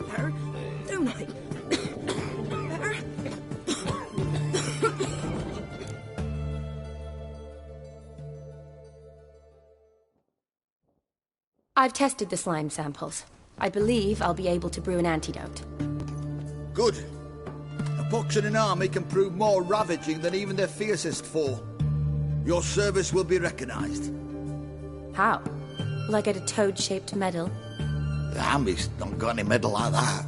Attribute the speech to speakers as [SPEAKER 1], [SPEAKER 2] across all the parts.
[SPEAKER 1] better, don't I? Better?
[SPEAKER 2] I've tested the slime samples. I believe I'll be able to brew an antidote.
[SPEAKER 3] Good. A pox in an army can prove more ravaging than even their fiercest foe. Your service will be recognized.
[SPEAKER 2] How? Will I get a toad-shaped medal?
[SPEAKER 3] The army's not got any medal like that.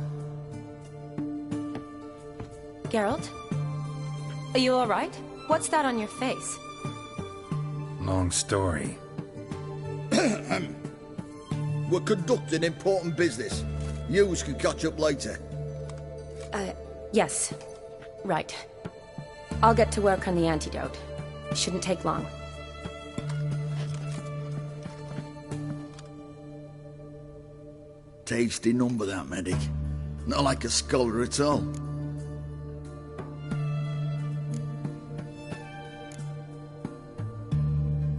[SPEAKER 2] Geralt? Are you alright? What's that on your face?
[SPEAKER 4] Long story.
[SPEAKER 3] We're conducting important business. Yous can catch up later.
[SPEAKER 2] Yes. Right. I'll get to work on the antidote. It shouldn't take long.
[SPEAKER 3] Tasty number, that, medic. Not like a scholar at all.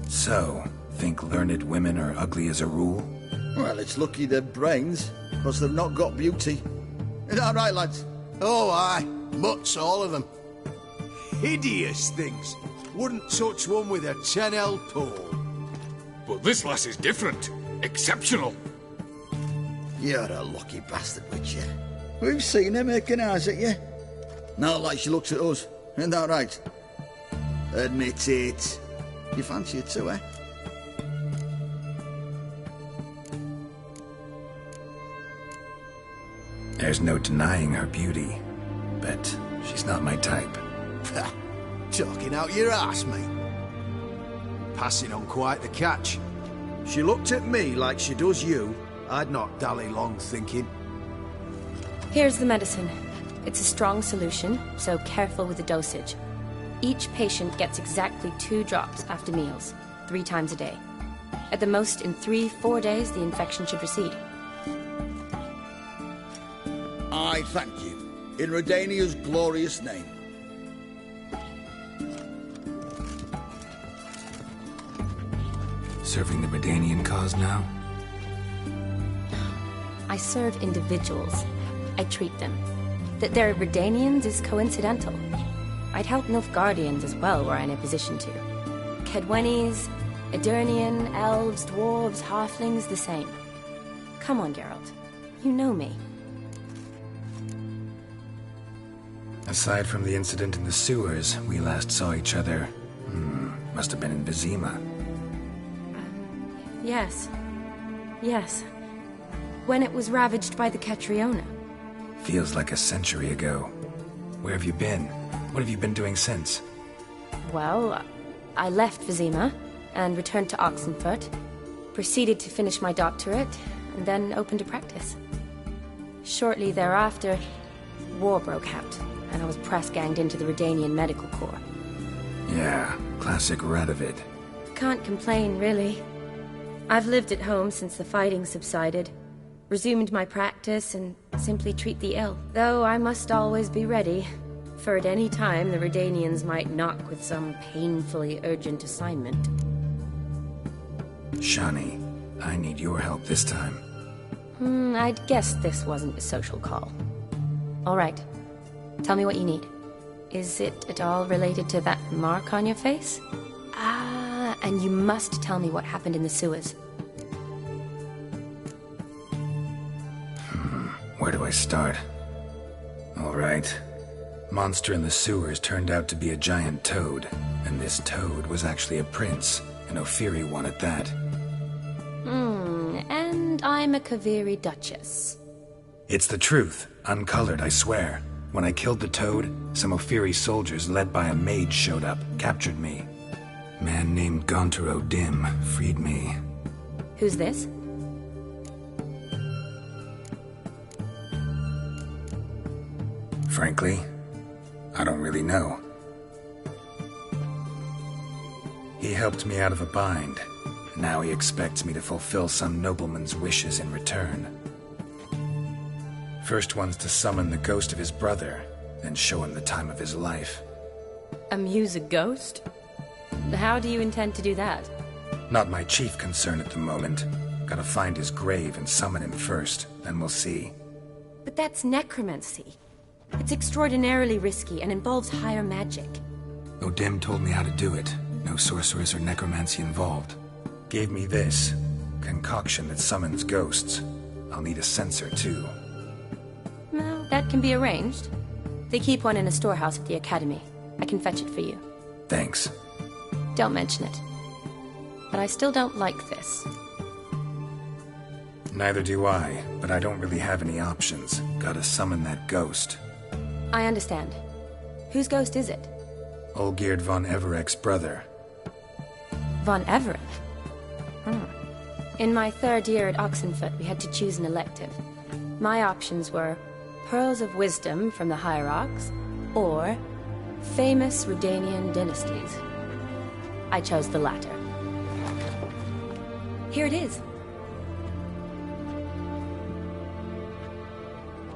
[SPEAKER 4] So, think learned women are ugly as a rule?
[SPEAKER 3] Well, it's lucky they're brains, because they've not got beauty. Is that right, lads?
[SPEAKER 5] Oh, aye. Mutts, all of them. Hideous things. Wouldn't touch one with a 10L pole.
[SPEAKER 6] But this lass is different. Exceptional.
[SPEAKER 3] You're a lucky bastard, Witcher. We've seen her making eyes at you. Not like she looks at us. Isn't that right? Admit it. You fancy her too, eh?
[SPEAKER 4] There's no denying her beauty, but she's not my type.
[SPEAKER 5] Talking out your ass, mate. Passing on quite the catch. She looked at me like she does you. I'd not dally long thinking.
[SPEAKER 2] Here's the medicine. It's a strong solution, so careful with the dosage. Each patient gets exactly 2 drops after meals, 3 times a day. At the most, in 3-4 days, the infection should recede.
[SPEAKER 3] I thank you, in Redania's glorious name.
[SPEAKER 4] Serving the Redanian cause now?
[SPEAKER 2] I serve individuals. I treat them. That they're Redanians is coincidental. I'd help Nilfgaardians as well were I in a position to. Kedwenis, Edirnian, elves, dwarves, halflings, the same. Come on, Geralt. You know me.
[SPEAKER 4] Aside from the incident in the sewers, we last saw each other. Must have been in Vizima.
[SPEAKER 2] Yes. Yes. When it was ravaged by the Catriona.
[SPEAKER 4] Feels like a century ago. Where have you been? What have you been doing since?
[SPEAKER 2] Well, I left Vizima and returned to Oxenfurt, proceeded to finish my doctorate, and then opened a practice. Shortly thereafter, war broke out, and I was press-ganged into the Redanian Medical Corps.
[SPEAKER 4] Yeah, classic Radovid.
[SPEAKER 2] Can't complain, really. I've lived at home since the fighting subsided, resumed my practice, and simply treat the ill. Though I must always be ready, for at any time the Redanians might knock with some painfully urgent assignment.
[SPEAKER 4] Shani, I need your help this time.
[SPEAKER 2] I'd guessed this wasn't a social call. All right. Tell me what you need. Is it at all related to that mark on your face? Ah, and you must tell me what happened in the sewers.
[SPEAKER 4] Where do I start? All right. Monster in the sewers turned out to be a giant toad, and this toad was actually a prince, an Ophiri one at that.
[SPEAKER 2] And I'm a Kaviri Duchess.
[SPEAKER 4] It's the truth, uncolored, I swear. When I killed the toad, some Ophiri soldiers led by a mage showed up, captured me. Man named Gontar O'Dim freed me.
[SPEAKER 2] Who's this?
[SPEAKER 4] Frankly, I don't really know. He helped me out of a bind. Now he expects me to fulfill some nobleman's wishes in return. First one's to summon the ghost of his brother, then show him the time of his life.
[SPEAKER 2] Amuse a ghost? How do you intend to do that?
[SPEAKER 4] Not my chief concern at the moment. Gotta find his grave and summon him first, then we'll see.
[SPEAKER 2] But that's necromancy. It's extraordinarily risky and involves higher magic.
[SPEAKER 4] O'Dim told me how to do it. No sorceress or necromancy involved. Gave me this concoction that summons ghosts. I'll need a sensor, too.
[SPEAKER 2] Well, that can be arranged. They keep one in a storehouse at the Academy. I can fetch it for you.
[SPEAKER 4] Thanks.
[SPEAKER 2] Don't mention it. But I still don't like this.
[SPEAKER 4] Neither do I, but I don't really have any options. Gotta summon that ghost.
[SPEAKER 2] I understand. Whose ghost is it?
[SPEAKER 4] Olgierd von Everek's brother.
[SPEAKER 2] Von Everett? In my third year at Oxenfoot, we had to choose an elective. My options were Pearls of Wisdom from the Hierarchs, or Famous Redanian Dynasties. I chose the latter. Here it is.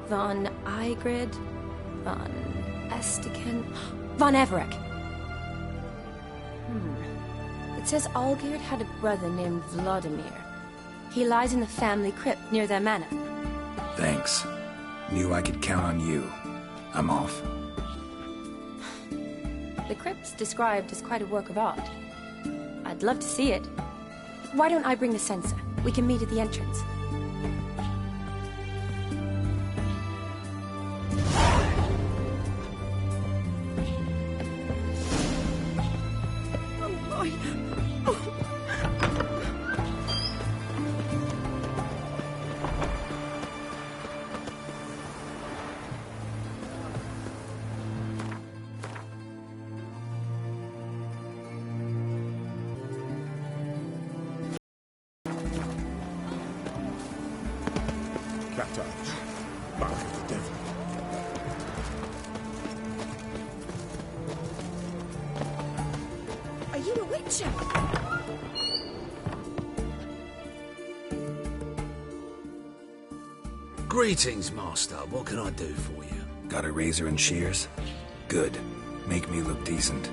[SPEAKER 2] Von Igrid, Von Estiken, Von Everek. It says Olgierd had a brother named Vladimir. He lies in the family crypt near their manor.
[SPEAKER 4] Thanks. Knew I could count on you. I'm off.
[SPEAKER 2] The crypt's described as quite a work of art. I'd love to see it. Why don't I bring the sensor? We can meet at the entrance.
[SPEAKER 1] Oh boy.
[SPEAKER 7] Cat eyes. Mark of the devil.
[SPEAKER 1] Are you a witcher?
[SPEAKER 5] Greetings, Master. What can I do for you?
[SPEAKER 4] Got a razor and shears? Good. Make me look decent.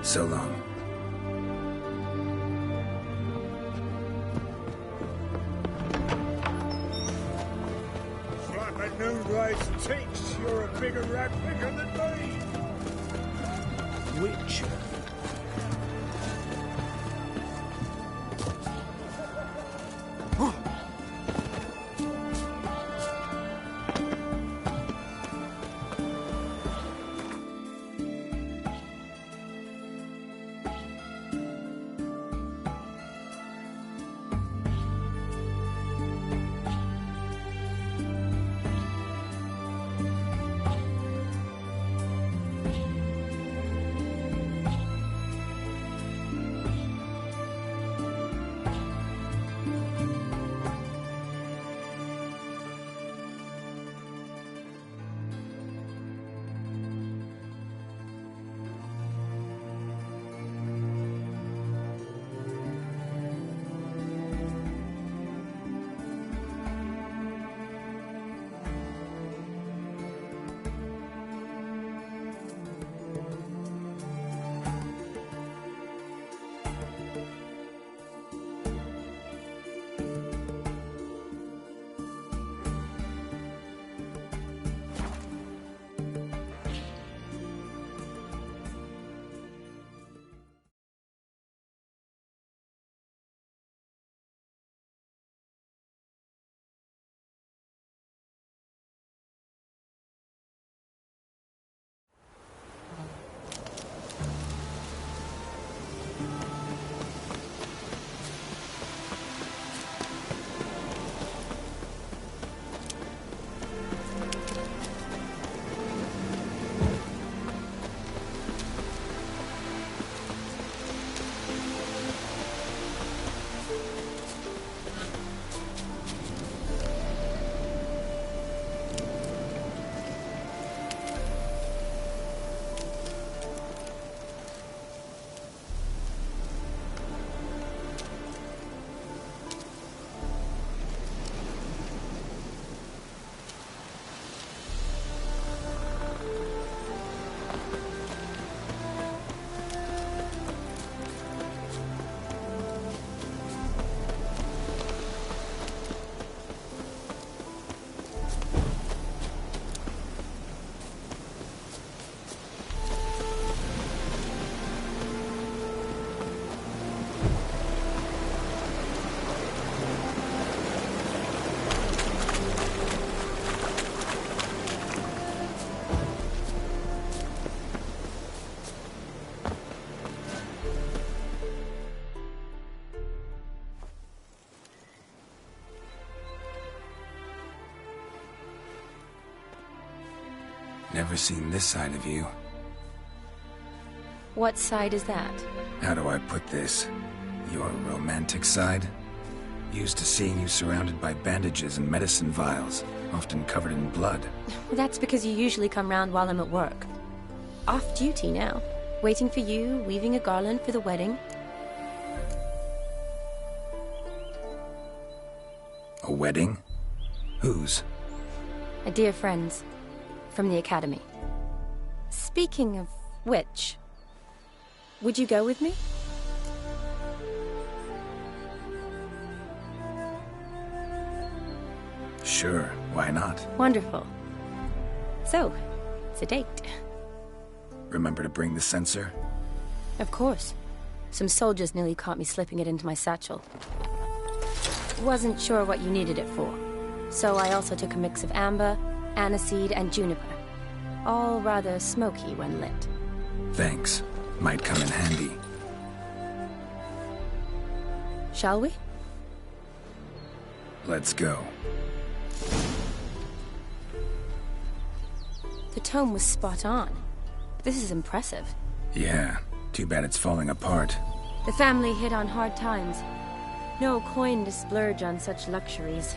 [SPEAKER 4] So long.
[SPEAKER 7] Like a noonrise teats, you're a bigger rat picker than me. Witcher.
[SPEAKER 4] never seen this side of you.
[SPEAKER 2] What side is that?
[SPEAKER 4] How do I put this? Your romantic side? Used to seeing you surrounded by bandages and medicine vials, often covered in blood.
[SPEAKER 2] That's because you usually come round while I'm at work. Off duty now. Waiting for you, weaving a garland for the wedding.
[SPEAKER 4] A wedding? Whose?
[SPEAKER 2] A dear friend's. From the academy. Speaking of which, would you go with me?
[SPEAKER 4] Sure, why not?
[SPEAKER 2] Wonderful. So, it's a date.
[SPEAKER 4] Remember to bring the censer?
[SPEAKER 2] Of course. Some soldiers nearly caught me slipping it into my satchel. Wasn't sure what you needed it for. So I also took a mix of amber, aniseed, and juniper. All rather smoky when lit.
[SPEAKER 4] Thanks. Might come in handy.
[SPEAKER 2] Shall we?
[SPEAKER 4] Let's go.
[SPEAKER 2] The tome was spot on. This is impressive.
[SPEAKER 4] Yeah, too bad it's falling apart.
[SPEAKER 2] The family hit on hard times. No coin to splurge on such luxuries.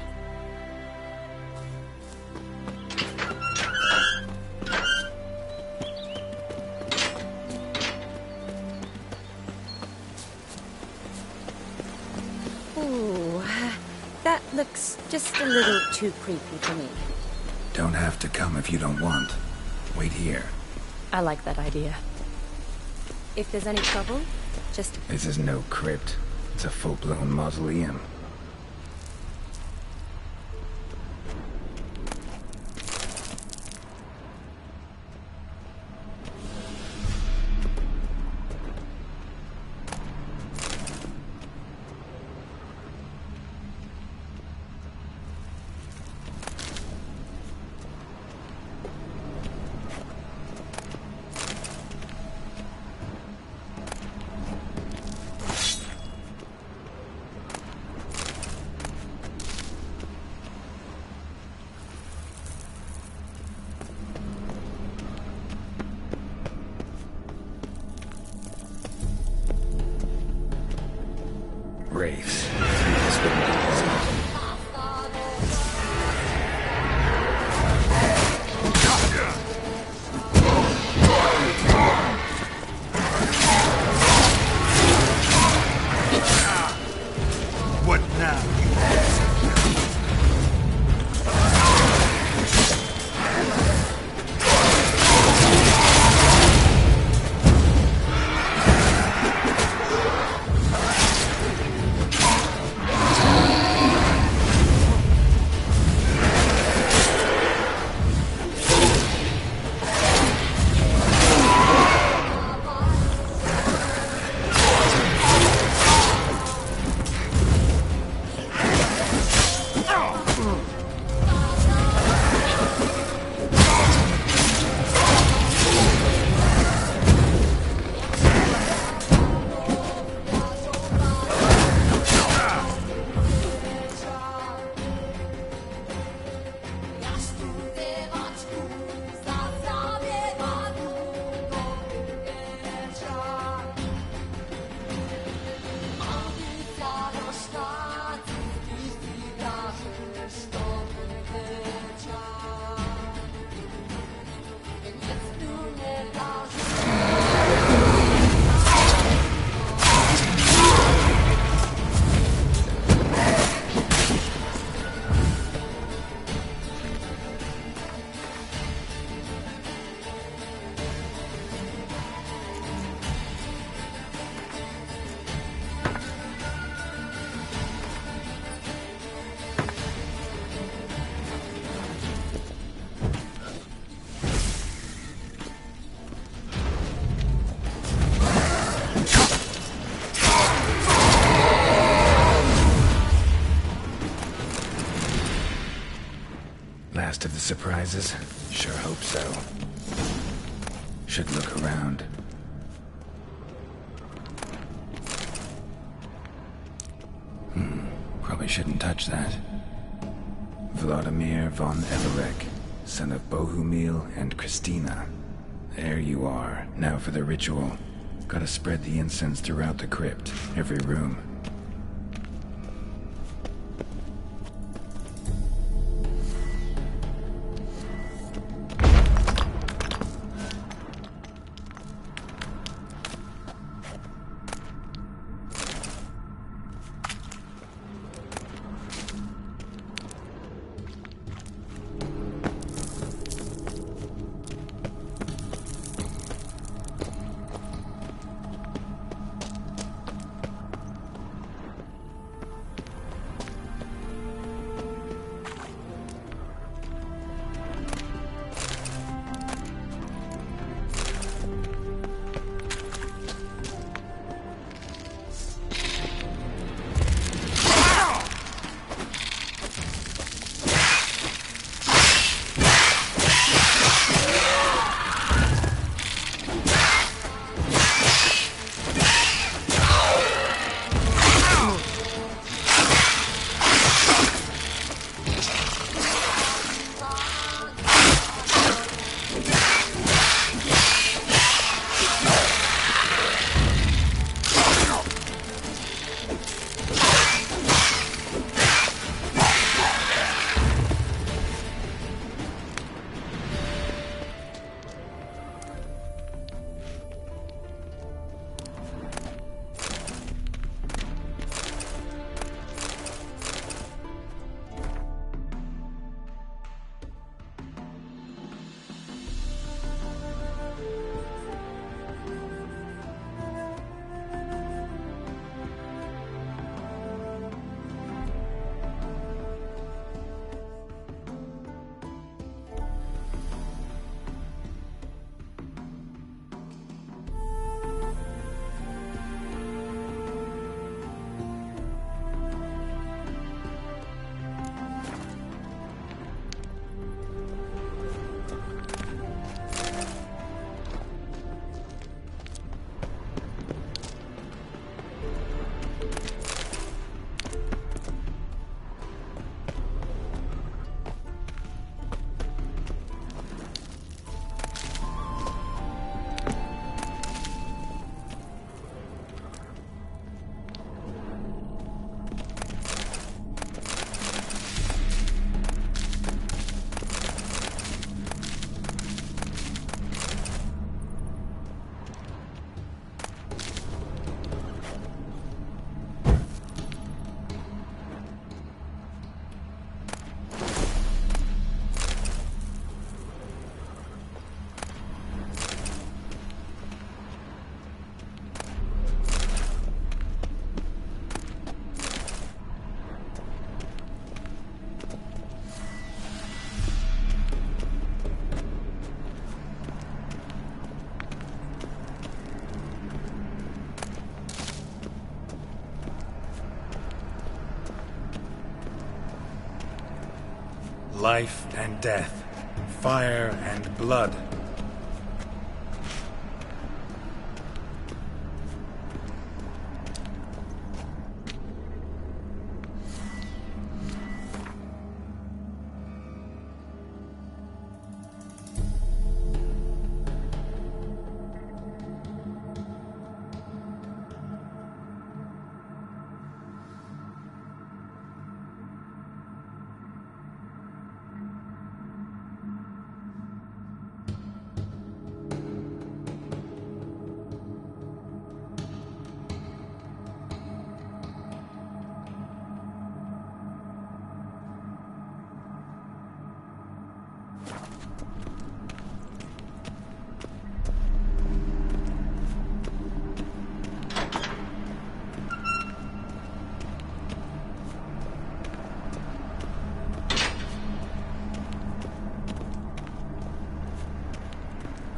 [SPEAKER 2] Ooh, that looks just a little too creepy for me.
[SPEAKER 4] Don't have to come if you don't want. Wait here.
[SPEAKER 2] I like that idea. If there's any trouble, just...
[SPEAKER 4] This is no crypt. It's a full-blown mausoleum. Wraiths. This wouldn't be easy.
[SPEAKER 6] What now?
[SPEAKER 4] Last of the surprises? Sure hope so. Should look around. Probably shouldn't touch that. Vladimir von Everek. son of Bohumil and Christina. There you are. Now for the ritual. Gotta spread the incense throughout the crypt, every room. Life and death, fire and blood.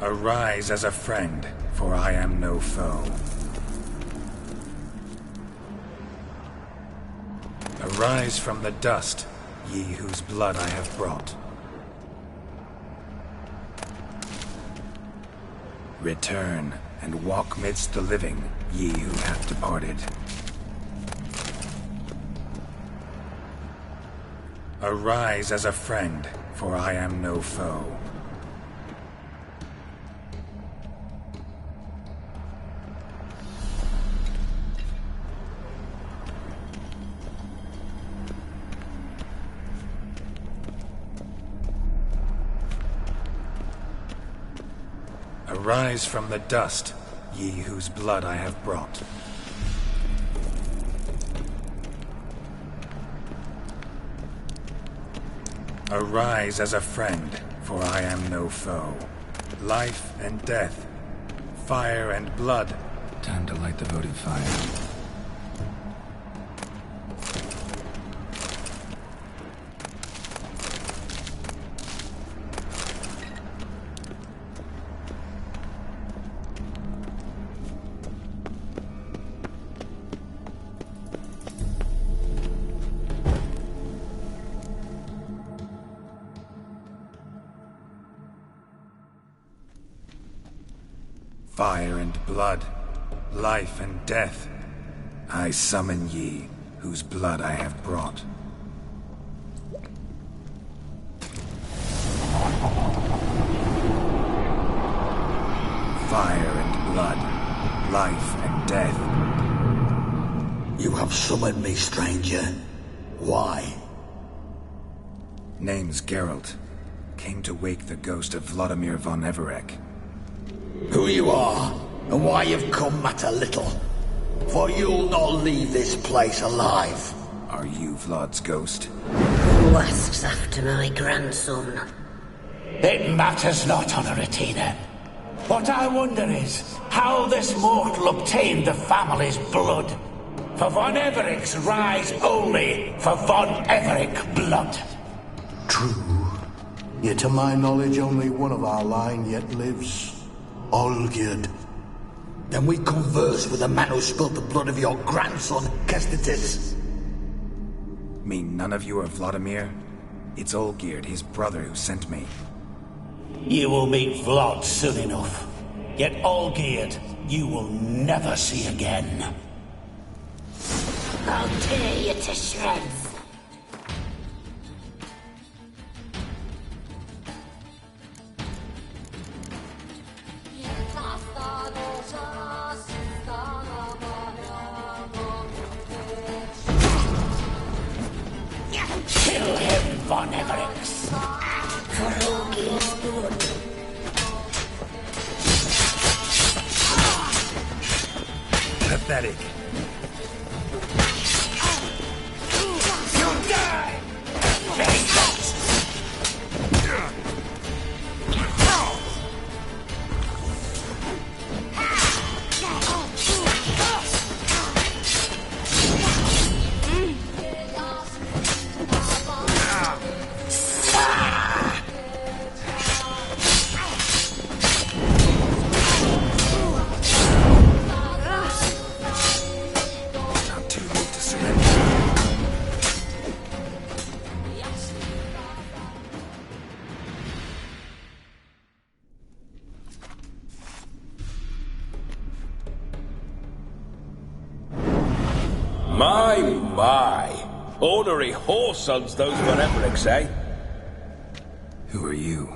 [SPEAKER 4] Arise as a friend, for I am no foe. Arise from the dust, ye whose blood I have brought. Return, and walk midst the living, ye who have departed. Arise as a friend, for I am no foe. Arise from the dust, ye whose blood I have brought. Arise as a friend, for I am no foe. Life and death, fire and blood. Time to light the votive fire. Fire and blood, life and death, I summon ye, whose blood I have brought. Fire and blood, life and death.
[SPEAKER 3] You have summoned me, stranger. Why?
[SPEAKER 4] Name's Geralt. Came to wake the ghost of Vladimir von Everec.
[SPEAKER 3] Who you are, and why you've come matter little. For you'll not leave this place alive.
[SPEAKER 4] Are you Vlad's ghost?
[SPEAKER 8] Who asks after my grandson?
[SPEAKER 9] It matters not, Honoratina. What I wonder is how this mortal obtained the family's blood. For von Everec's rise only for von Everec blood.
[SPEAKER 10] True. Yet to my knowledge, only one of our line yet lives. Olgierd.
[SPEAKER 3] Then we converse with the man who spilled the blood of your grandson, Kestitis.
[SPEAKER 4] Mean none of you are Vladimir? It's Olgierd, his brother, who sent me.
[SPEAKER 9] You will meet Vlad soon enough. Yet Olgierd, you will never see again.
[SPEAKER 8] I'll tear you to shreds.
[SPEAKER 9] Kill him, von Everec.
[SPEAKER 8] For Olgierd's blood.
[SPEAKER 4] Pathetic.
[SPEAKER 9] You die!
[SPEAKER 11] My. Ornery whoresons those von Everecs, eh?
[SPEAKER 4] Who are you?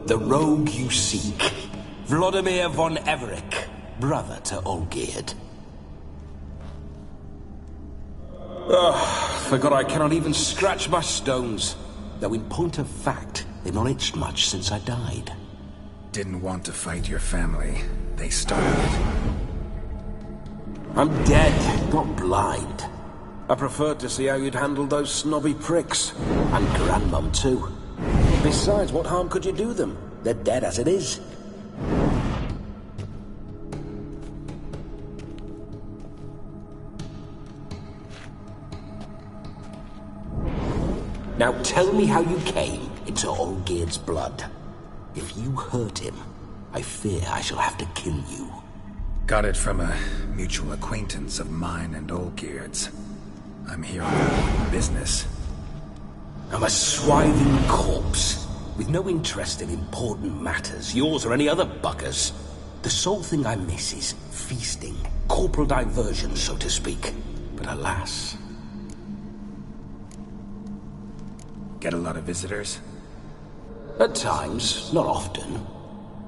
[SPEAKER 11] The rogue you seek. Vladimir von Everec, brother to Olgierd. Forgot I cannot even scratch my stones. Though in point of fact, they've not itched much since I died.
[SPEAKER 4] Didn't want to fight your family. They started it.
[SPEAKER 11] I'm dead, not blind. I preferred to see how you'd handle those snobby pricks. And Grandmum, too. Besides, what harm could you do them? They're dead as it is. Now tell me how you came into Olgierd's blood. If you hurt him, I fear I shall have to kill you.
[SPEAKER 4] Got it from a mutual acquaintance of mine and Olgierd's. I'm here on business.
[SPEAKER 11] I'm a swiving corpse, with no interest in important matters, yours or any other buggers. The sole thing I miss is feasting, corporal diversion, so to speak. But alas...
[SPEAKER 4] Get a lot of visitors?
[SPEAKER 9] At times, not often.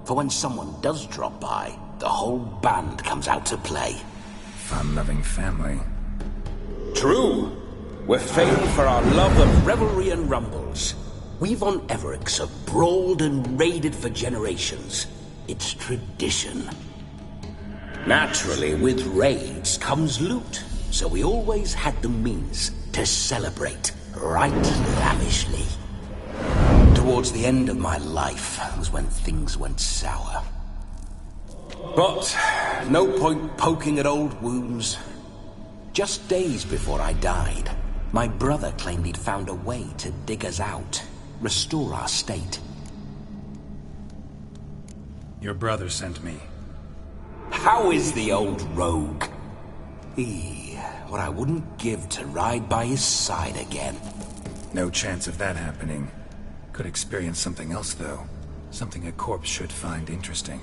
[SPEAKER 9] For when someone does drop by, the whole band comes out to play.
[SPEAKER 4] Fun-loving family.
[SPEAKER 9] True. We're famed for our love of revelry and rumbles. We von Evericks have brawled and raided for generations. It's tradition. Naturally, with raids comes loot, so we always had the means to celebrate right lavishly. Towards the end of my life was when things went sour. But no point poking at old wounds. Just days before I died, my brother claimed he'd found a way to dig us out, restore our state.
[SPEAKER 4] Your brother sent me.
[SPEAKER 9] How is the old rogue? What I wouldn't give to ride by his side again.
[SPEAKER 4] No chance of that happening. Could experience something else, though. Something a corpse should find interesting.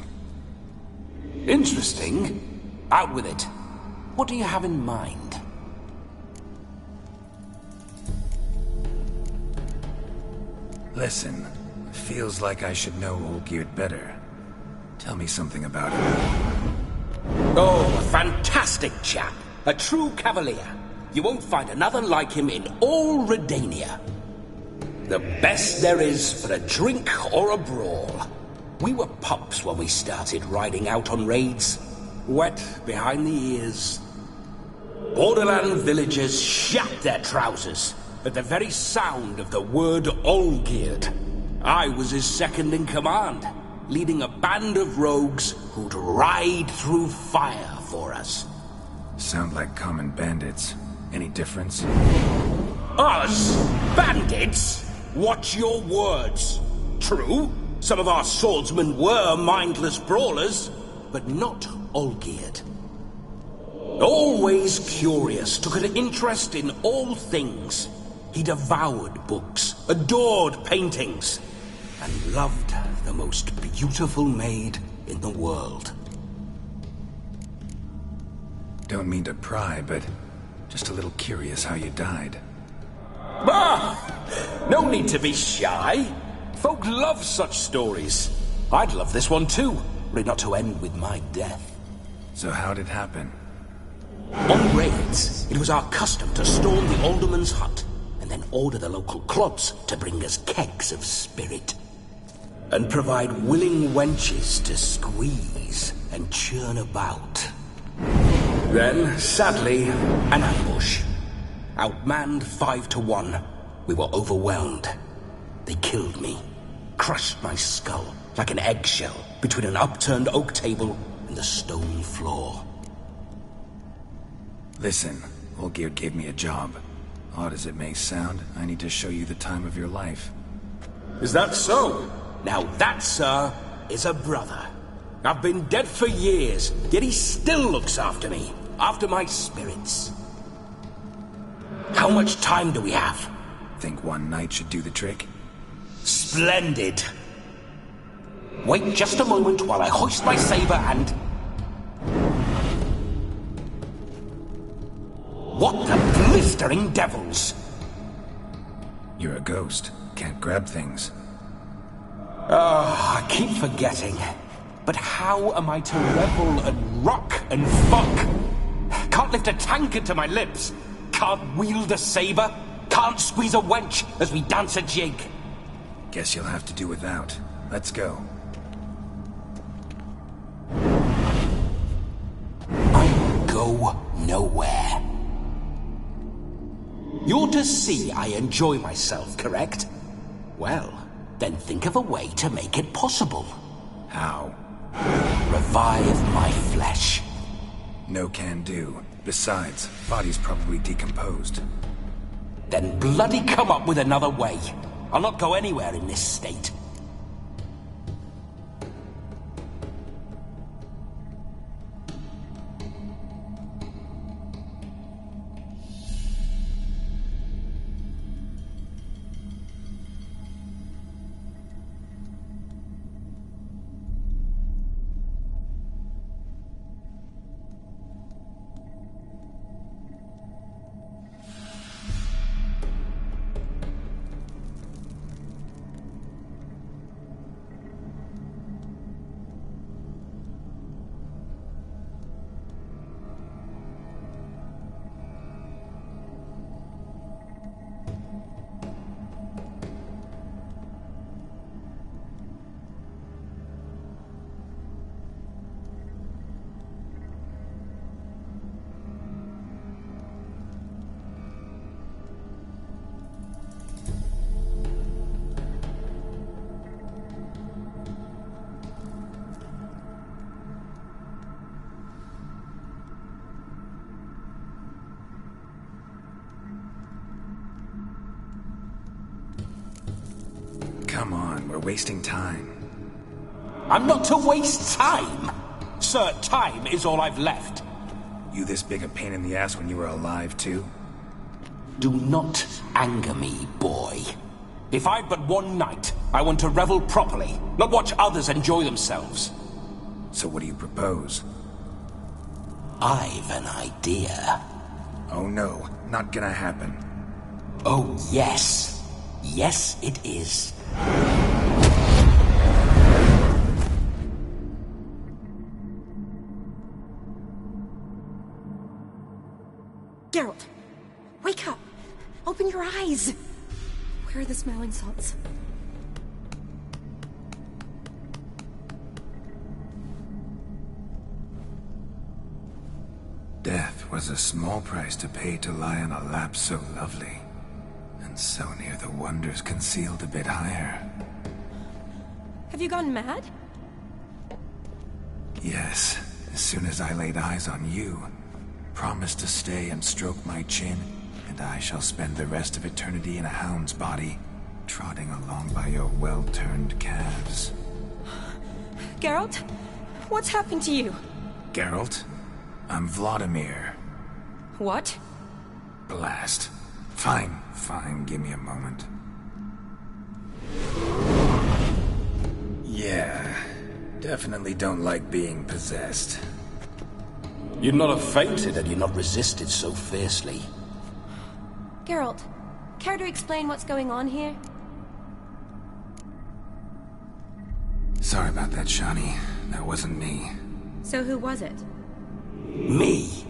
[SPEAKER 9] Interesting? Out with it. What do you have in mind?
[SPEAKER 4] Listen, feels like I should know Olgierd better. Tell me something about him.
[SPEAKER 9] Oh, a fantastic chap. A true cavalier. You won't find another like him in all Redania. The best there is for a drink or a brawl. We were pups when we started riding out on raids. Wet behind the ears. Borderland villagers shat their trousers at the very sound of the word Olgierd. I was his second in command, leading a band of rogues who'd ride through fire for us.
[SPEAKER 4] Sound like common bandits. Any difference?
[SPEAKER 9] Us? Bandits? Watch your words. True, some of our swordsmen were mindless brawlers, but not Olgierd. Always curious, took an interest in all things. He devoured books, adored paintings, and loved the most beautiful maid in the world.
[SPEAKER 4] Don't mean to pry, but just a little curious how you died.
[SPEAKER 9] Bah! No need to be shy. Folk love such stories. I'd love this one too, were it not to end with my death.
[SPEAKER 4] So how'd it happen?
[SPEAKER 9] On raids, it was our custom to storm the alderman's hut, and then order the local clubs to bring us kegs of spirit. And provide willing wenches to squeeze and churn about. Then, sadly, an ambush. Outmanned 5-1, we were overwhelmed. They killed me, crushed my skull like an eggshell between an upturned oak table and the stone floor.
[SPEAKER 4] Listen, Olgierd gave me a job. Odd as it may sound, I need to show you the time of your life.
[SPEAKER 9] Is that so? Now that, sir, is a brother. I've been dead for years, yet he still looks after me, after my spirits. How much time do we have?
[SPEAKER 4] Think one night should do the trick?
[SPEAKER 9] Splendid. Wait just a moment while I hoist my saber and... What the blistering devils?
[SPEAKER 4] You're a ghost. Can't grab things.
[SPEAKER 9] I keep forgetting. But how am I to revel and rock and fuck? Can't lift a tankard to my lips. Can't wield a saber. Can't squeeze a wench as we dance a jig.
[SPEAKER 4] Guess you'll have to do without. Let's go.
[SPEAKER 9] I go nowhere. You're to see I enjoy myself, correct? Well, then think of a way to make it possible.
[SPEAKER 4] How?
[SPEAKER 9] Revive my flesh.
[SPEAKER 4] No can do. Besides, body's probably decomposed.
[SPEAKER 9] Then bloody come up with another way. I'll not go anywhere in this state.
[SPEAKER 4] Come on, we're wasting time.
[SPEAKER 9] I'm not to waste time! Sir, time is all I've left.
[SPEAKER 4] You this big a pain in the ass when you were alive, too?
[SPEAKER 9] Do not anger me, boy. If I've but one night, I want to revel properly, not watch others enjoy themselves.
[SPEAKER 4] So what do you propose?
[SPEAKER 9] I've an idea.
[SPEAKER 4] Oh no, not gonna happen.
[SPEAKER 9] Oh yes. Yes, it is.
[SPEAKER 1] Geralt, wake up! Open your eyes! Where are the smelling salts?
[SPEAKER 4] Death was a small price to pay to lie on a lap so lovely, and so near the wonders concealed a bit higher.
[SPEAKER 1] Have you gone mad?
[SPEAKER 4] Yes, as soon as I laid eyes on you, promised to stay and stroke my chin, and I shall spend the rest of eternity in a hound's body, trotting along by your well-turned calves.
[SPEAKER 1] Geralt? What's happened to you?
[SPEAKER 4] Geralt? I'm Vladimir.
[SPEAKER 1] What?
[SPEAKER 4] Blast. Fine, give me a moment. Yeah, definitely don't like being possessed.
[SPEAKER 9] You'd not have fainted had you not resisted so fiercely.
[SPEAKER 2] Geralt, care to explain what's going on here?
[SPEAKER 4] Sorry about that, Shani. That wasn't me.
[SPEAKER 2] So who was it?
[SPEAKER 9] Me.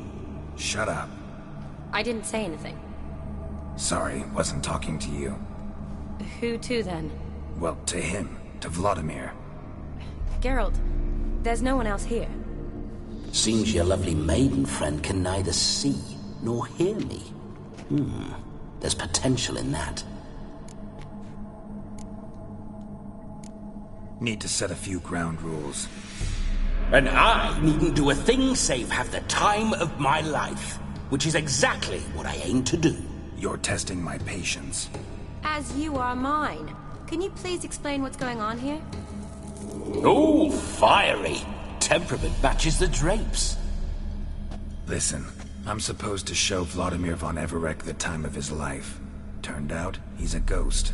[SPEAKER 4] Shut up.
[SPEAKER 2] I didn't say anything.
[SPEAKER 4] Sorry, wasn't talking to you.
[SPEAKER 2] Who to then?
[SPEAKER 4] Well, to him. To Vladimir.
[SPEAKER 2] Geralt, there's no one else here.
[SPEAKER 9] Seems your lovely maiden friend can neither see nor hear me. There's potential in that.
[SPEAKER 4] Need to set a few ground rules.
[SPEAKER 9] And I needn't do a thing save have the time of my life, which is exactly what I aim to do.
[SPEAKER 4] You're testing my patience.
[SPEAKER 2] As you are mine. Can you please explain what's going on here?
[SPEAKER 9] Oh, fiery. Temperament matches the drapes.
[SPEAKER 4] Listen, I'm supposed to show Vladimir von Everec the time of his life. Turned out, he's a ghost.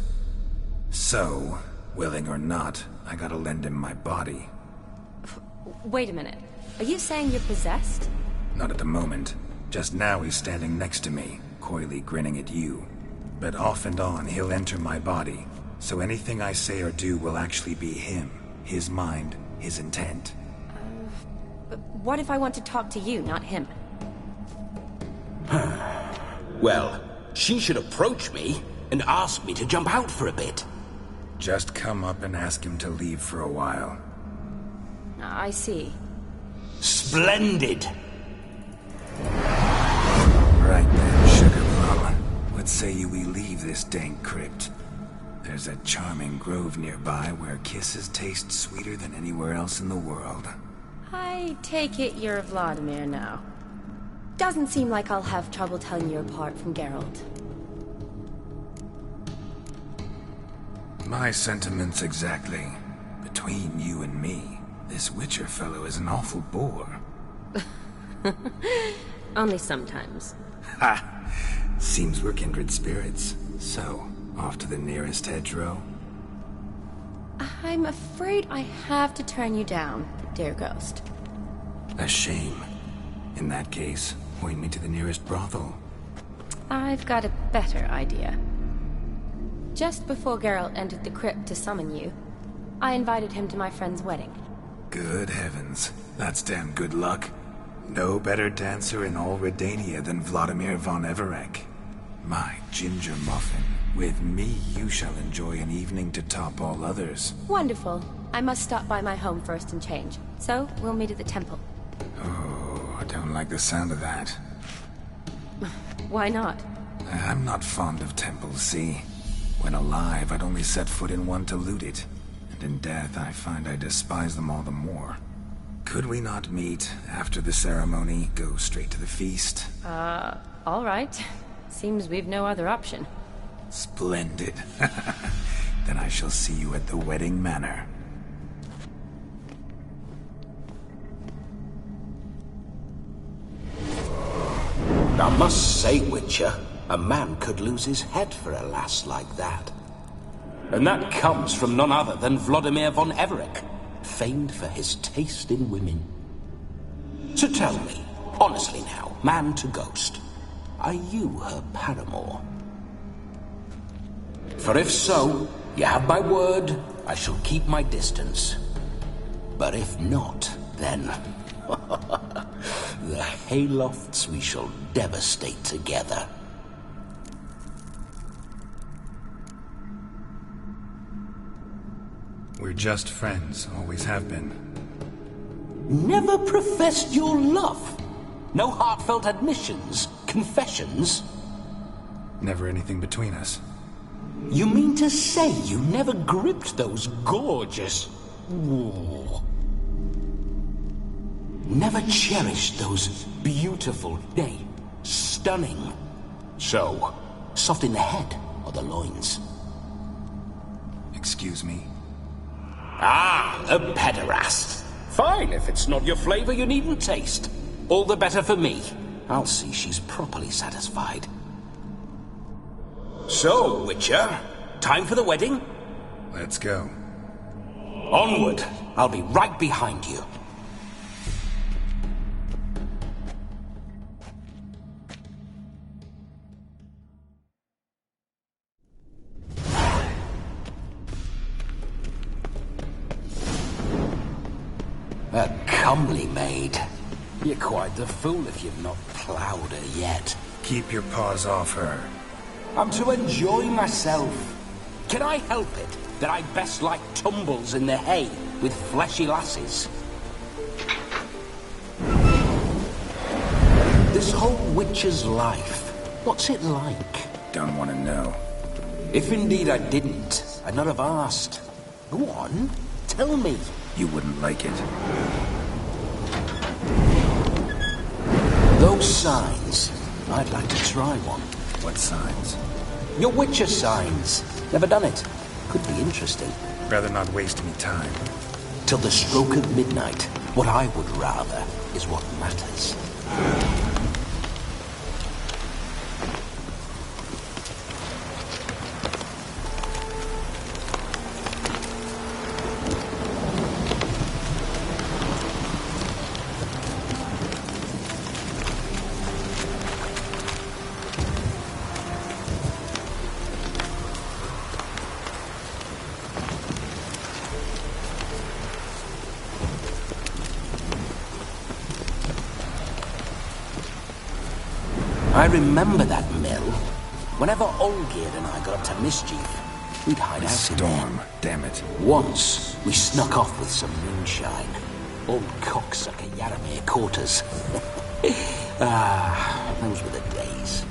[SPEAKER 4] So, willing or not, I gotta lend him my body.
[SPEAKER 2] Wait a minute. Are you saying you're possessed?
[SPEAKER 4] Not at the moment. Just now he's standing next to me, coyly grinning at you. But off and on, he'll enter my body. So anything I say or do will actually be him. His mind, his intent.
[SPEAKER 2] But what if I want to talk to you, not him?
[SPEAKER 9] Well, she should approach me and ask me to jump out for a bit.
[SPEAKER 4] Just come up and ask him to leave for a while.
[SPEAKER 2] I see.
[SPEAKER 9] Splendid!
[SPEAKER 4] Right then, Sugar Plum. What say you we leave this dank crypt? There's a charming grove nearby where kisses taste sweeter than anywhere else in the world.
[SPEAKER 2] I take it you're Vladimir now. Doesn't seem like I'll have trouble telling you apart from Geralt.
[SPEAKER 4] My sentiments exactly. Between you and me, this Witcher fellow is an awful bore.
[SPEAKER 2] Only sometimes.
[SPEAKER 4] Ha! Seems we're kindred spirits. So, off to the nearest hedgerow?
[SPEAKER 2] I'm afraid I have to turn you down, dear ghost.
[SPEAKER 4] A shame. In that case, point me to the nearest brothel.
[SPEAKER 2] I've got a better idea. Just before Geralt entered the crypt to summon you, I invited him to my friend's wedding.
[SPEAKER 4] Good heavens. That's damn good luck. No better dancer in all Redania than Vladimir von Everec. My ginger muffin. With me, you shall enjoy an evening to top all others.
[SPEAKER 2] Wonderful. I must stop by my home first and change. So, we'll meet at the temple.
[SPEAKER 4] Oh, I don't like the sound of that.
[SPEAKER 2] Why not?
[SPEAKER 4] I'm not fond of temples, see? When alive, I'd only set foot in one to loot it. And in death, I find I despise them all the more. Could we not meet after the ceremony, go straight to the feast?
[SPEAKER 2] All right. Seems we've no other option.
[SPEAKER 4] Splendid. Then I shall see you at the wedding manor.
[SPEAKER 11] I must say, Witcher, a man could lose his head for a lass like that. And that comes from none other than Vladimir von Everec, famed for his taste in women. So tell me, honestly now, man to ghost, are you her paramour? For if so, you have my word, I shall keep my distance. But if not, then... the haylofts we shall devastate together.
[SPEAKER 4] We're just friends, always have been.
[SPEAKER 11] Never professed your love? No heartfelt admissions, confessions?
[SPEAKER 4] Never anything between us.
[SPEAKER 11] You mean to say you never gripped those gorgeous... Ooh. Never cherished those beautiful, nay, stunning... So, soft in the head or the loins?
[SPEAKER 4] Excuse me?
[SPEAKER 11] Ah, a pederast. Fine, if it's not your flavor, you needn't taste. All the better for me. I'll see she's properly satisfied. So, Witcher, time for the wedding?
[SPEAKER 4] Let's go.
[SPEAKER 11] Onward. I'll be right behind you. A comely maid. You're quite the fool if you've not ploughed her yet.
[SPEAKER 4] Keep your paws off her.
[SPEAKER 11] I'm to enjoy myself. Can I help it that I best like tumbles in the hay with fleshy lasses? This whole witcher's life, what's it like?
[SPEAKER 4] Don't want to know.
[SPEAKER 11] If indeed I didn't, I'd not have asked. Go on, tell me.
[SPEAKER 4] You wouldn't like it.
[SPEAKER 11] Those signs, I'd like to try one.
[SPEAKER 4] What signs?
[SPEAKER 11] Your Witcher signs. Never done it. Could be interesting.
[SPEAKER 4] Rather not waste any time.
[SPEAKER 11] Till the stroke of midnight, what I would rather is what matters. I remember that mill. Whenever Olgierd and I got up to mischief, we'd hide out in there.
[SPEAKER 4] Storm, damn it.
[SPEAKER 11] Once, we snuck off with some moonshine. Old cocksucker Yaramir caught us. Those were the days.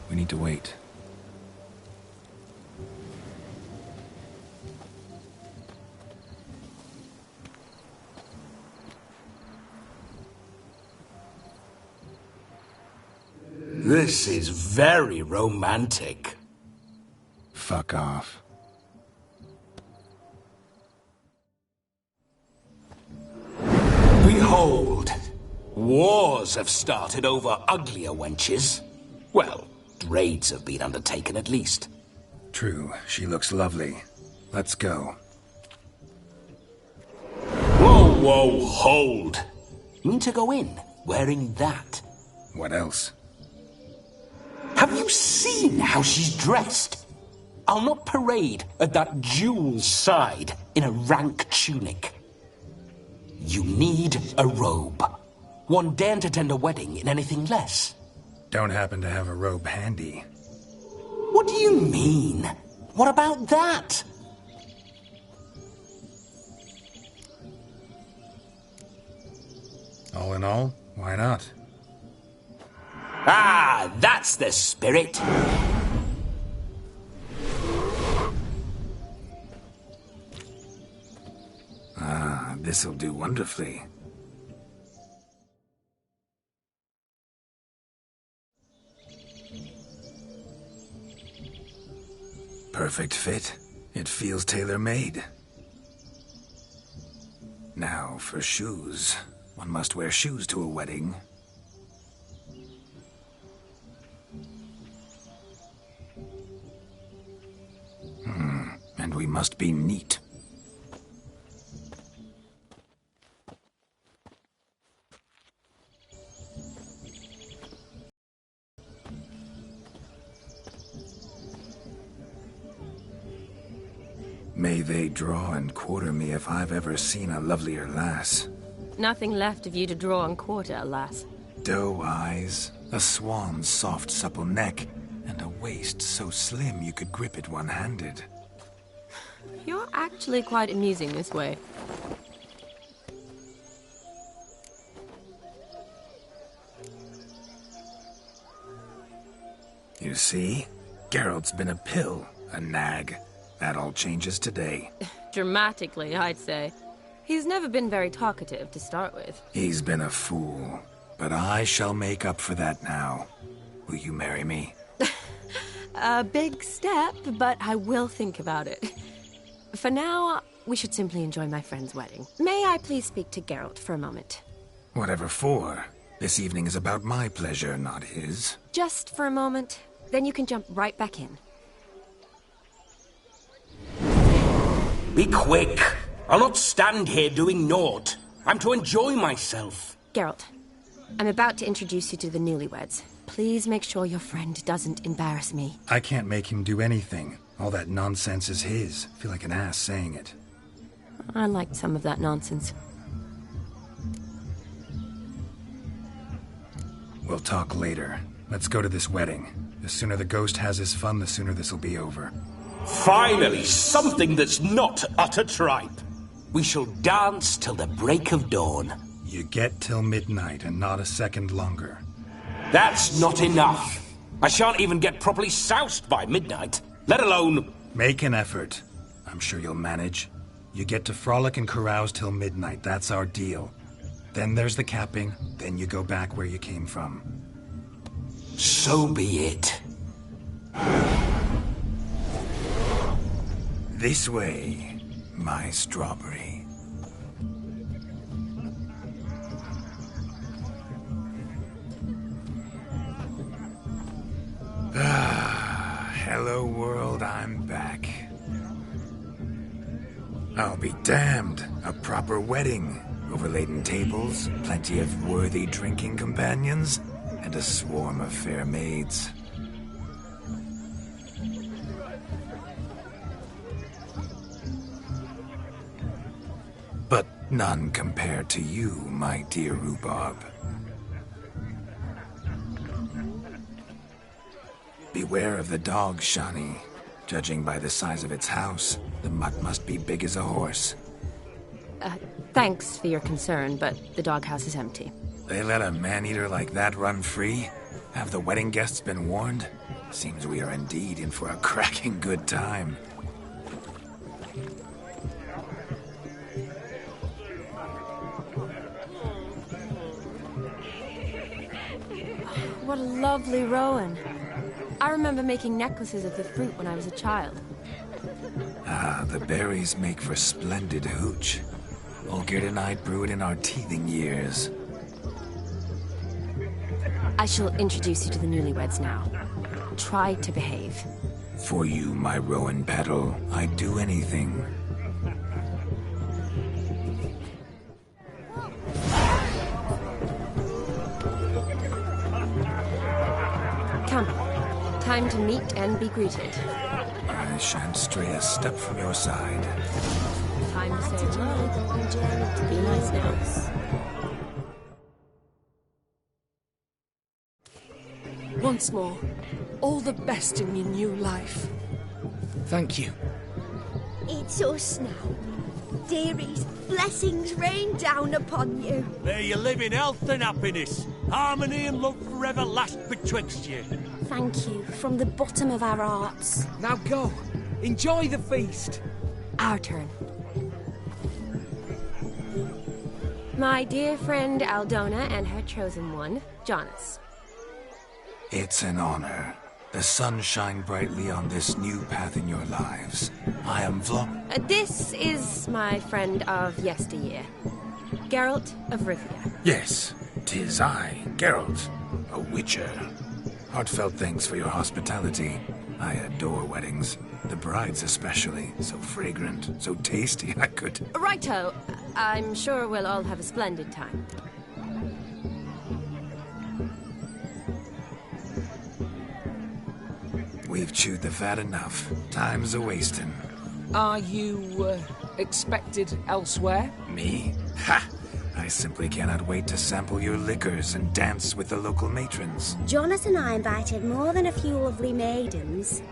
[SPEAKER 4] We need to wait.
[SPEAKER 11] This is very romantic.
[SPEAKER 4] Fuck off.
[SPEAKER 11] Behold, wars have started over uglier wenches. Well, raids have been undertaken at least.
[SPEAKER 4] True, she looks lovely. Let's go.
[SPEAKER 11] Whoa, whoa, hold. You mean to go in, wearing that?
[SPEAKER 4] What else?
[SPEAKER 9] Have you seen how she's dressed? I'll not parade at that jewel's side in a rank tunic. You need a robe. One daren't attend a wedding in anything less.
[SPEAKER 4] Don't happen to have a robe handy.
[SPEAKER 9] What do you mean? What about that?
[SPEAKER 4] All in all, why not?
[SPEAKER 9] Ah, that's the spirit.
[SPEAKER 4] Ah, this'll do wonderfully. Perfect fit. It feels tailor-made. Now for shoes. One must wear shoes to a wedding. And we must be neat. May they draw and quarter me if I've ever seen a lovelier lass.
[SPEAKER 2] Nothing left of you to draw and quarter, alas.
[SPEAKER 4] Doe eyes, a swan's soft supple neck, and a waist so slim you could grip it one-handed.
[SPEAKER 2] You're actually quite amusing this way.
[SPEAKER 4] You see? Geralt's been a pill, a nag. That all changes today.
[SPEAKER 2] Dramatically, I'd say. He's never been very talkative to start with.
[SPEAKER 4] He's been a fool, but I shall make up for that now. Will you marry me?
[SPEAKER 2] A big step, but I will think about it. For now, we should simply enjoy my friend's wedding. May I please speak to Geralt for a moment?
[SPEAKER 4] Whatever for. This evening is about my pleasure, not his.
[SPEAKER 2] Just for a moment, then you can jump right back in.
[SPEAKER 9] Be quick. I'll not stand here doing naught. I'm to enjoy myself.
[SPEAKER 2] Geralt, I'm about to introduce you to the newlyweds. Please make sure your friend doesn't embarrass me.
[SPEAKER 4] I can't make him do anything. All that nonsense is his. I feel like an ass saying it.
[SPEAKER 2] I liked some of that nonsense.
[SPEAKER 4] We'll talk later. Let's go to this wedding. The sooner the ghost has his fun, the sooner this'll be over.
[SPEAKER 9] Finally, something that's not utter tripe. We shall dance till the break of dawn.
[SPEAKER 4] You get till midnight and not a second longer.
[SPEAKER 9] That's not enough. I shan't even get properly soused by midnight, let alone...
[SPEAKER 4] Make an effort. I'm sure you'll manage. You get to frolic and carouse till midnight. That's our deal. Then there's the capping. Then you go back where you came from.
[SPEAKER 9] So be it.
[SPEAKER 4] This way, my strawberry. Hello world, I'm back. I'll be damned. A proper wedding. Overladen tables, plenty of worthy drinking companions, and a swarm of fair maids. But none compared to you, my dear rhubarb. Beware of the dog, Shani. Judging by the size of its house, the mutt must be big as a horse.
[SPEAKER 2] Thanks for your concern, but the doghouse is empty.
[SPEAKER 4] They let a man-eater like that run free? Have the wedding guests been warned? Seems we are indeed in for a cracking good time.
[SPEAKER 2] What a lovely rowan. I remember making necklaces of the fruit when I was a child.
[SPEAKER 4] Ah, the berries make for splendid hooch. Olgerd and I brew it in our teething years.
[SPEAKER 2] I shall introduce you to the newlyweds now. Try to behave.
[SPEAKER 4] For you, my rowan petal, I'd do anything.
[SPEAKER 2] Come, Time to meet and be greeted.
[SPEAKER 4] I shan't stray a step from your side.
[SPEAKER 2] Time to say hello. Be nice now.
[SPEAKER 12] Once more, all the best in your new life.
[SPEAKER 13] Thank you.
[SPEAKER 14] It's us now. Dearies, blessings rain down upon you.
[SPEAKER 7] May you live in health and happiness. Harmony and love forever last betwixt you.
[SPEAKER 14] Thank you from the bottom of our hearts.
[SPEAKER 13] Now go. Enjoy the feast.
[SPEAKER 2] Our turn. My dear friend Aldona and her chosen one, Jonas.
[SPEAKER 4] It's an honor. The sun shine brightly on this new path in your lives. I am
[SPEAKER 2] This is my friend of yesteryear, Geralt of Rivia.
[SPEAKER 4] Yes, 'tis I, Geralt, a witcher. Heartfelt thanks for your hospitality. I adore weddings. The brides especially. So fragrant, so tasty, I could...
[SPEAKER 2] Righto. I'm sure we'll all have a splendid time.
[SPEAKER 4] We've chewed the fat enough. Time's a-wasting.
[SPEAKER 13] Are you, expected elsewhere?
[SPEAKER 4] Me? Ha! I simply cannot wait to sample your liquors and dance with the local matrons.
[SPEAKER 14] Jonas and I invited more than a few lovely maidens.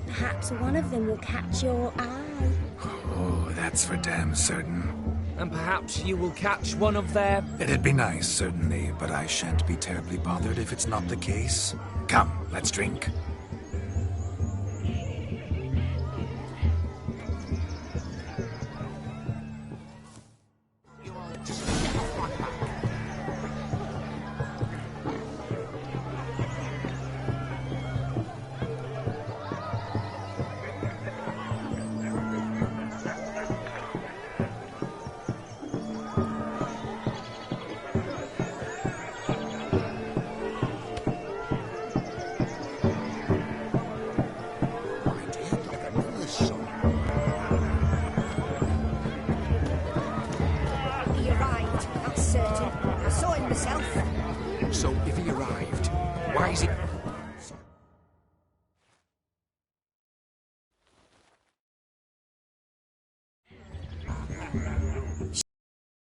[SPEAKER 14] Perhaps one of them will catch your eye.
[SPEAKER 4] Oh, that's for damn certain.
[SPEAKER 13] And perhaps you will catch one of their...
[SPEAKER 4] It'd be nice, certainly, but I shan't be terribly bothered if it's not the case. Come, let's drink.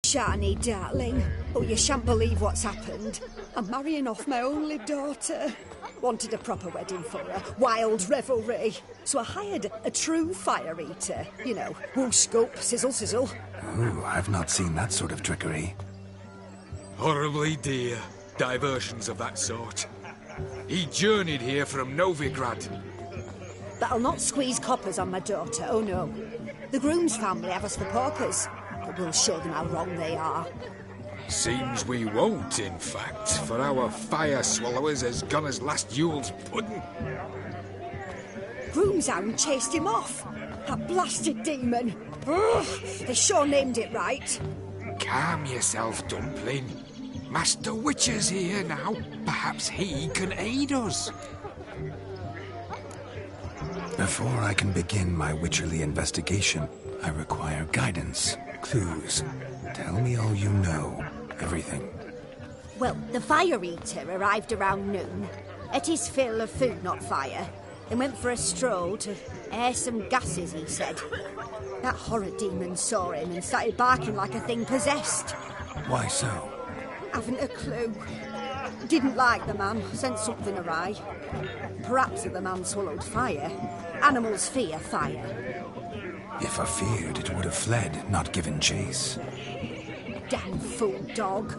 [SPEAKER 15] Shani, darling. Oh, you shan't believe what's happened. I'm marrying off my only daughter. Wanted a proper wedding for her. Wild revelry. So I hired a true fire eater. You know, woo scope, sizzle sizzle.
[SPEAKER 4] Ooh, I've not seen that sort of trickery.
[SPEAKER 6] Horribly dear diversions of that sort. He journeyed here from Novigrad.
[SPEAKER 15] But I'll not squeeze coppers on my daughter, oh no. The groom's family have us for paupers. But we'll show them how wrong they are.
[SPEAKER 6] Seems we won't, in fact, for our fire swallowers has gone as last Yule's pudding.
[SPEAKER 15] Groom's hound chased him off. That blasted demon. Ugh, they sure named it right.
[SPEAKER 6] Calm yourself, Dumpling. Master Witcher's here now. Perhaps he can aid us.
[SPEAKER 4] Before I can begin my witcherly investigation, I require guidance, clues. Tell me all you know. Everything.
[SPEAKER 15] Well, the fire eater arrived around noon. Ate his fill of food, not fire, and went for a stroll to air some gases, he said. That horror demon saw him and started barking like a thing possessed.
[SPEAKER 4] Why so?
[SPEAKER 15] Haven't a clue. Didn't like the man, sent something awry. Perhaps if the man swallowed fire. Animals fear fire.
[SPEAKER 4] If I feared, it would have fled, not given chase.
[SPEAKER 15] Damn fool dog.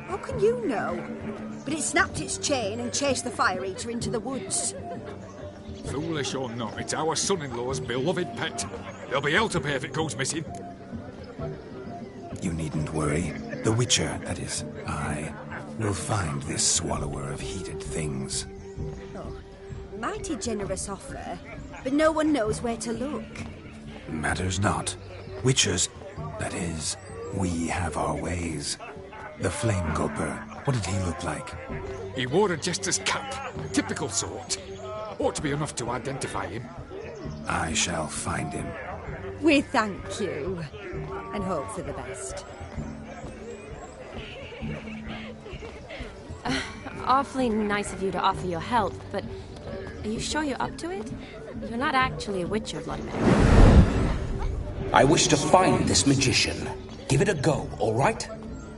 [SPEAKER 15] How can you know? But it snapped its chain and chased the fire eater into the woods.
[SPEAKER 6] Foolish or not, it's our son-in-law's beloved pet. There'll be hell to pay if it goes missing.
[SPEAKER 4] You needn't worry. The Witcher, that is, I, will find this swallower of heated things.
[SPEAKER 15] Oh, mighty generous offer, but no one knows where to look.
[SPEAKER 4] Matters not. Witchers, that is, we have our ways. The Flame Gulper, what did he look like?
[SPEAKER 6] He wore a jester's cap, typical sort. Ought to be enough to identify him.
[SPEAKER 4] I shall find him.
[SPEAKER 15] We thank you, and hope for the best.
[SPEAKER 2] Awfully nice of you to offer your help, but Are you sure you're up to it? You're not actually a witcher, Vladimir.
[SPEAKER 11] I wish to find this magician. Give it a go, all right?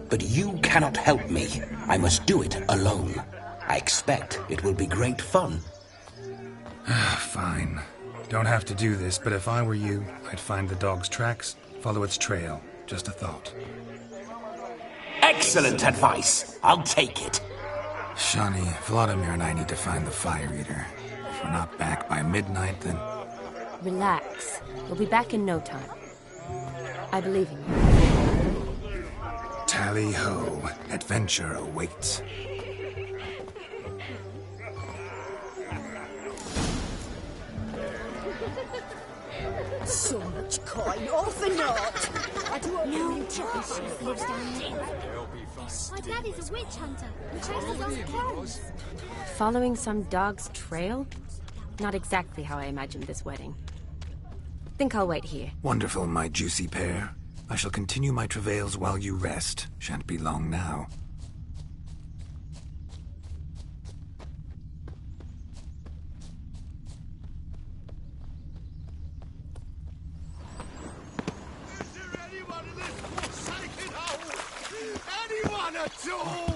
[SPEAKER 11] But you cannot help me. I must do it alone. I expect it will be great fun.
[SPEAKER 4] Fine. Don't have to do this, but if I were you, I'd find the dog's tracks, follow its trail. Just a thought.
[SPEAKER 11] Excellent advice. I'll take it.
[SPEAKER 4] Shani, Vladimir and I need to find the Fire Eater. If we're not back by midnight, then...
[SPEAKER 2] Relax. We'll be back in no time. I believe in you.
[SPEAKER 4] Tally-ho. Adventure awaits.
[SPEAKER 15] So much coin, off and not. I don't
[SPEAKER 14] No, Josh lives down there. My daddy's a witch hunter who chases us clowns.
[SPEAKER 2] Following some dog's trail? Not exactly how I imagined this wedding. Think I'll wait here.
[SPEAKER 4] Wonderful, my juicy pair. I shall continue my travails while you rest. Shan't be long now.
[SPEAKER 5] Is there anyone in this forsaken hole? Anyone at all?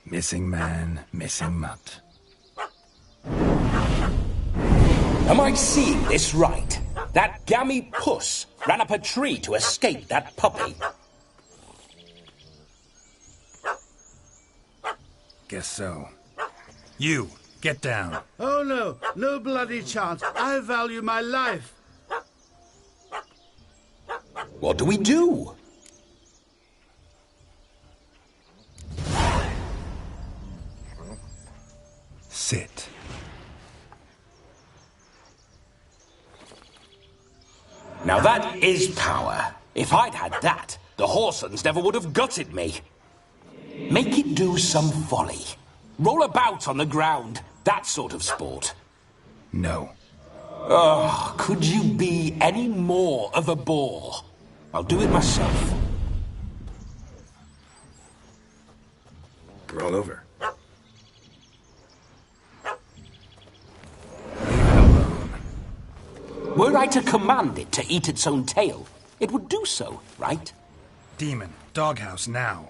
[SPEAKER 4] Missing man, missing mutt.
[SPEAKER 11] Am I seeing this right? That gammy puss ran up a tree to escape that puppy.
[SPEAKER 4] Guess so. You, get down.
[SPEAKER 5] Oh no, no bloody chance. I value my life.
[SPEAKER 11] What do we do?
[SPEAKER 4] Sit.
[SPEAKER 11] Now that is power. If I'd had that, the Horsons never would have gutted me. Make it do some folly. Roll about on the ground. That sort of sport.
[SPEAKER 4] No.
[SPEAKER 11] Oh, could you be any more of a bore? I'll do it myself.
[SPEAKER 4] Roll over.
[SPEAKER 11] Were I to command it to eat its own tail, it would do so, right?
[SPEAKER 4] Demon, doghouse now.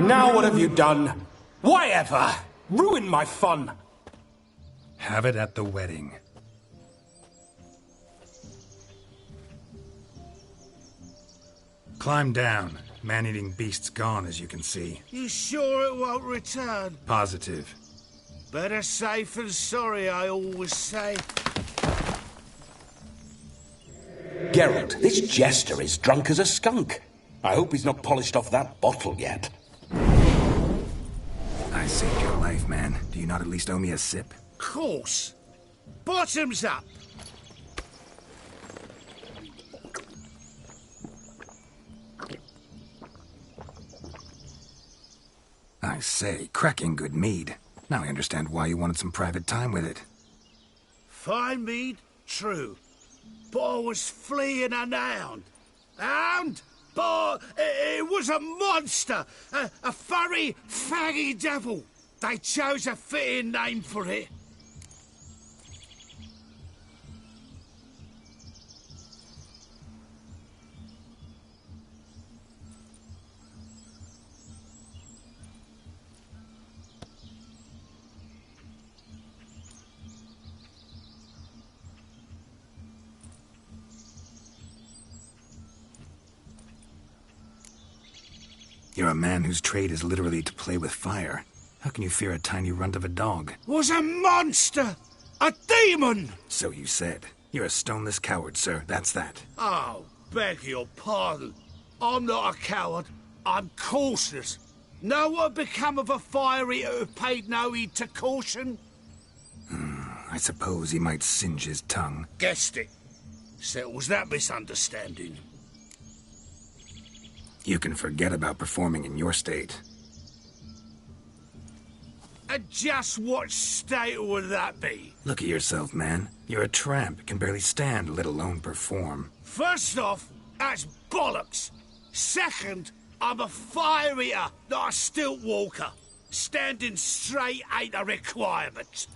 [SPEAKER 11] Now what have you done? Why ever? Ruin my fun.
[SPEAKER 4] Have it at the wedding. Climb down. Man-eating beast's gone, as you can see.
[SPEAKER 5] You sure it won't return?
[SPEAKER 4] Positive.
[SPEAKER 5] Better safe than sorry, I always say.
[SPEAKER 11] Geralt, this jester is drunk as a skunk. I hope he's not polished off that bottle yet.
[SPEAKER 4] I saved your life, man. Do you not at least owe me a sip?
[SPEAKER 5] Course. Bottoms up.
[SPEAKER 4] I say, cracking good mead. Now I understand why you wanted some private time with it.
[SPEAKER 5] Fine mead, true. But I was fleeing an hound. Hound? But it was a monster. A furry, faggy devil. They chose a fitting name for it.
[SPEAKER 4] You're a man whose trade is literally to play with fire. How can you fear a tiny runt of a dog?
[SPEAKER 5] Was a monster! A demon!
[SPEAKER 4] So you said. You're a stoneless coward, sir. That's that.
[SPEAKER 5] Oh, beg your pardon. I'm not a coward. I'm cautious. Know what become of a fire eater who paid no heed to caution?
[SPEAKER 4] I suppose he might singe his tongue.
[SPEAKER 5] Guessed it. Settles that misunderstanding.
[SPEAKER 4] You can forget about performing in your state.
[SPEAKER 5] And just what state would that be?
[SPEAKER 4] Look at yourself, man. You're a tramp, can barely stand, let alone perform.
[SPEAKER 5] First off, that's bollocks. Second, I'm a fire eater, not a stilt walker. Standing straight ain't a requirement.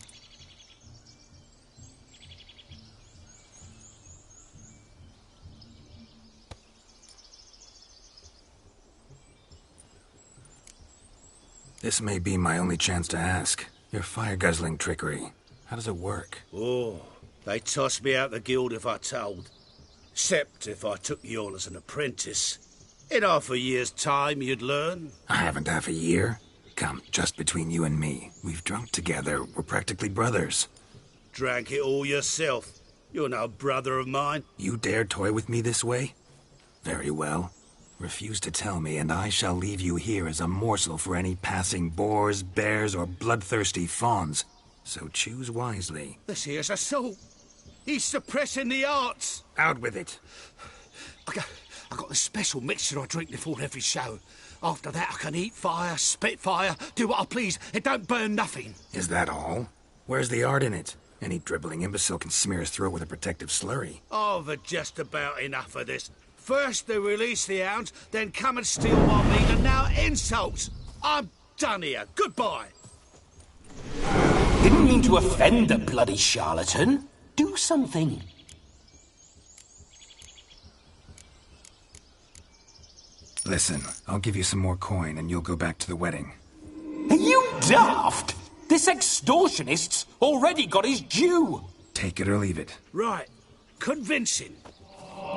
[SPEAKER 4] This may be my only chance to ask. Your fire-guzzling trickery, how does it work?
[SPEAKER 5] Oh, they'd toss me out the guild if I told. Except if I took you on as an apprentice. In half a year's time, you'd learn.
[SPEAKER 4] I haven't half a year. Come, just between you and me. We've drunk together. We're practically brothers.
[SPEAKER 5] Drank it all yourself. You're no brother of mine.
[SPEAKER 4] You dare toy with me this way? Very well. Refuse to tell me, and I shall leave you here as a morsel for any passing boars, bears, or bloodthirsty fawns. So choose wisely.
[SPEAKER 5] This here's assault. He's suppressing the arts.
[SPEAKER 4] Out with it.
[SPEAKER 5] I got a special mixture I drink before every show. After that, I can eat fire, spit fire, do what I please. It don't burn nothing.
[SPEAKER 4] Is that all? Where's the art in it? Any dribbling imbecile can smear his throat with a protective slurry.
[SPEAKER 5] I've had just about enough of this. First they release the hounds, then come and steal my meat, and now insults. I'm done here. Goodbye.
[SPEAKER 11] Didn't mean to offend the bloody charlatan. Do something.
[SPEAKER 4] Listen, I'll give you some more coin and you'll go back to the wedding.
[SPEAKER 11] Are you daft? This extortionist's already got his due.
[SPEAKER 4] Take it or leave it.
[SPEAKER 5] Right. Convincing.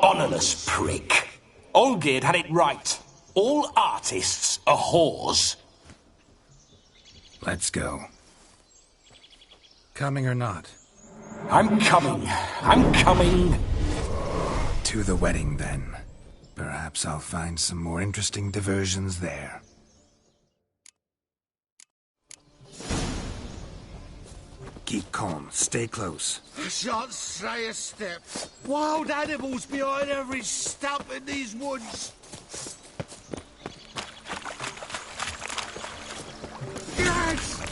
[SPEAKER 11] Honourless prick. Olgerd had it right. All artists are whores.
[SPEAKER 4] Let's go. Coming or not?
[SPEAKER 11] I'm coming. I'm coming.
[SPEAKER 4] To the wedding, then. Perhaps I'll find some more interesting diversions there. Keep calm. Stay close.
[SPEAKER 5] I shan't say a step. Wild animals behind every stump in these woods. Yes!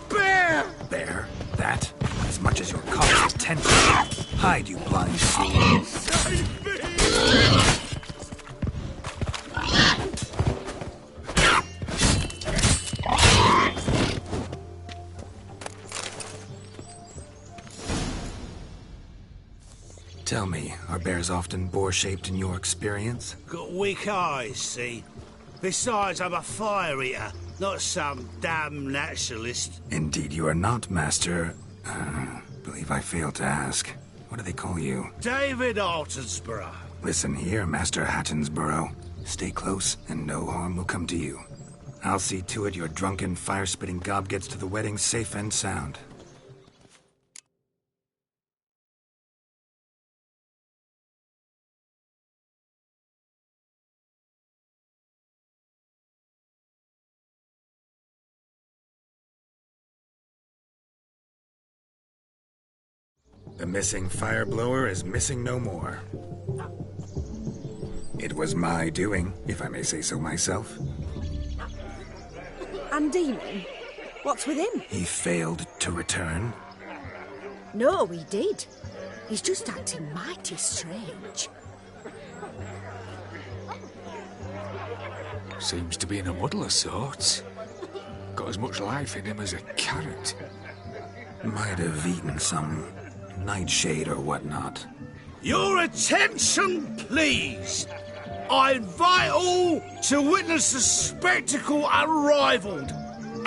[SPEAKER 5] Bear!
[SPEAKER 4] Bear? That? As much as your cause is 10 feet. Hide, you blind fool.
[SPEAKER 5] Save me!
[SPEAKER 4] Tell me, are bears often boar-shaped in your experience?
[SPEAKER 5] Got weak eyes, see? Besides, I'm a fire eater, not some damn naturalist.
[SPEAKER 4] Indeed you are not, Master. Believe I failed to ask. What do they call you?
[SPEAKER 5] David Altonsborough.
[SPEAKER 4] Listen here, Master Hattonsborough. Stay close, and no harm will come to you. I'll see to it your drunken, fire-spitting gob gets to the wedding safe and sound. The missing fire blower is missing no more. It was my doing, if I may say so myself.
[SPEAKER 15] And Demon? What's with him?
[SPEAKER 4] He failed to return.
[SPEAKER 15] No, he did. He's just acting mighty strange.
[SPEAKER 6] Seems to be in a muddle of sorts. Got as much life in him as a carrot.
[SPEAKER 4] Might have eaten some nightshade or whatnot.
[SPEAKER 5] Your attention, please. I invite all to witness a spectacle unrivaled.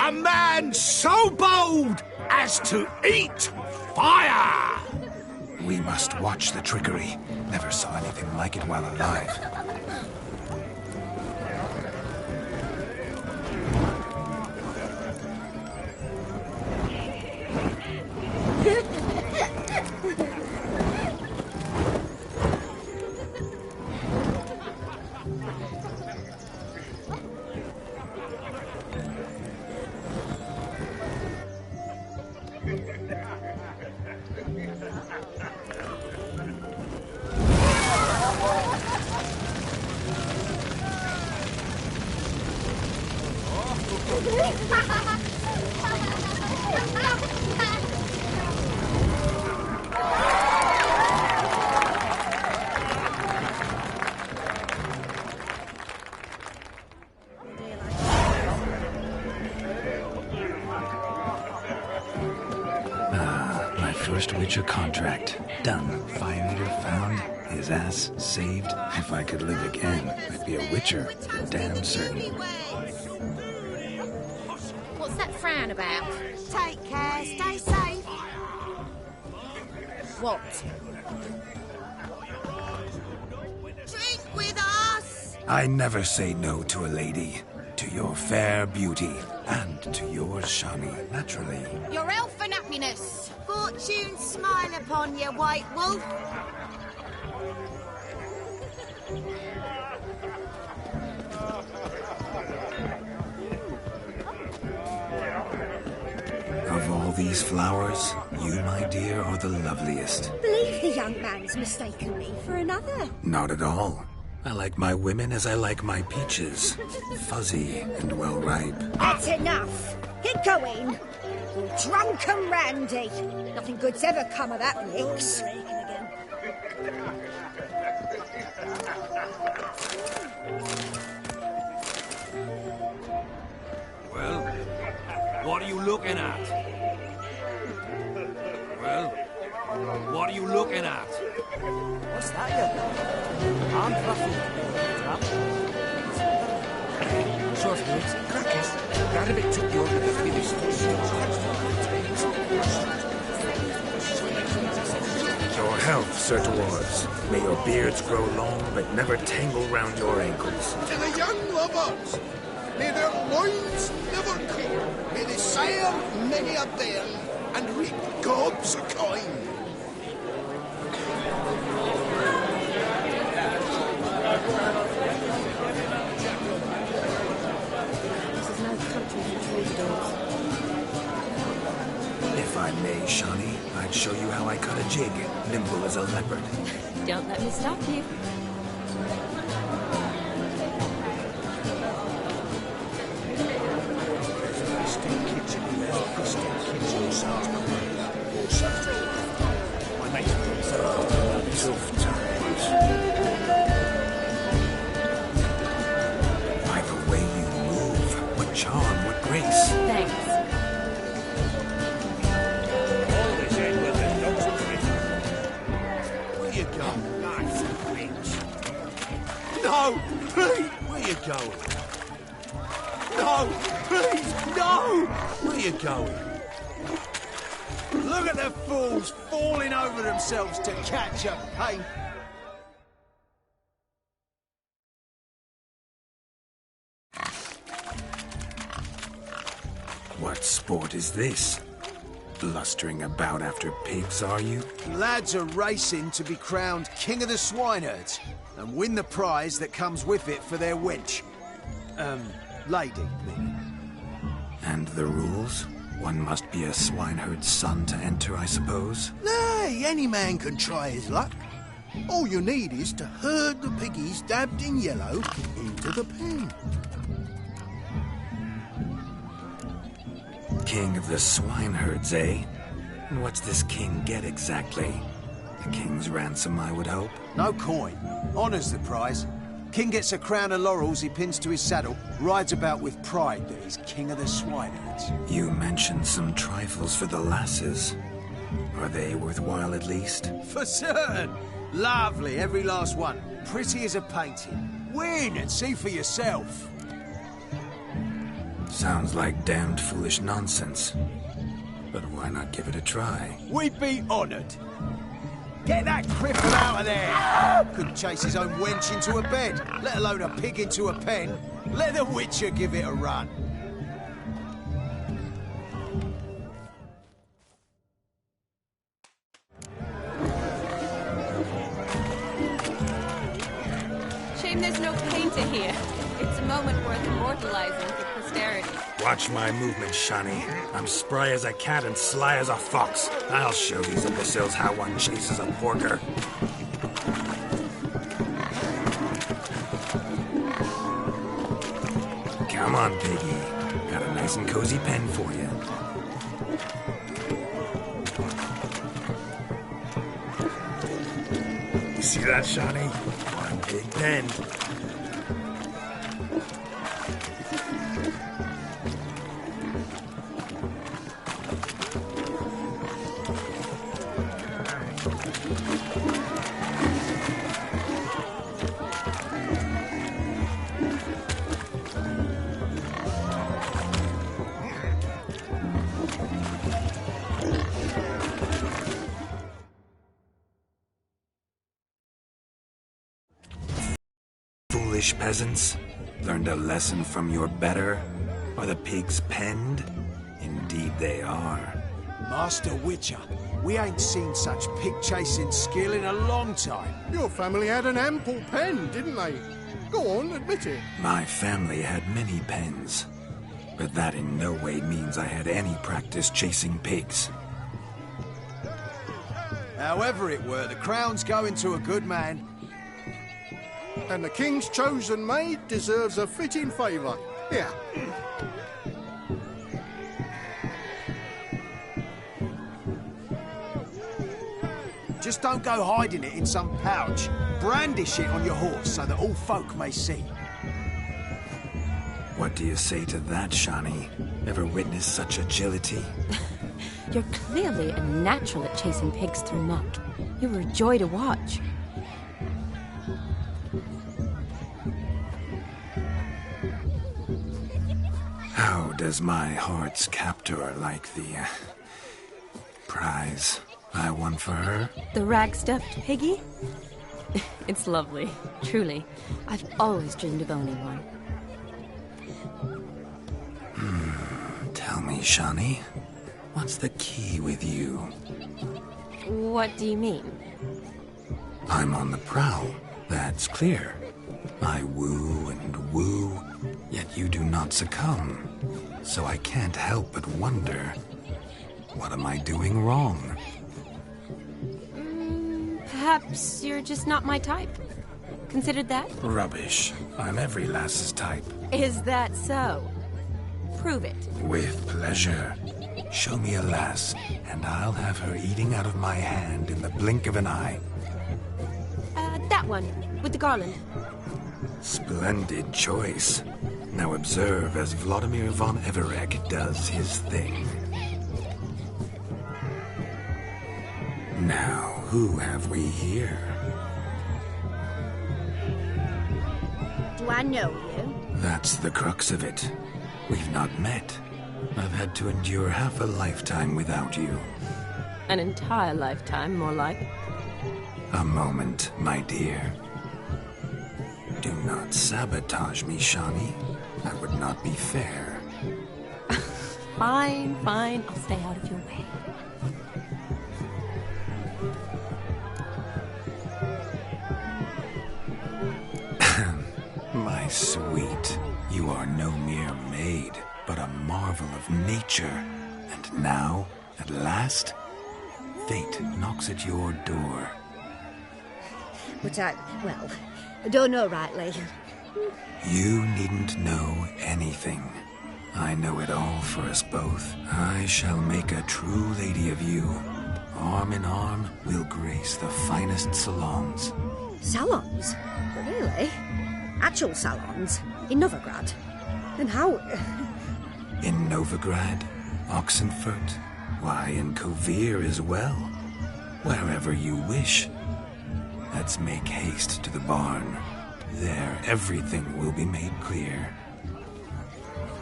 [SPEAKER 5] A man so bold as to eat fire!
[SPEAKER 4] We must watch the trickery. Never saw anything like it while alive. My first Witcher contract. Done. Fire Eater found. His ass saved. If I could live again, I'd be a Witcher. For damn certain.
[SPEAKER 16] What's that frown about?
[SPEAKER 17] Take care, stay safe.
[SPEAKER 16] What?
[SPEAKER 17] Drink with us!
[SPEAKER 4] I never say no to a lady. To your fair beauty. And to yours, Shani, naturally.
[SPEAKER 17] Your elfin happiness. Fortune smile upon you, White Wolf.
[SPEAKER 4] Of all these flowers, you, my dear, are the loveliest.
[SPEAKER 14] Believe the young man's mistaken me for another.
[SPEAKER 4] Not at all. I like my women as I like my peaches. Fuzzy and well ripe.
[SPEAKER 15] That's enough. Get going. You're drunk and randy. Nothing good's ever come of that mix.
[SPEAKER 7] Well, what are you looking at? Well, what are you looking at?
[SPEAKER 13] What's that, you? I'm Short words, crackers. Glad of it took your
[SPEAKER 4] Your health, Sir Dwarves. May your beards grow long, but never tangle round your ankles.
[SPEAKER 18] To the young lovers, may their loins never cool. May they sire many a bairn and reap gobs of coin.
[SPEAKER 4] If I may, Shani, I'd show you how I cut a jig, nimble as a leopard.
[SPEAKER 2] Don't let me stop you.
[SPEAKER 4] By the way you move, what charm, what grace.
[SPEAKER 2] Thanks.
[SPEAKER 5] Where you going? Nice bitch. No, please. Where you going? No, please, no. Where you going? Look at the fools falling over themselves to catch a paint.
[SPEAKER 4] What sport is this? Blustering about after pigs, are you?
[SPEAKER 5] Lads are racing to be crowned King of the Swineherds and win the prize that comes with it for their wench. Lady, meaning.
[SPEAKER 4] And the rules? One must be a swineherd's son to enter, I suppose?
[SPEAKER 5] Nay, any man can try his luck. All you need is to herd the piggies dabbed in yellow into the pen.
[SPEAKER 4] King of the swineherds, eh? And what's this king get exactly? The king's ransom, I would hope.
[SPEAKER 5] No coin. Honours the prize. King gets a crown of laurels he pins to his saddle, rides about with pride that he's king of the swineherds.
[SPEAKER 4] You mentioned some trifles for the lasses. Are they worthwhile at least?
[SPEAKER 5] For certain. Lovely, every last one. Pretty as a painting. Win and see for yourself.
[SPEAKER 4] Sounds like damned foolish nonsense. But why not give it a try?
[SPEAKER 5] We'd be honoured. Get that cripple out of there! Couldn't chase his own wench into a bed, let alone a pig into a pen. Let the Witcher give it a run.
[SPEAKER 2] Shame there's no painter here. It's a moment worth immortalizing for posterity.
[SPEAKER 4] Watch my movement, Shani. I'm spry as a cat and sly as a fox. I'll show these imbeciles how one chases a porker. Come on, piggy. Got a nice and cozy pen for you. See that, Shawnee? One big pen. Foolish peasants, learned a lesson from your better? Are the pigs penned? Indeed they are.
[SPEAKER 18] Master Witcher, we ain't seen such pig-chasing skill in a long time.
[SPEAKER 10] Your family had an ample pen, didn't they? Go on, admit it.
[SPEAKER 4] My family had many pens, but that in no way means I had any practice chasing pigs.
[SPEAKER 18] However it were, the crown's going to a good man.
[SPEAKER 10] And the king's chosen maid deserves a fitting favour. Here.
[SPEAKER 18] Just don't go hiding it in some pouch. Brandish it on your horse so that all folk may see.
[SPEAKER 4] What do you say to that, Shawnee? Ever witnessed such agility?
[SPEAKER 2] You're clearly a natural at chasing pigs through muck. You were a joy to watch.
[SPEAKER 4] How does my heart's captor like the prize I won for her?
[SPEAKER 2] The rag-stuffed piggy? It's lovely, truly. I've always dreamed of owning one.
[SPEAKER 4] Tell me, Shawnee, what's the key with you?
[SPEAKER 2] What do you mean?
[SPEAKER 4] I'm on the prowl, that's clear. I woo and woo, yet you do not succumb. So I can't help but wonder, what am I doing wrong?
[SPEAKER 2] Perhaps you're just not my type. Considered that?
[SPEAKER 4] Rubbish. I'm every lass's type.
[SPEAKER 2] Is that so? Prove it.
[SPEAKER 4] With pleasure. Show me a lass, and I'll have her eating out of my hand in the blink of an eye.
[SPEAKER 2] That one, with the garland.
[SPEAKER 4] Splendid choice. Now observe as Vladimir von Everek does his thing. Now, who have we here?
[SPEAKER 14] Do I know you?
[SPEAKER 4] That's the crux of it. We've not met. I've had to endure half a lifetime without you.
[SPEAKER 2] An entire lifetime, more like.
[SPEAKER 4] A moment, my dear. Do not sabotage me, Shawnee. That would not be fair.
[SPEAKER 2] Fine, fine. I'll stay out of your way.
[SPEAKER 4] My sweet, you are no mere maid, but a marvel of nature. And now, at last, fate knocks at your door.
[SPEAKER 15] But I don't know rightly.
[SPEAKER 4] You needn't know anything. I know it all for us both. I shall make a true lady of you. Arm in arm, we'll grace the finest salons.
[SPEAKER 15] Salons? Really? Actual salons? In Novigrad? And how...
[SPEAKER 4] In Novigrad, Oxenfurt, why, in Kovir as well. Wherever you wish. Let's make haste to the barn. There, everything will be made clear.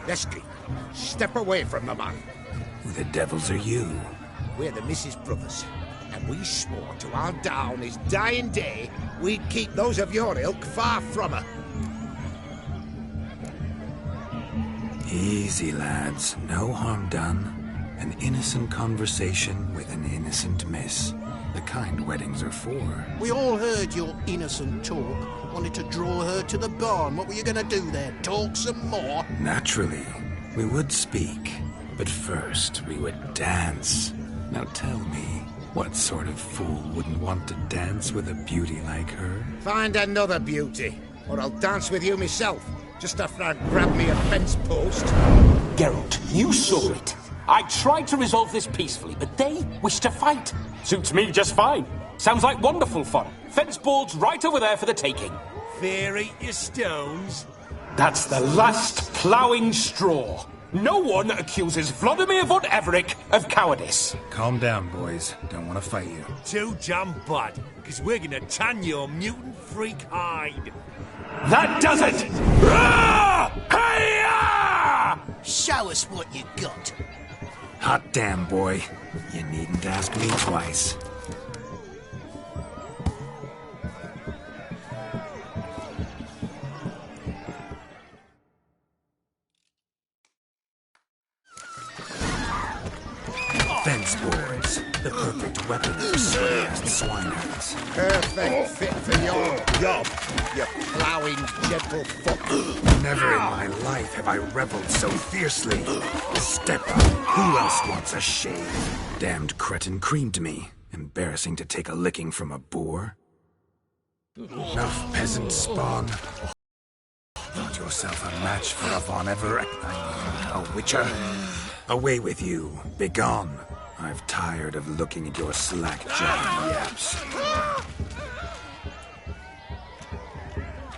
[SPEAKER 5] Leslie, step away from the man.
[SPEAKER 4] Who the devils are you?
[SPEAKER 5] We're the Mrs. Brothers, and we swore to our down his dying day we'd keep those of your ilk far from her.
[SPEAKER 4] Easy, lads. No harm done. An innocent conversation with an innocent miss. The kind weddings are for.
[SPEAKER 18] We all heard your innocent talk. Wanted to draw her to the barn. What were you going to do there? Talk some more?
[SPEAKER 4] Naturally. We would speak. But first, we would dance. Now tell me, what sort of fool wouldn't want to dance with a beauty like her?
[SPEAKER 5] Find another beauty, or I'll dance with you myself. Just after I grabbed me a fence post.
[SPEAKER 11] Geralt, you saw it. I tried to resolve this peacefully, but they wish to fight. Suits me just fine. Sounds like wonderful fun. Fence boards right over there for the taking.
[SPEAKER 7] Fear eat your stones.
[SPEAKER 11] That's the last ploughing straw. No one accuses Vladimir von Everec of cowardice.
[SPEAKER 4] Calm down, boys. Don't want to fight you.
[SPEAKER 7] Too jam bad, because we're gonna tan your mutant freak hide.
[SPEAKER 11] That does it! Hi-ya!
[SPEAKER 18] Show us what you got.
[SPEAKER 4] Hot damn, boy. You needn't ask me twice. Fence boards. The perfect weapon for sorry-assed swineherds.
[SPEAKER 5] Perfect fit for your job, you ploughing gentlefoot.
[SPEAKER 4] Never in my life have I reveled so fiercely. Step up. Who else wants a shave? Damned cretin creamed me. Embarrassing to take a licking from a boar. Enough peasant spawn. Thought yourself a match for a Von Everett. A witcher. Away with you. Begone. I've tired of looking at your slack-jawed yaps.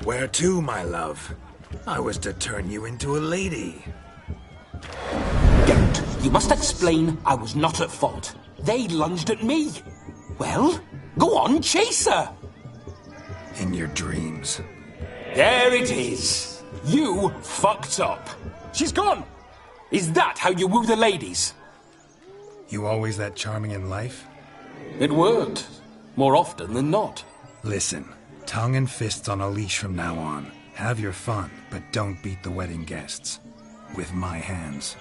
[SPEAKER 4] Where to, my love? I was to turn you into a lady.
[SPEAKER 11] Geralt, you must explain I was not at fault. They lunged at me. Well, go on, chase her.
[SPEAKER 4] In your dreams.
[SPEAKER 11] There it is. You fucked up. She's gone. Is that how you woo the ladies?
[SPEAKER 4] You always that charming in life?
[SPEAKER 11] It worked. More often than not.
[SPEAKER 4] Listen, tongue and fists on a leash from now on. Have your fun, but don't beat the wedding guests. With my hands.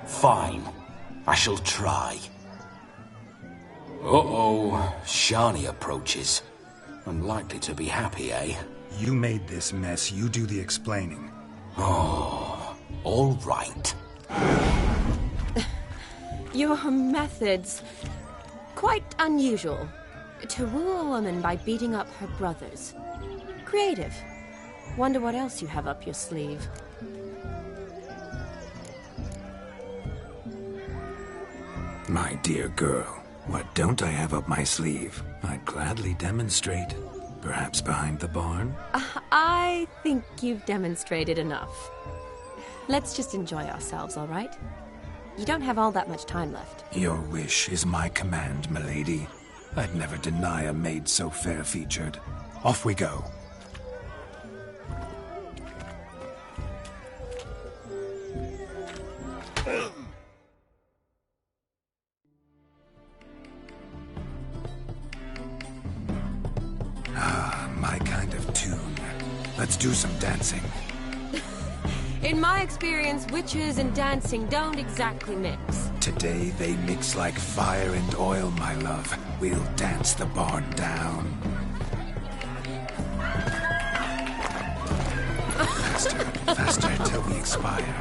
[SPEAKER 11] Fine. I shall try. Uh-oh. Shani approaches. Unlikely to be happy, eh?
[SPEAKER 4] You made this mess. You do the explaining.
[SPEAKER 11] Oh, all right.
[SPEAKER 2] Your methods... quite unusual. To woo a woman by beating up her brothers. Creative. Wonder what else you have up your sleeve.
[SPEAKER 4] My dear girl, what don't I have up my sleeve? I'd gladly demonstrate. Perhaps behind the barn?
[SPEAKER 2] I think you've demonstrated enough. Let's just enjoy ourselves, all right? You don't have all that much time left.
[SPEAKER 4] Your wish is my command, milady. I'd never deny a maid so fair-featured. Off we go. Ah, my kind of tune. Let's do some dancing.
[SPEAKER 2] In my experience, witches and dancing don't exactly mix.
[SPEAKER 4] Today they mix like fire and oil, my love. We'll dance the barn down. Faster, faster till we expire.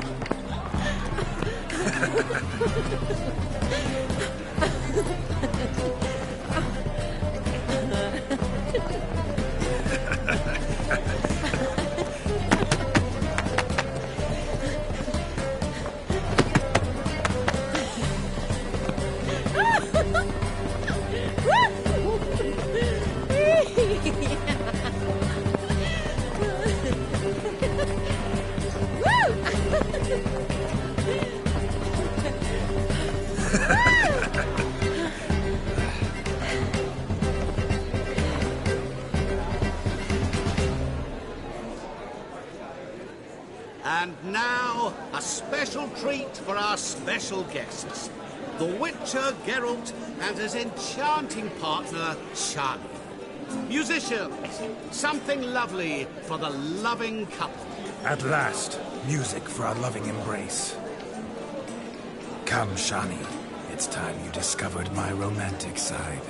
[SPEAKER 5] And now, a special treat for our special guests. The Witcher Geralt and his enchanting partner, Shani. Musicians, something lovely for the loving couple.
[SPEAKER 4] At last, music for our loving embrace. Come, Shani. It's time you discovered my romantic side.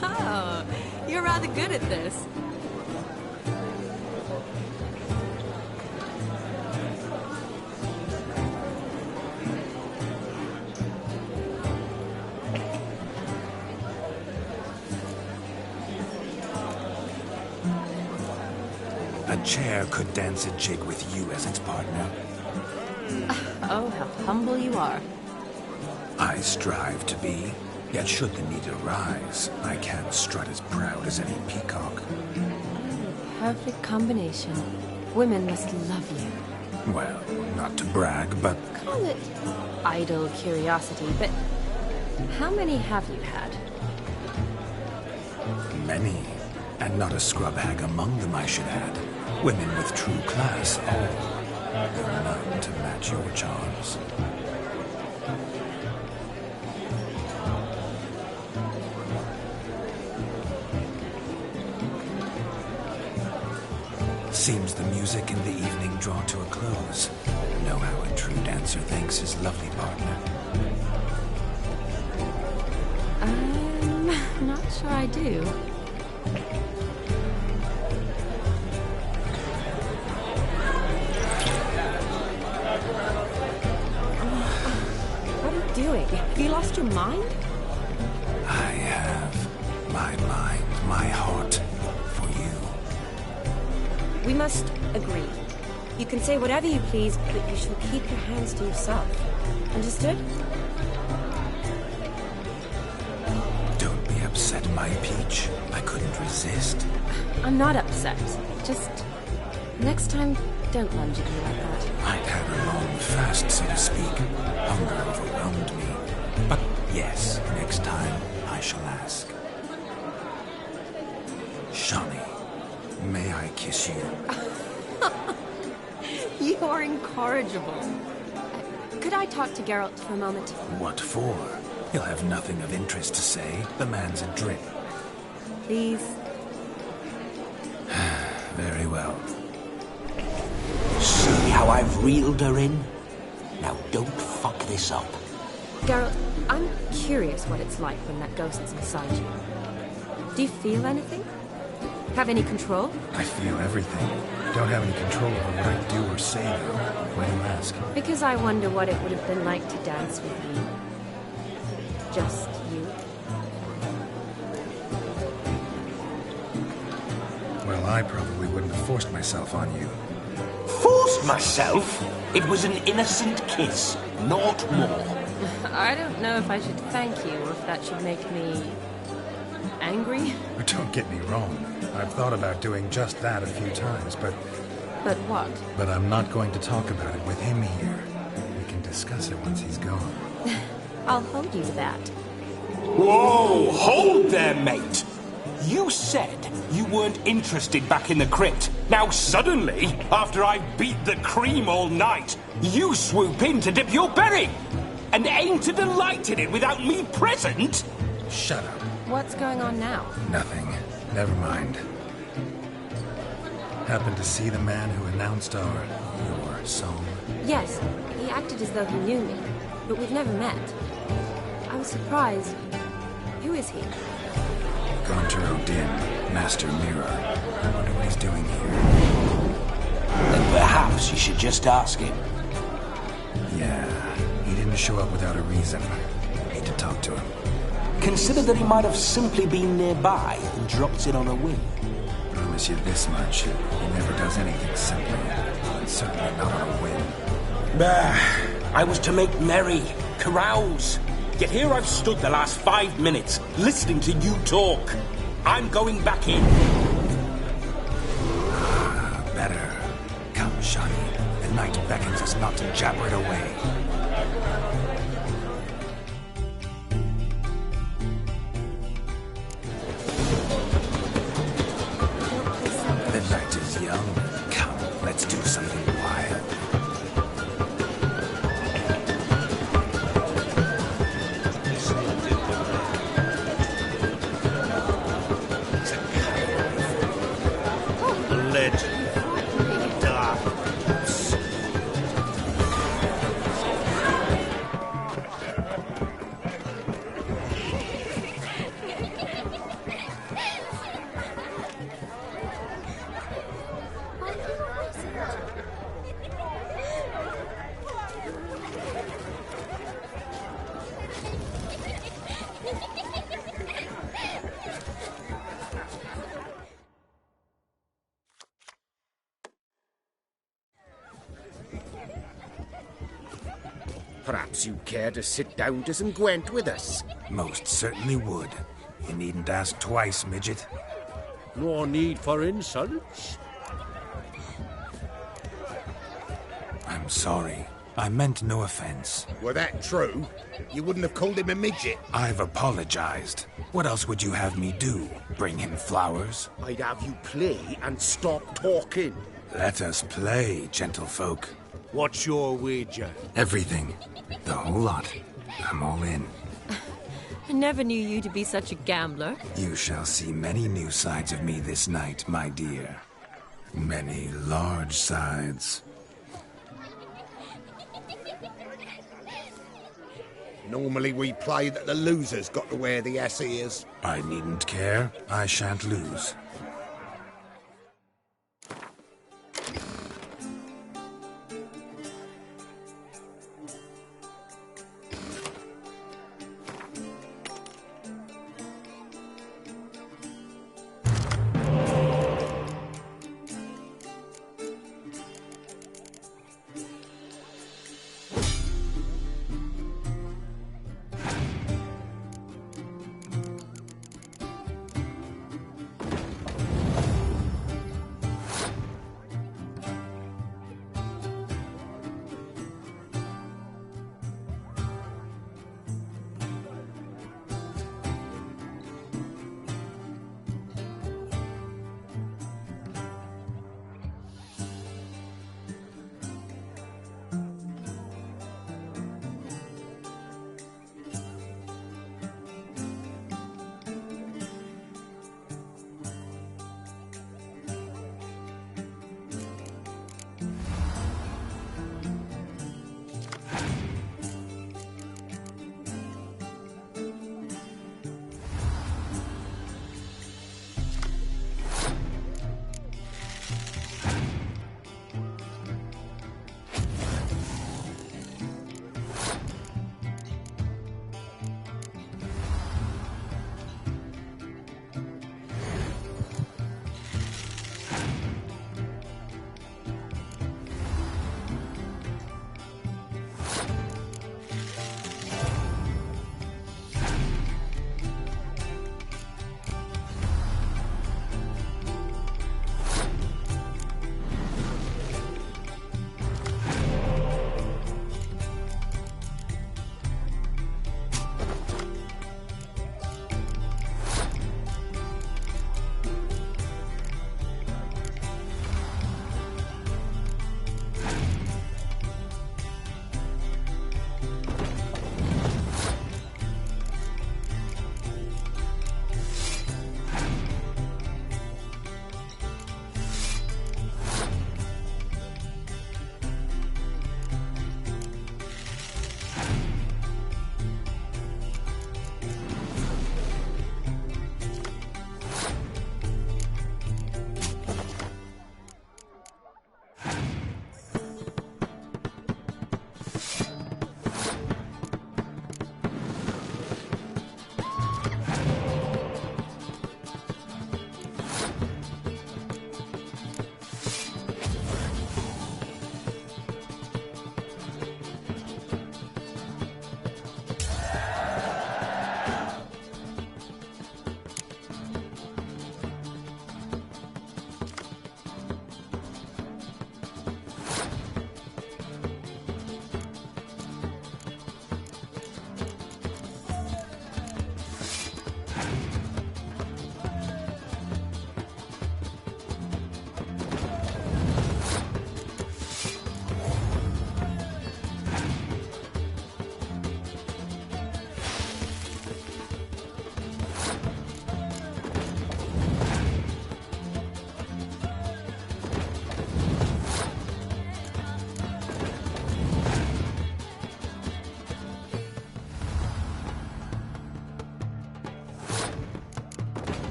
[SPEAKER 2] Oh, you're rather good at this.
[SPEAKER 4] a chair could dance a jig with you as its partner.
[SPEAKER 2] Oh, how humble you are.
[SPEAKER 4] I strive to be, yet should the need arise, I can't strut as proud as any peacock.
[SPEAKER 2] Perfect combination. Women must love you.
[SPEAKER 4] Well, not to brag, but...
[SPEAKER 2] Call it idle curiosity, but how many have you had?
[SPEAKER 4] Many. And not a scrub hag among them, I should add. Women with true class, all. Though none to match your charms. Seems the music in the evening draw to a close. Know how a true dancer thanks his lovely partner.
[SPEAKER 2] I'm not sure I do. What are you doing? Have you lost your mind?
[SPEAKER 4] I have my mind, my heart.
[SPEAKER 2] We must agree. You can say whatever you please, but you shall keep your hands to yourself. Understood?
[SPEAKER 4] Don't be upset, my peach. I couldn't resist.
[SPEAKER 2] I'm not upset. Just... next time, don't lunge at me like that.
[SPEAKER 4] I'd had a long fast, so to speak. Hunger overwhelmed me. But yes, next time, I shall ask. Shani. May I kiss you?
[SPEAKER 2] You're incorrigible. Could I talk to Geralt for a moment?
[SPEAKER 4] What for? He'll have nothing of interest to say. The man's adrip.
[SPEAKER 2] Please.
[SPEAKER 4] Very well.
[SPEAKER 11] See how I've reeled her in? Now don't fuck this up.
[SPEAKER 2] Geralt, I'm curious what it's like when that ghost's inside you. Do you feel anything? Have any control?
[SPEAKER 4] I feel everything. Don't have any control over what I do or say, though. Why do you ask?
[SPEAKER 2] Because I wonder what it would have been like to dance with you. Just you.
[SPEAKER 4] Well, I probably wouldn't have forced myself on you.
[SPEAKER 11] Forced myself? It was an innocent kiss, not more.
[SPEAKER 2] I don't know if I should thank you or if that should make me... angry?
[SPEAKER 4] Don't get me wrong. I've thought about doing just that a few times, but...
[SPEAKER 2] But what?
[SPEAKER 4] But I'm not going to talk about it with him here. We can discuss it once he's gone.
[SPEAKER 2] I'll hold you to that.
[SPEAKER 11] Whoa! Hold there, mate! You said you weren't interested back in the crypt. Now suddenly, after I beat the cream all night, you swoop in to dip your berry! And aim to delight in it without me present?
[SPEAKER 4] Shut up.
[SPEAKER 2] What's going on now?
[SPEAKER 4] Nothing. Never mind. Happened to see the man who announced your song?
[SPEAKER 2] Yes, he acted as though he knew me, but we've never met. I was surprised. Who is he?
[SPEAKER 4] Gaunter O'Dim, Master Mirror. I wonder what he's doing here.
[SPEAKER 11] Then perhaps you should just ask him.
[SPEAKER 4] Yeah, he didn't show up without a reason. Need to talk to him.
[SPEAKER 11] Consider that he might have simply been nearby and dropped in on a whim.
[SPEAKER 4] Promise you this much. He never does anything simply. And certainly not on a whim.
[SPEAKER 11] I was to make merry, carouse. Yet here I've stood the last 5 minutes, listening to you talk. I'm going back in.
[SPEAKER 4] Better. Come, Shani. The night beckons us not to jabber it away. The night is young. Come, let's do something wild.
[SPEAKER 19] Perhaps you care to sit down to some Gwent with us?
[SPEAKER 4] Most certainly would. You needn't ask twice, midget.
[SPEAKER 7] No need for insults.
[SPEAKER 4] I'm sorry. I meant no offense.
[SPEAKER 18] Were that true, you wouldn't have called him a midget.
[SPEAKER 4] I've apologized. What else would you have me do? Bring him flowers?
[SPEAKER 19] I'd have you play and stop talking.
[SPEAKER 4] Let us play, gentlefolk.
[SPEAKER 7] What's your wager?
[SPEAKER 4] Everything. The whole lot. I'm all in.
[SPEAKER 2] I never knew you to be such a gambler.
[SPEAKER 4] You shall see many new sides of me this night, my dear. Many large sides.
[SPEAKER 18] Normally we play that the loser's got to wear the ass ears.
[SPEAKER 4] I needn't care. I shan't lose.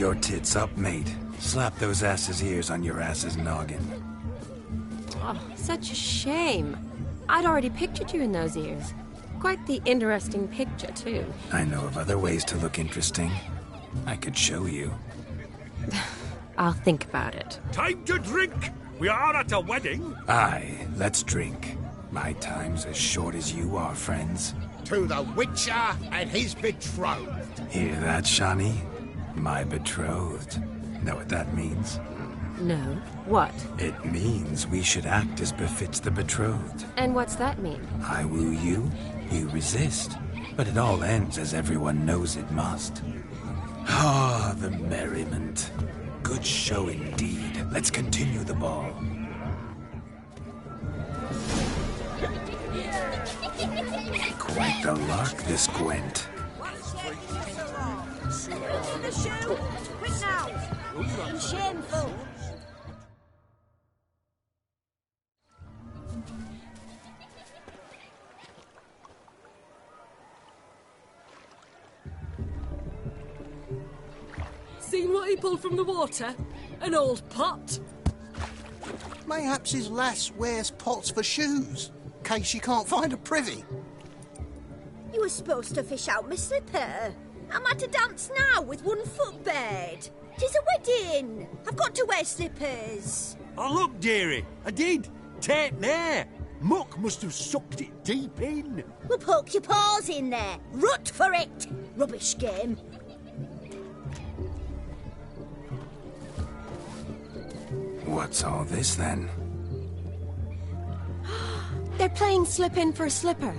[SPEAKER 4] Your tits up, mate. Slap those asses' ears on your ass's noggin.
[SPEAKER 2] Oh, such a shame. I'd already pictured you in those ears. Quite the interesting picture, too.
[SPEAKER 4] I know of other ways to look interesting. I could show you.
[SPEAKER 2] I'll think about it.
[SPEAKER 7] Time to drink! We are at a wedding.
[SPEAKER 4] Aye, let's drink. My time's as short as you are, friends.
[SPEAKER 18] To the Witcher and his betrothed.
[SPEAKER 4] Hear that, Shani? My betrothed. Know what that means?
[SPEAKER 2] No. What?
[SPEAKER 4] It means we should act as befits the betrothed.
[SPEAKER 2] And what's that mean?
[SPEAKER 4] I woo you, you resist. But it all ends as everyone knows it must. Ah, the merriment. Good show indeed. Let's continue the ball. Quite the lark, this Gwent.
[SPEAKER 15] The shoe! Quick now! Shameful!
[SPEAKER 12] Seen what he pulled from the water? An old pot?
[SPEAKER 18] Mayhaps his lass wears pots for shoes, case she can't find a privy.
[SPEAKER 14] You were supposed to fish out my slipper. I'm at a dance now with one foot bared. 'Tis a wedding. I've got to wear slippers.
[SPEAKER 7] Oh, look, dearie. I did. Take there. Muck must have sucked it deep in.
[SPEAKER 14] Well, poke your paws in there. Rut for it. Rubbish game.
[SPEAKER 4] What's all this, then?
[SPEAKER 2] They're playing slip-in for a slipper.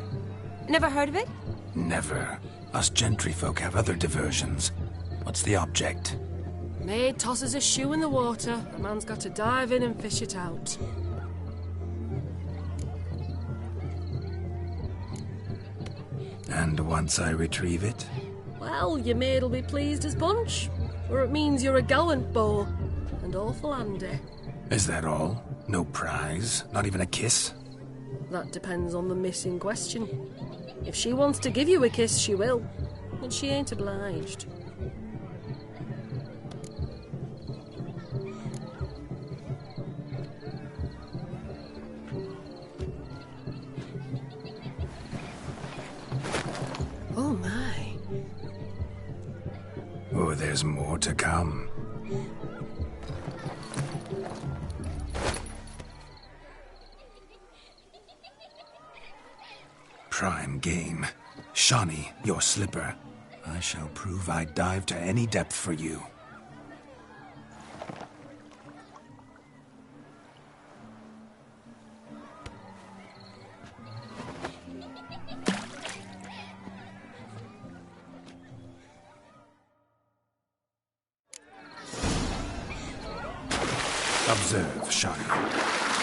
[SPEAKER 2] Never heard of it?
[SPEAKER 4] Never. Us gentry folk have other diversions. What's the object?
[SPEAKER 12] Maid tosses a shoe in the water. A man's got to dive in and fish it out.
[SPEAKER 4] And once I retrieve it?
[SPEAKER 12] Well, your maid'll be pleased as punch. Or it means you're a gallant beau. And awful handy.
[SPEAKER 4] Is that all? No prize? Not even a kiss?
[SPEAKER 12] That depends on the miss in question. If she wants to give you a kiss, she will. But she ain't obliged. Oh my.
[SPEAKER 4] Oh, there's more to come. Prime game. Shawnee, your slipper. I shall prove I'd dive to any depth for you. Observe, Shawnee.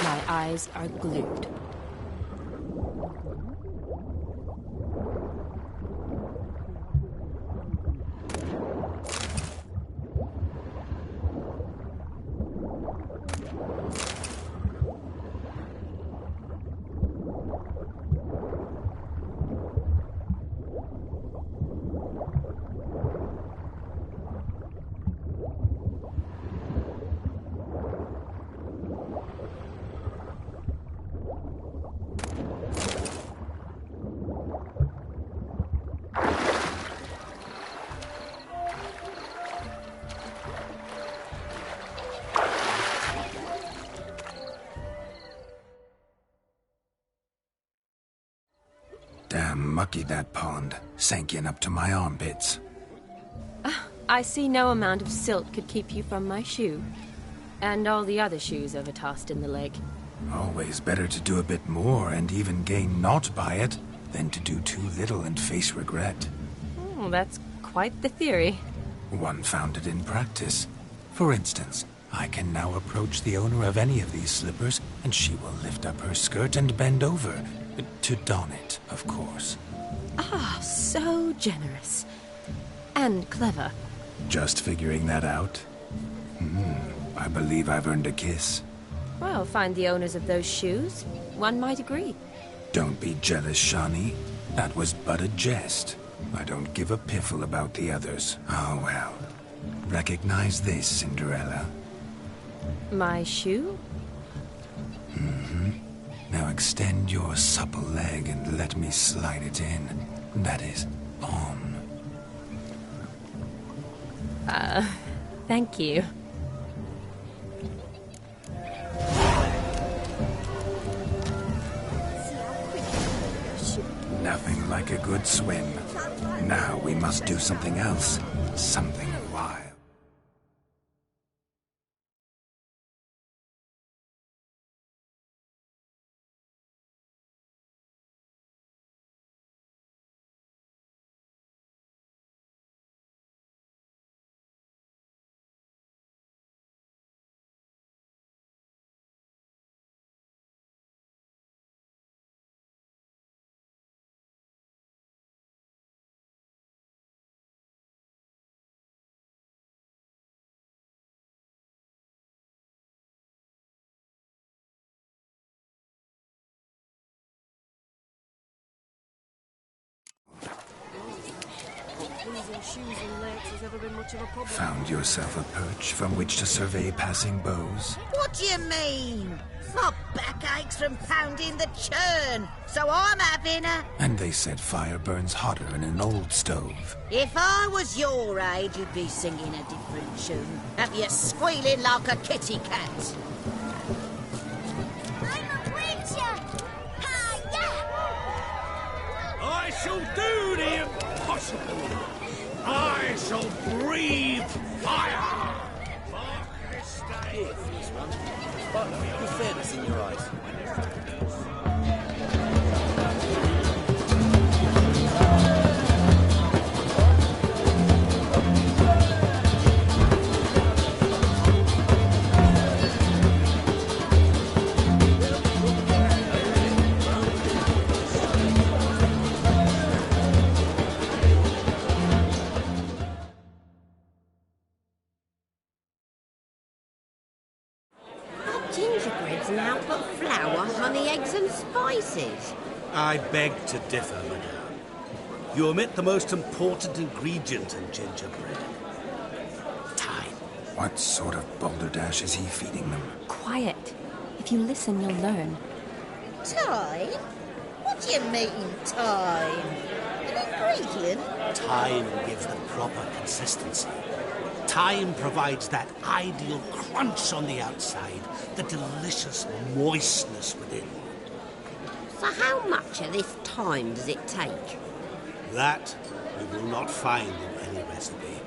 [SPEAKER 2] My eyes are glued.
[SPEAKER 4] Damn mucky, that pond. Sank in up to my armpits.
[SPEAKER 2] I see no amount of silt could keep you from my shoe. And all the other shoes overtossed in the lake.
[SPEAKER 4] Always better to do a bit more and even gain naught by it than to do too little and face regret.
[SPEAKER 2] Oh, that's quite the theory.
[SPEAKER 4] One founded in practice. For instance, I can now approach the owner of any of these slippers, and she will lift up her skirt and bend over. To don it, of course.
[SPEAKER 2] Ah, so generous. And clever.
[SPEAKER 4] Just figuring that out? I believe I've earned a kiss.
[SPEAKER 2] Well, find the owners of those shoes. One might agree.
[SPEAKER 4] Don't be jealous, Shawnee. That was but a jest. I don't give a piffle about the others. Oh well. Recognize this, Cinderella?
[SPEAKER 2] My shoe?
[SPEAKER 4] Mm-hmm. Now extend your supple leg and let me slide it in. That is, on.
[SPEAKER 2] Thank you.
[SPEAKER 4] Nothing like a good swim. Now we must do something else. Something wild.
[SPEAKER 12] Shoes and legs has ever been much of a problem.
[SPEAKER 4] Found yourself a perch from which to survey passing beaux?
[SPEAKER 17] What do you mean? My back aches from pounding the churn, so I'm having a...
[SPEAKER 4] And they said fire burns hotter in an old stove.
[SPEAKER 17] If I was your age, you'd be singing a different tune. Have you squealing like a kitty cat?
[SPEAKER 14] I'm a preacher!
[SPEAKER 5] I shall do the impossible. I shall breathe fire. Mark this day.
[SPEAKER 11] But with fairness in your eyes.
[SPEAKER 8] Gingerbread's now but flour, honey, eggs and spices.
[SPEAKER 5] I beg to differ, madame. You omit the most important ingredient in gingerbread. Time.
[SPEAKER 4] What sort of balderdash is he feeding them?
[SPEAKER 2] Quiet. If you listen, you'll learn.
[SPEAKER 17] Time? What do you mean, time? An ingredient?
[SPEAKER 5] Time gives the proper consistency. Time provides that ideal crunch on the outside, the delicious moistness within.
[SPEAKER 8] So how much of this time does it take?
[SPEAKER 5] That you will not find in any recipe.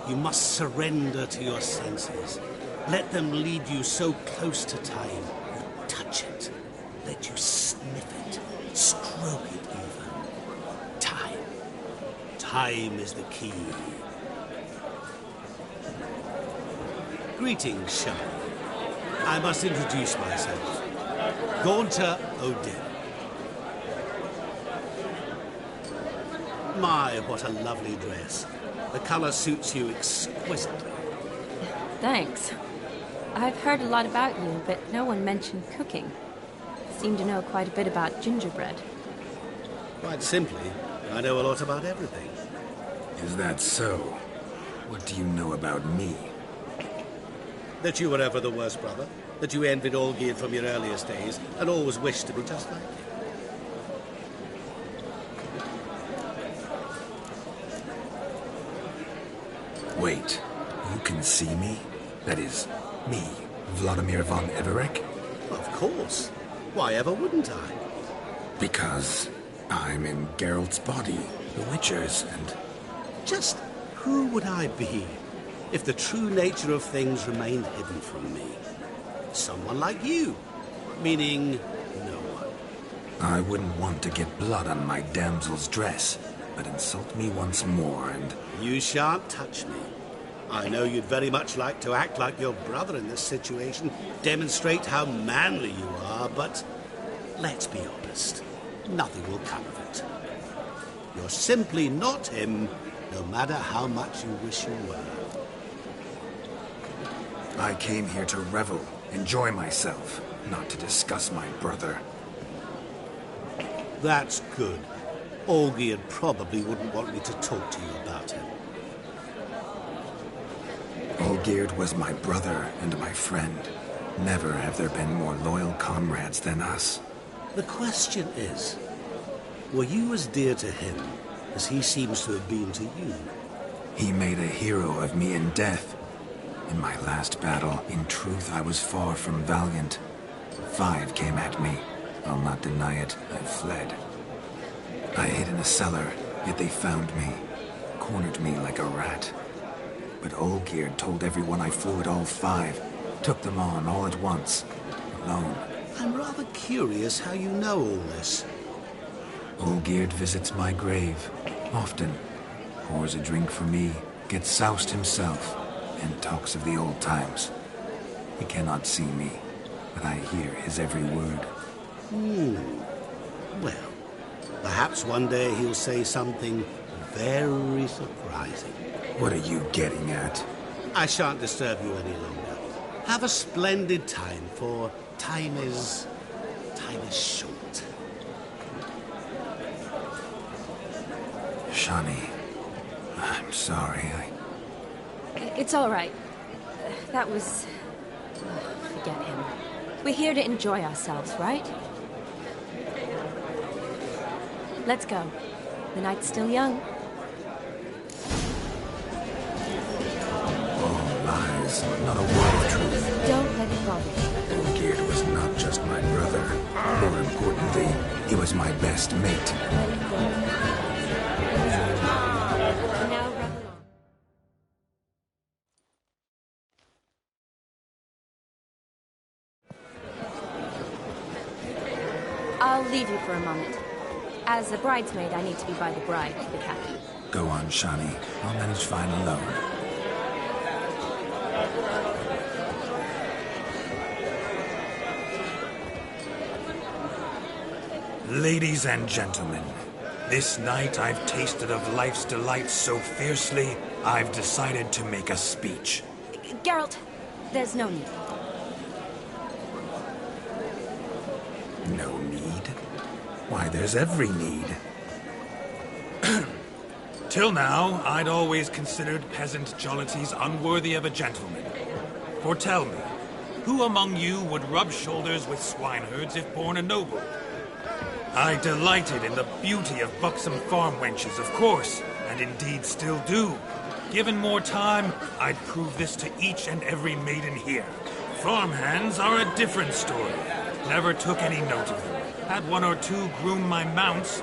[SPEAKER 5] You must surrender to your senses. Let them lead you so close to time. You touch it. Let you sniff it. Stroke it even. Time. Time is the key. Greetings, Shaman. I must introduce myself. Gaunter O'Dim. My, what a lovely dress. The colour suits you exquisitely.
[SPEAKER 2] Thanks. I've heard a lot about you, but no one mentioned cooking. Seem to know quite a bit about gingerbread.
[SPEAKER 5] Quite simply, I know a lot about everything.
[SPEAKER 4] Is that so? What do you know about me?
[SPEAKER 5] That you were ever the worst brother, that you envied Olgierd from your earliest days, and always wished to be just like him.
[SPEAKER 4] Wait, you can see me? That is, me, Vladimir von Everec?
[SPEAKER 5] Of course. Why ever wouldn't I?
[SPEAKER 4] Because I'm in Geralt's body, the Witcher's, and...
[SPEAKER 5] Just who would I be if the true nature of things remained hidden from me? Someone like you, meaning no one.
[SPEAKER 4] I wouldn't want to get blood on my damsel's dress, but insult me once more and...
[SPEAKER 5] You shan't touch me. I know you'd very much like to act like your brother in this situation, demonstrate how manly you are, but let's be honest, nothing will come of it. You're simply not him, no matter how much you wish you were.
[SPEAKER 4] I came here to revel, enjoy myself, not to discuss my brother.
[SPEAKER 5] That's good. Olgierd probably wouldn't want me to talk to you about him.
[SPEAKER 4] Olgierd was my brother and my friend. Never have there been more loyal comrades than us.
[SPEAKER 5] The question is, were you as dear to him as he seems to have been to you?
[SPEAKER 4] He made a hero of me in death. In my last battle, in truth, I was far from valiant. 5 came at me. I'll not deny it, I fled. I hid in a cellar, yet they found me, cornered me like a rat. But Olgierd told everyone I flew at all 5, took them on all at once, alone.
[SPEAKER 5] I'm rather curious how you know all this.
[SPEAKER 4] Olgierd visits my grave, often. Pours a drink for me, gets soused himself, and talks of the old times. He cannot see me, but I hear his every word.
[SPEAKER 5] Well, perhaps one day he'll say something very surprising.
[SPEAKER 4] What are you getting at?
[SPEAKER 5] I shan't disturb you any longer. Have a splendid time, for time is short.
[SPEAKER 4] Shani, I'm sorry,
[SPEAKER 2] It's all right. That was... forget him. We're here to enjoy ourselves, right? Let's go. The night's still young.
[SPEAKER 4] All lies, not a word of truth.
[SPEAKER 2] Don't let it bother you.
[SPEAKER 4] Olgierd was not just my brother. More importantly, he was my best mate.
[SPEAKER 2] I'll leave you for a moment. As a bridesmaid, I need to be by the bride, the captain.
[SPEAKER 4] Go on, Shani. I'll manage fine alone. Ladies and gentlemen, this night I've tasted of life's delights so fiercely, I've decided to make a speech.
[SPEAKER 2] Geralt, there's no need.
[SPEAKER 4] No need? Why, there's every need. Till now, I'd always considered peasant jollities unworthy of a gentleman. For tell me, who among you would rub shoulders with swineherds if born a noble? I delighted in the beauty of buxom farm wenches, of course, and indeed still do. Given more time, I'd prove this to each and every maiden here. Farmhands are a different story. Never took any note of them. Had 1 or 2 groom my mounts.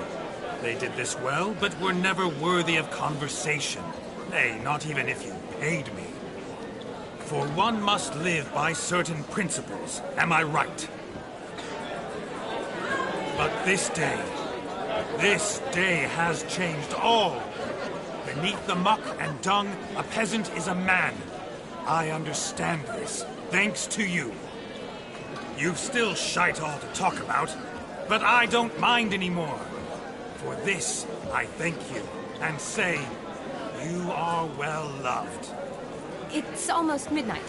[SPEAKER 4] They did this well, but were never worthy of conversation. Nay, not even if you paid me. For one must live by certain principles, am I right? But this day has changed all. Beneath the muck and dung, a peasant is a man. I understand this, thanks to you. You've still shite all to talk about, but I don't mind anymore. For this, I thank you, and say, you are well loved.
[SPEAKER 2] It's almost midnight.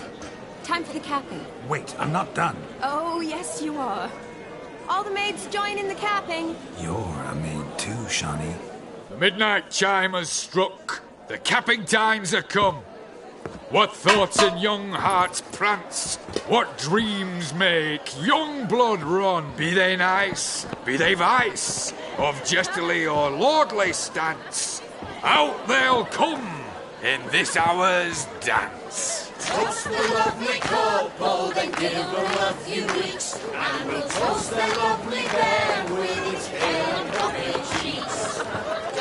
[SPEAKER 2] Time for the capping.
[SPEAKER 4] Wait, I'm not done.
[SPEAKER 2] Oh, yes, you are. All the maids join in the capping.
[SPEAKER 4] You're a maid too, Shani.
[SPEAKER 6] The midnight chime has struck. The capping times are come. What thoughts in young hearts prance? What dreams make young blood run? Be they nice, be they vice, of jestily or lordly stance, out they'll come in this hour's dance.
[SPEAKER 20] Toast the lovely couple, then give her a few weeks, and we'll toast the lovely bear with its pale and puffy cheeks.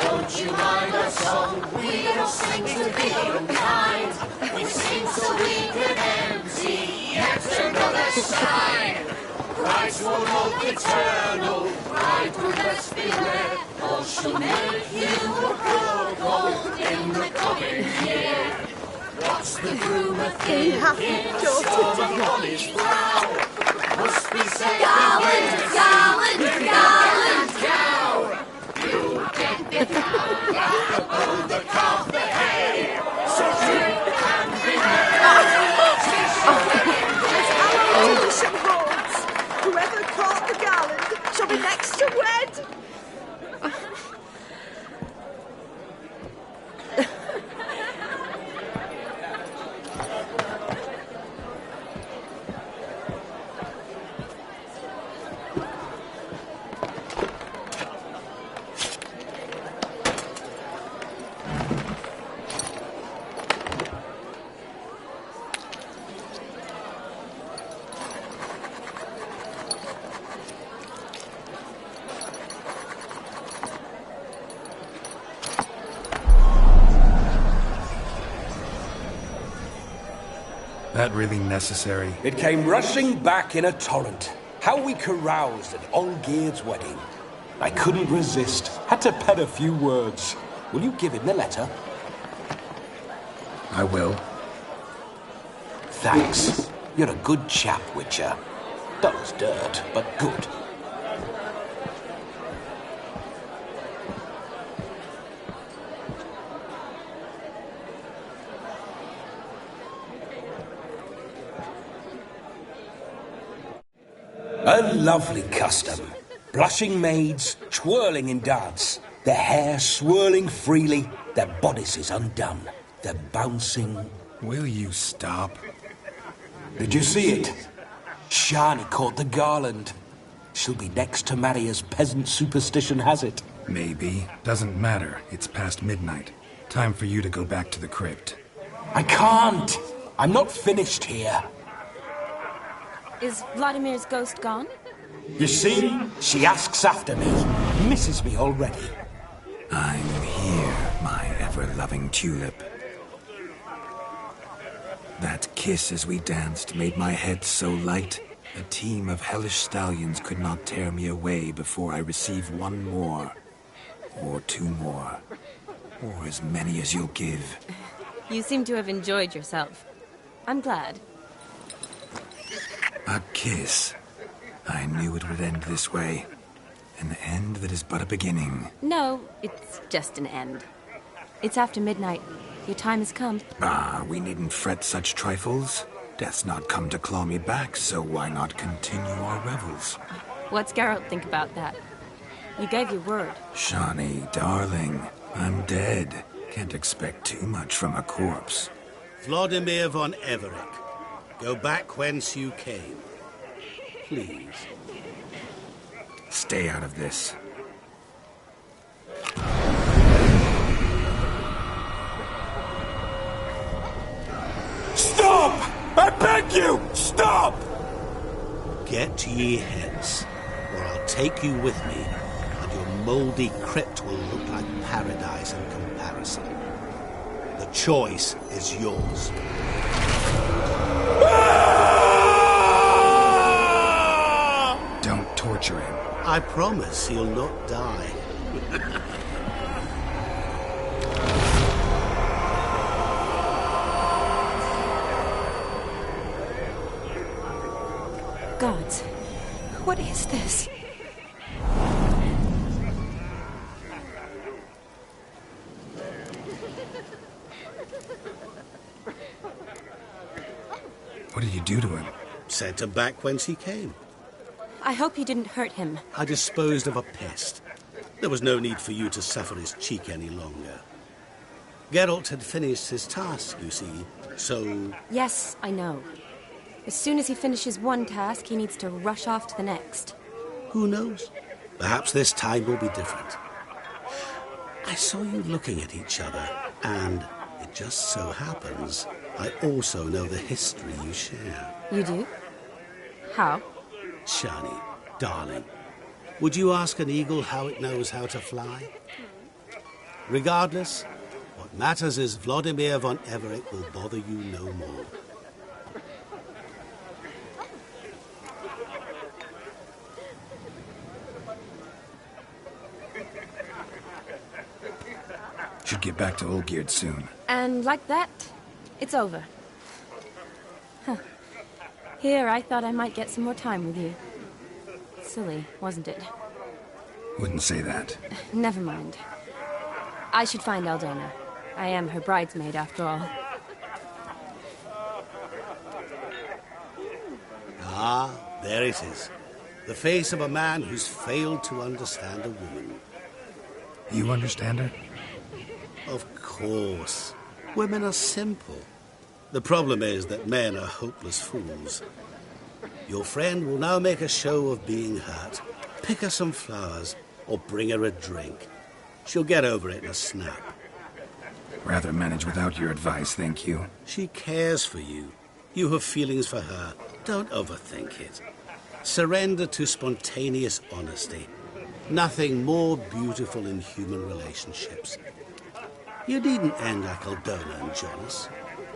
[SPEAKER 20] Don't you mind our song? We don't sing to be unkind. We sing so we can empty yet another sign. Brides will look eternal, bride will best beware, or she'll make you a couple in the coming year. What's the groomer thinking? Storm on his brow. Must be said gallant, gallant, gallant cow. You get the cow, oh, the calf, the hay. So drink and be
[SPEAKER 15] As our tradition holds, whoever caught the gallant shall be next to wed.
[SPEAKER 4] That really necessary?
[SPEAKER 11] It came rushing back in a torrent. How we caroused at Olgierd's wedding. I couldn't resist. Had to pen a few words. Will you give him the letter?
[SPEAKER 4] I will.
[SPEAKER 11] Thanks. You're a good chap, Witcher. Dull's dirt, but good. A lovely custom. Blushing maids, twirling in dance, their hair swirling freely, their bodices undone, their bouncing...
[SPEAKER 4] Will you stop?
[SPEAKER 11] Did you see it? Shani caught the garland. She'll be next to marry as peasant superstition has it.
[SPEAKER 4] Maybe. Doesn't matter. It's past midnight. Time for you to go back to the crypt.
[SPEAKER 11] I can't! I'm not finished here.
[SPEAKER 2] Is Vladimir's ghost gone?
[SPEAKER 11] You see? She asks after me. Misses me already.
[SPEAKER 4] I'm here, my ever-loving tulip. That kiss as we danced made my head so light, a team of hellish stallions could not tear me away before I receive one more. Or two more. Or as many as you'll give.
[SPEAKER 2] You seem to have enjoyed yourself. I'm glad.
[SPEAKER 4] A kiss. I knew it would end this way. An end that is but a beginning.
[SPEAKER 2] No, it's just an end. It's after midnight. Your time has come.
[SPEAKER 4] Ah, we needn't fret such trifles. Death's not come to claw me back, so why not continue our revels?
[SPEAKER 2] What's Geralt think about that? You gave your word.
[SPEAKER 4] Shani, darling, I'm dead. Can't expect too much from a corpse.
[SPEAKER 5] Vladimir von Everec, go back whence you came. Please.
[SPEAKER 4] Stay out of this.
[SPEAKER 11] Stop! I beg you! Stop!
[SPEAKER 5] Get ye hence, or I'll take you with me, and your mouldy crypt will look like paradise in comparison. The choice is yours.
[SPEAKER 4] Don't torture him.
[SPEAKER 5] I promise he'll not die.
[SPEAKER 1] Gods, what is this?
[SPEAKER 4] What did you do to him?
[SPEAKER 5] Sent him back whence he came.
[SPEAKER 2] I hope you didn't hurt him.
[SPEAKER 5] I disposed of a pest. There was no need for you to suffer his cheek any longer. Geralt had finished his task, you see, so...
[SPEAKER 2] Yes, I know. As soon as he finishes one task, he needs to rush off to the next.
[SPEAKER 5] Who knows? Perhaps this time will be different. I saw you looking at each other, and it just so happens I also know the history you share.
[SPEAKER 2] You do? How?
[SPEAKER 5] Shani, darling, would you ask an eagle how it knows how to fly? Regardless, what matters is Vladimir von Everec will bother you no more.
[SPEAKER 4] Should get back to Olgierd soon.
[SPEAKER 2] And like that, it's over. Huh. Here, I thought I might get some more time with you. Silly, wasn't it?
[SPEAKER 4] Wouldn't say that.
[SPEAKER 2] Never mind. I should find Aldona. I am her bridesmaid, after all.
[SPEAKER 5] Ah, there it is. The face of a man who's failed to understand a woman.
[SPEAKER 4] You understand her?
[SPEAKER 5] Of course. Women are simple. The problem is that men are hopeless fools. Your friend will now make a show of being hurt, pick her some flowers, or bring her a drink. She'll get over it in a snap.
[SPEAKER 4] Rather manage without your advice, thank you.
[SPEAKER 5] She cares for you. You have feelings for her. Don't overthink it. Surrender to spontaneous honesty. Nothing more beautiful in human relationships. You needn't end like Aldona and Jonas.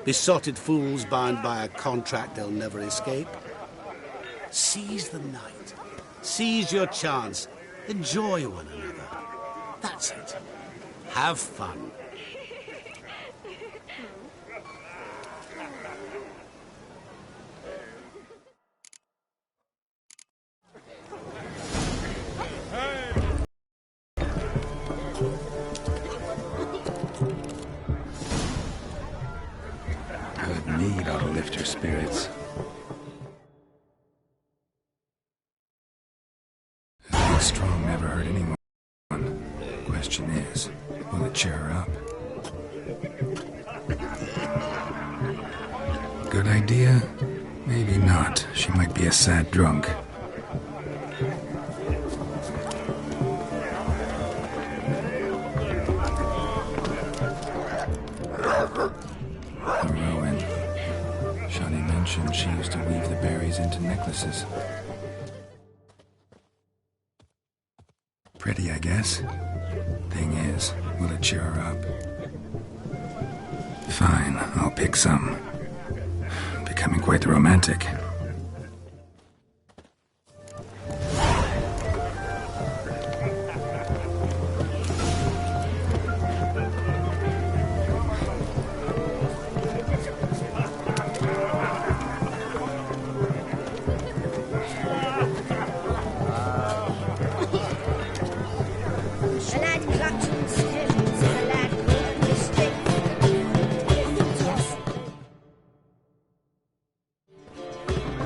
[SPEAKER 5] Besotted fools bound by a contract they'll never escape. Seize the night. Seize your chance. Enjoy one another. That's it. Have fun.
[SPEAKER 4] Good mead ought to lift your spirits. Being strong never hurt anyone. Question is, will it cheer her up? Good idea? Maybe not. She might be a sad drunk. Heroine. Shani mentioned she used to weave the berries into necklaces. Pretty, I guess. Thing is, will it cheer her up? Fine, I'll pick some. Becoming quite the romantic.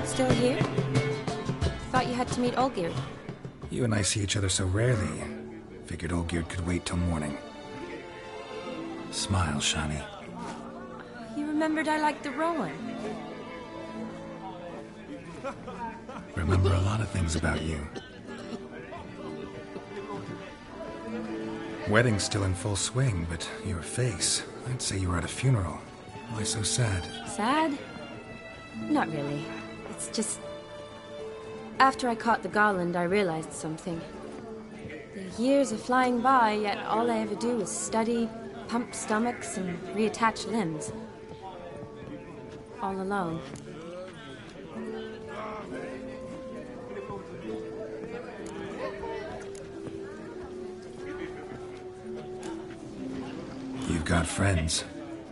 [SPEAKER 2] Still here? Thought you had to meet Olgierd.
[SPEAKER 4] You and I see each other so rarely. Figured Olgierd could wait till morning. Smile, Shani.
[SPEAKER 2] You remembered I liked the Rowan.
[SPEAKER 4] Remember a lot of things about you. Wedding's still in full swing, but your face, I'd say you were at a funeral. Why so sad?
[SPEAKER 2] Sad? Not really. It's just... After I caught the garland, I realized something. The years are flying by, yet all I ever do is study, pump stomachs, and reattach limbs. All alone.
[SPEAKER 4] You've got friends.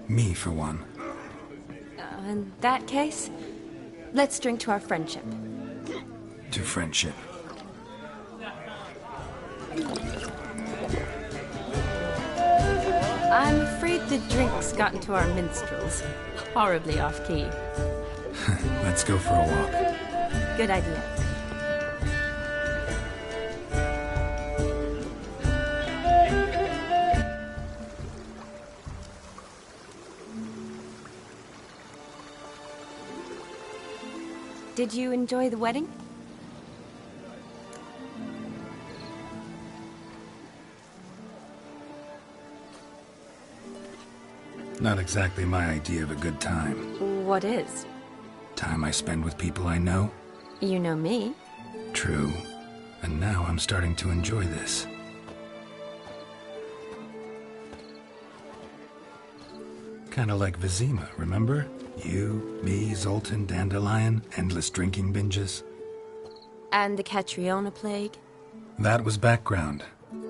[SPEAKER 4] Me, for one.
[SPEAKER 2] In that case, let's drink to our friendship.
[SPEAKER 4] To friendship.
[SPEAKER 2] I'm afraid the drinks got into our minstrels. Horribly off-key.
[SPEAKER 4] Let's go for a walk.
[SPEAKER 2] Good idea. Did you enjoy the wedding?
[SPEAKER 4] Not exactly my idea of a good time.
[SPEAKER 2] What is?
[SPEAKER 4] Time I spend with people I know.
[SPEAKER 2] You know me.
[SPEAKER 4] True. And now I'm starting to enjoy this. Kinda like Vizima, remember? You, me, Zoltan, Dandelion, endless drinking binges.
[SPEAKER 2] And the Catriona plague?
[SPEAKER 4] That was background.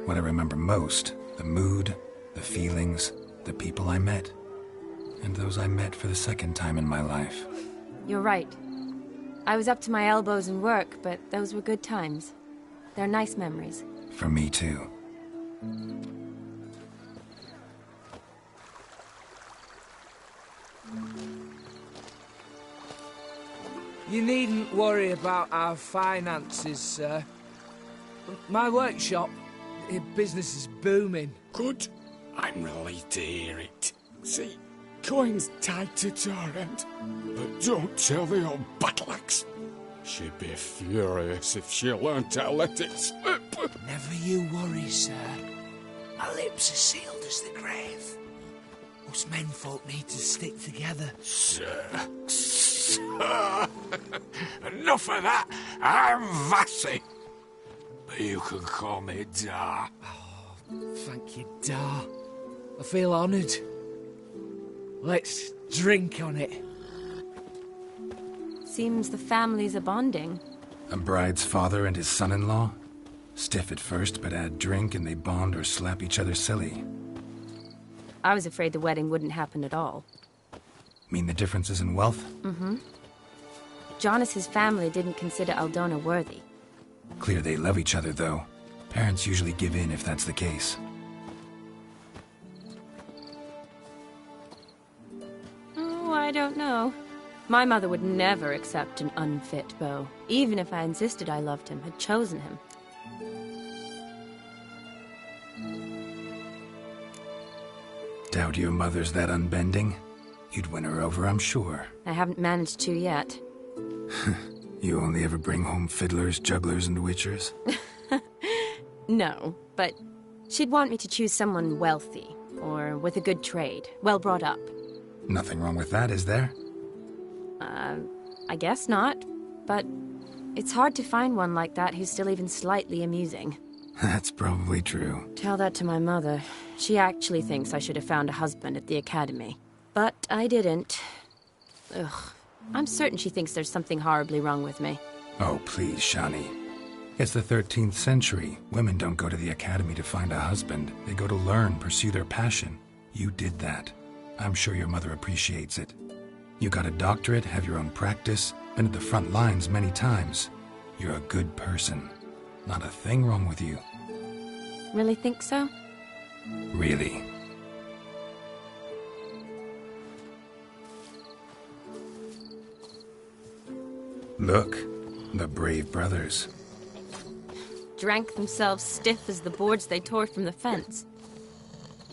[SPEAKER 4] What I remember most, the mood, the feelings, the people I met. And those I met for the second time in my life.
[SPEAKER 2] You're right. I was up to my elbows in work, but those were good times. They're nice memories.
[SPEAKER 4] For me, too.
[SPEAKER 21] You needn't worry about our finances, sir. My workshop, business is booming.
[SPEAKER 6] Good. I'm relieved to hear it. See, coin's tied to Torrent, but don't tell the old battle-axe. She'd be furious if she learned to let it slip.
[SPEAKER 21] Never you worry, sir. My lips are sealed as the grave. Us menfolk need to stick together.
[SPEAKER 6] Sir. Enough of that. I'm Vassy. But you can call me Dar.
[SPEAKER 21] Oh, thank you, Dar. I feel honoured. Let's drink on it.
[SPEAKER 2] Seems the families are bonding.
[SPEAKER 4] A bride's father and his son-in-law? Stiff at first, but add drink and they bond or slap each other silly.
[SPEAKER 2] I was afraid the wedding wouldn't happen at all.
[SPEAKER 4] Mean the differences in wealth?
[SPEAKER 2] Mm-hmm. Jonas's family didn't consider Aldona worthy.
[SPEAKER 4] Clear they love each other, though. Parents usually give in if that's the case.
[SPEAKER 2] Oh, I don't know. My mother would never accept an unfit beau, even if I insisted I loved him, had chosen him.
[SPEAKER 4] Doubt your mother's that unbending? You'd win her over, I'm sure.
[SPEAKER 2] I haven't managed to yet.
[SPEAKER 4] You only ever bring home fiddlers, jugglers, and witchers?
[SPEAKER 2] No, but she'd want me to choose someone wealthy, or with a good trade, well brought up.
[SPEAKER 4] Nothing wrong with that, is there?
[SPEAKER 2] I guess not, but it's hard to find one like that who's still even slightly amusing.
[SPEAKER 4] That's probably true.
[SPEAKER 2] Tell that to my mother. She actually thinks I should have found a husband at the academy. But I didn't. Ugh. I'm certain she thinks there's something horribly wrong with me.
[SPEAKER 4] Oh, please, Shani. It's the 13th century. Women don't go to the academy to find a husband. They go to learn, pursue their passion. You did that. I'm sure your mother appreciates it. You got a doctorate, have your own practice, been at the front lines many times. You're a good person. Not a thing wrong with you.
[SPEAKER 2] Really think so?
[SPEAKER 4] Really. Look, the brave brothers.
[SPEAKER 2] Drank themselves stiff as the boards they tore from the fence.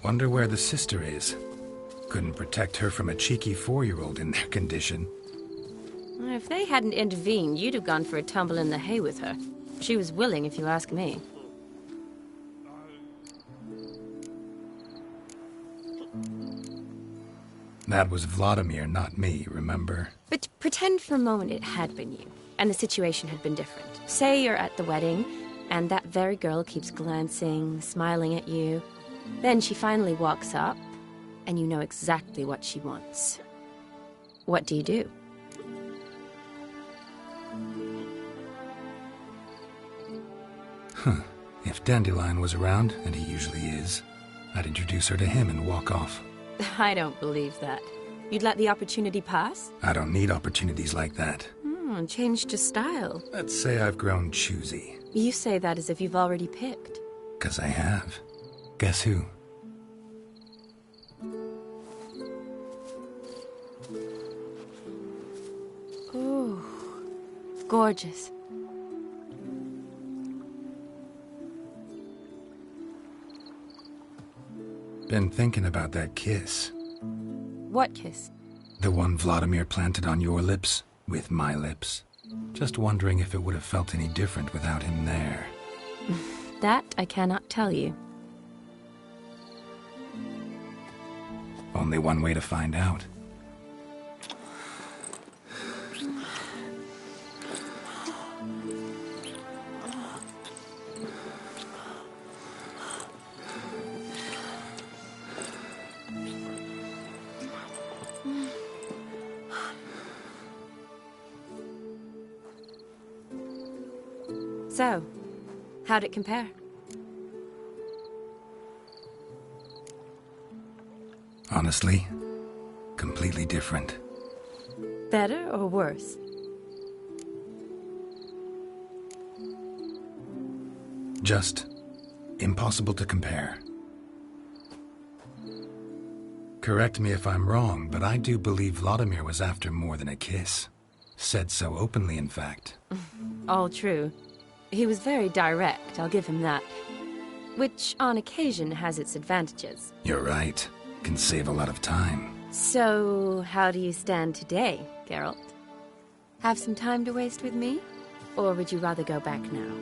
[SPEAKER 4] Wonder where the sister is. Couldn't protect her from a cheeky 4-year-old in their condition.
[SPEAKER 2] If they hadn't intervened, you'd have gone for a tumble in the hay with her. She was willing, if you ask me.
[SPEAKER 4] That was Vladimir, not me, remember?
[SPEAKER 2] But pretend for a moment it had been you, and the situation had been different. Say you're at the wedding, and that very girl keeps glancing, smiling at you. Then she finally walks up, and you know exactly what she wants. What do you do?
[SPEAKER 4] Huh. If Dandelion was around, and he usually is, I'd introduce her to him and walk off.
[SPEAKER 2] I don't believe that. You'd let the opportunity pass?
[SPEAKER 4] I don't need opportunities like that.
[SPEAKER 2] Changed your style.
[SPEAKER 4] Let's say I've grown choosy.
[SPEAKER 2] You say that as if you've already picked.
[SPEAKER 4] 'Cause I have. Guess who?
[SPEAKER 2] Ooh, gorgeous.
[SPEAKER 4] Been thinking about that kiss.
[SPEAKER 2] What kiss?
[SPEAKER 4] The one Vladimir planted on your lips, with my lips. Just wondering if it would have felt any different without him there.
[SPEAKER 2] That I cannot tell you.
[SPEAKER 4] Only one way to find out.
[SPEAKER 2] So, how'd it compare?
[SPEAKER 4] Honestly, completely different.
[SPEAKER 2] Better or worse?
[SPEAKER 4] Just impossible to compare. Correct me if I'm wrong, but I do believe Vladimir was after more than a kiss. Said so openly, in fact.
[SPEAKER 2] All true. He was very direct, I'll give him that. Which, on occasion, has its advantages.
[SPEAKER 4] You're right. Can save a lot of time.
[SPEAKER 2] So, how do you stand today, Geralt? Have some time to waste with me? Or would you rather go back now?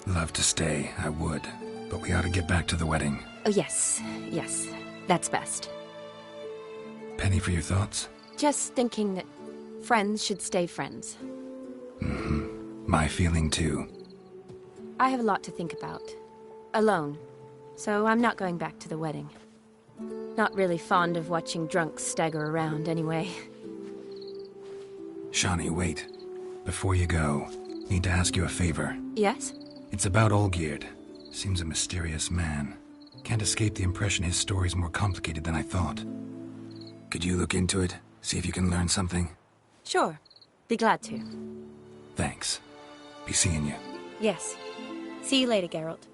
[SPEAKER 4] Love to stay, I would. But we ought to get back to the wedding.
[SPEAKER 2] Oh, yes. Yes. That's best.
[SPEAKER 4] Penny for your thoughts?
[SPEAKER 2] Just thinking that friends should stay friends.
[SPEAKER 4] My feeling too.
[SPEAKER 2] I have a lot to think about. Alone. So I'm not going back to the wedding. Not really fond of watching drunks stagger around, anyway.
[SPEAKER 4] Shawnee, wait. Before you go, need to ask you a favor.
[SPEAKER 2] Yes?
[SPEAKER 4] It's about Olgierd. Seems a mysterious man. Can't escape the impression his story's more complicated than I thought. Could you look into it? See if you can learn something?
[SPEAKER 2] Sure. Be glad to.
[SPEAKER 4] Thanks. Be seeing you.
[SPEAKER 2] Yes. See you later, Geralt.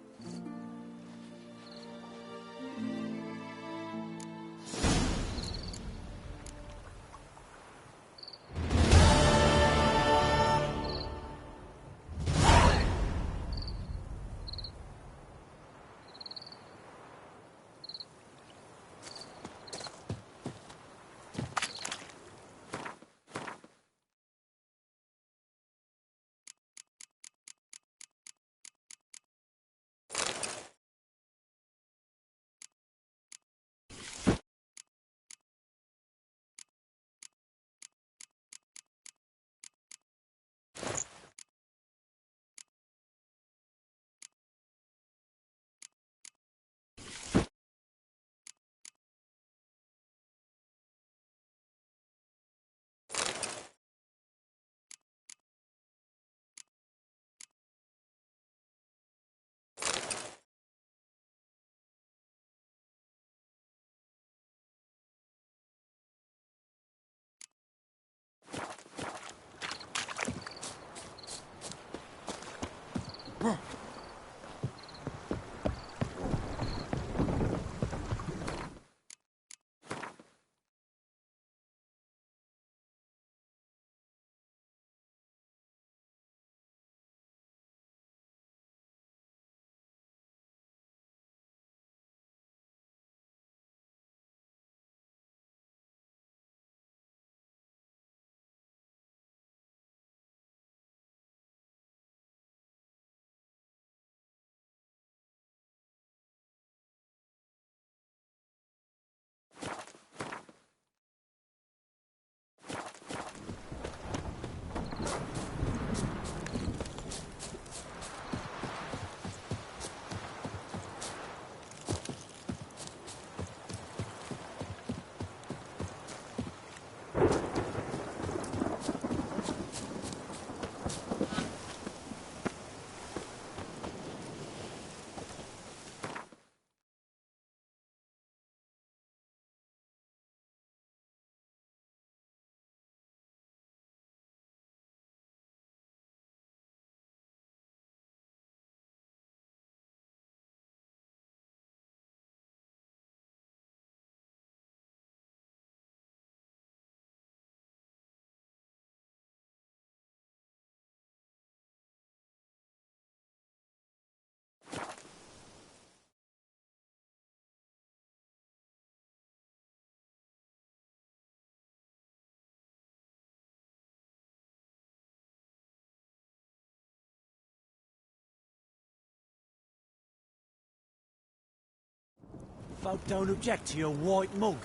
[SPEAKER 21] Folk don't object to your white mug.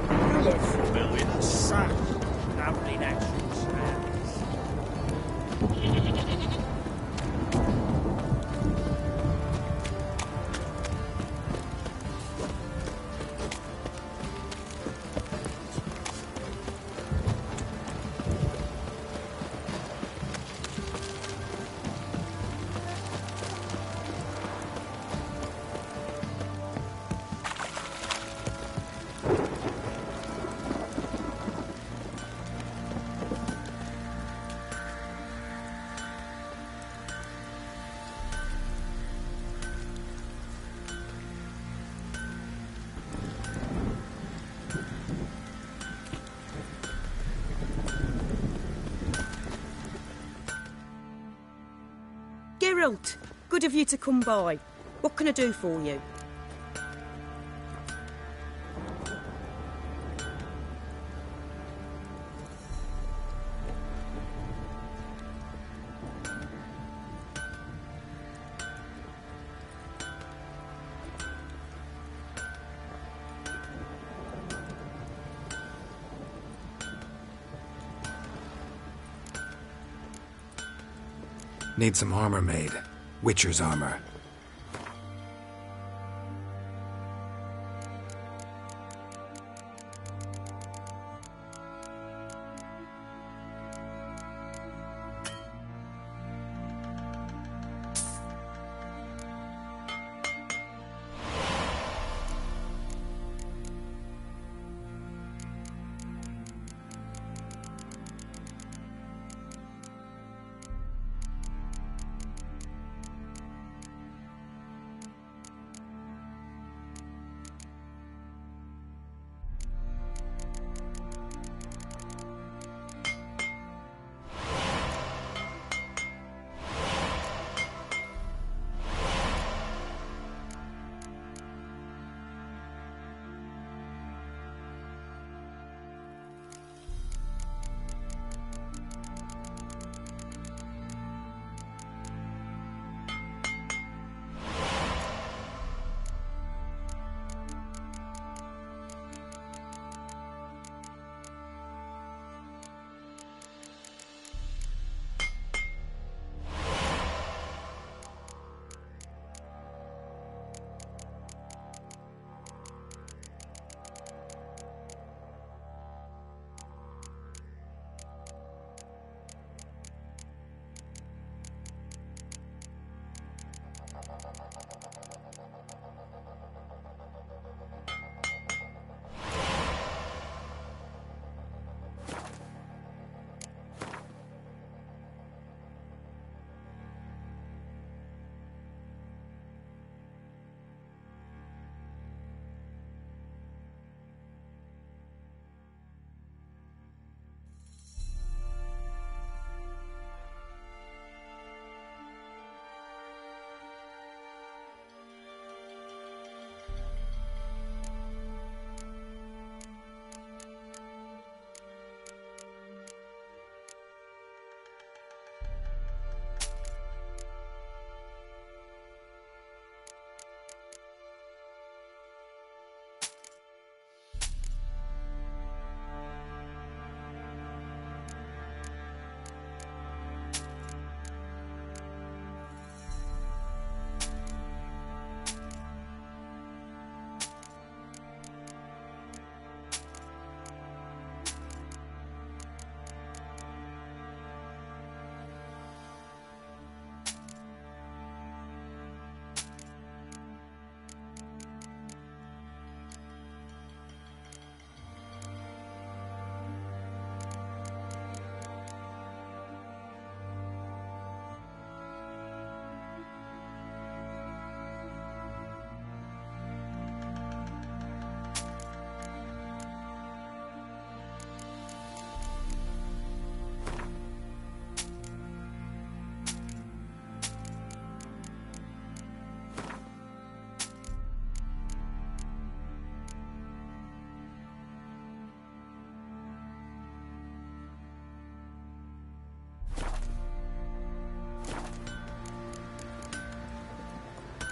[SPEAKER 21] You look familiar. Such lovely natural surroundings.
[SPEAKER 1] Geralt, good of you to come by. What can I do for you?
[SPEAKER 4] Need some armor made. Witcher's armor.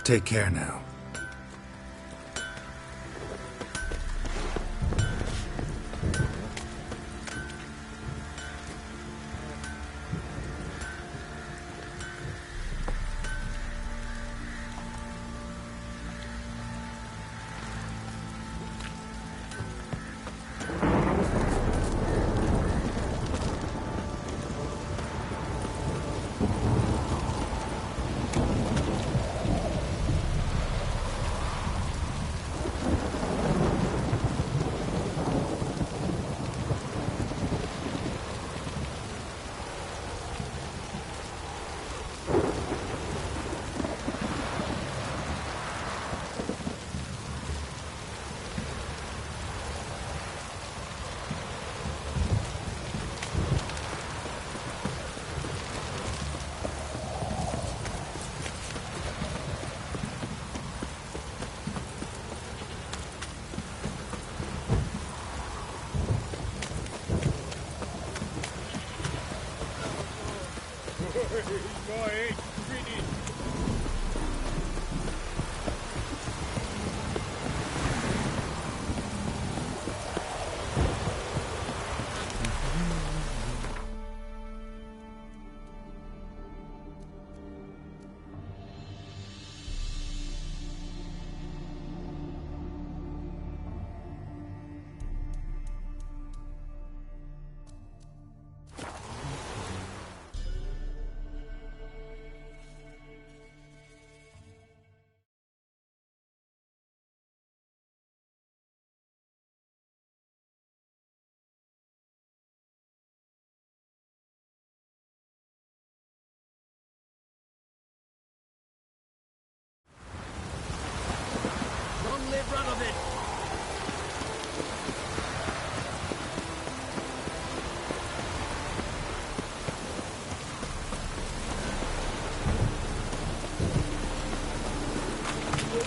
[SPEAKER 4] Take care now.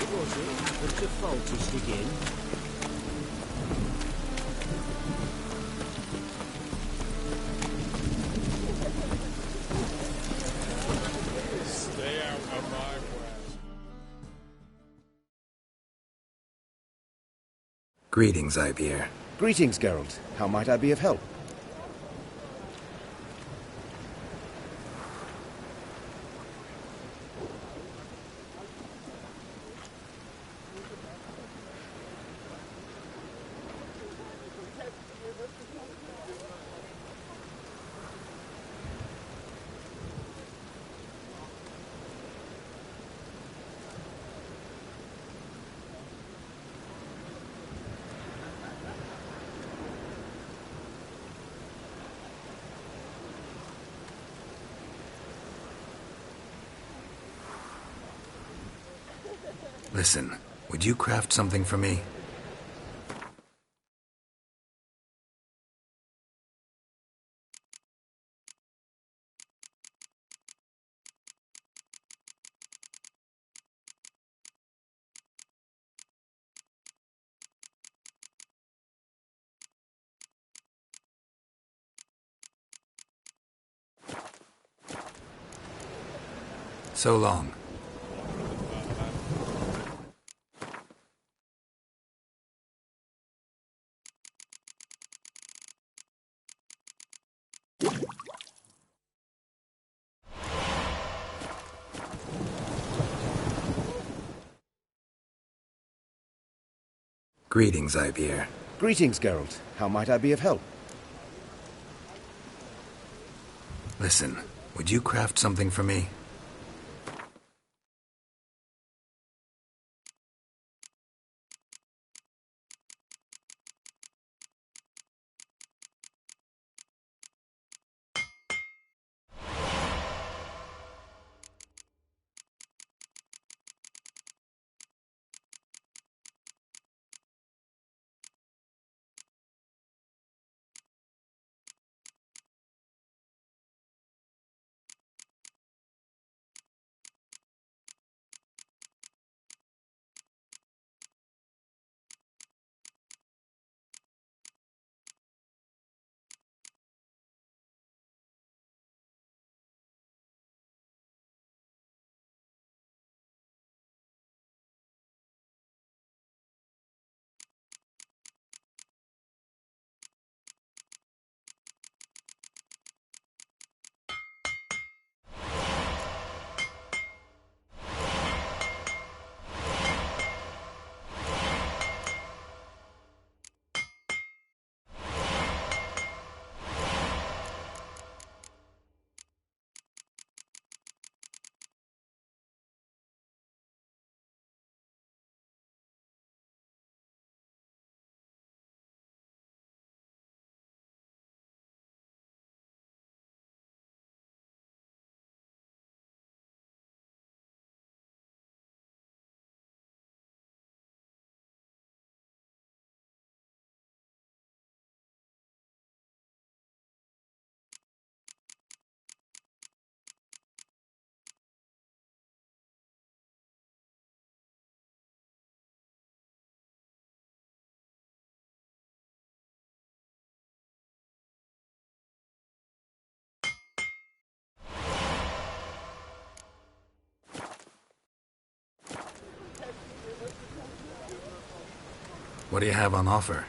[SPEAKER 19] Was it happened to fault us again?
[SPEAKER 6] Stay out of my way.
[SPEAKER 4] Greetings, Ivier.
[SPEAKER 3] Greetings, Geralt. How might I be of help?
[SPEAKER 4] Listen, would you craft something for me? So long. Greetings, Ivier.
[SPEAKER 3] Greetings, Geralt. How might I be of help?
[SPEAKER 4] Listen, would you craft something for me? What do you have on offer?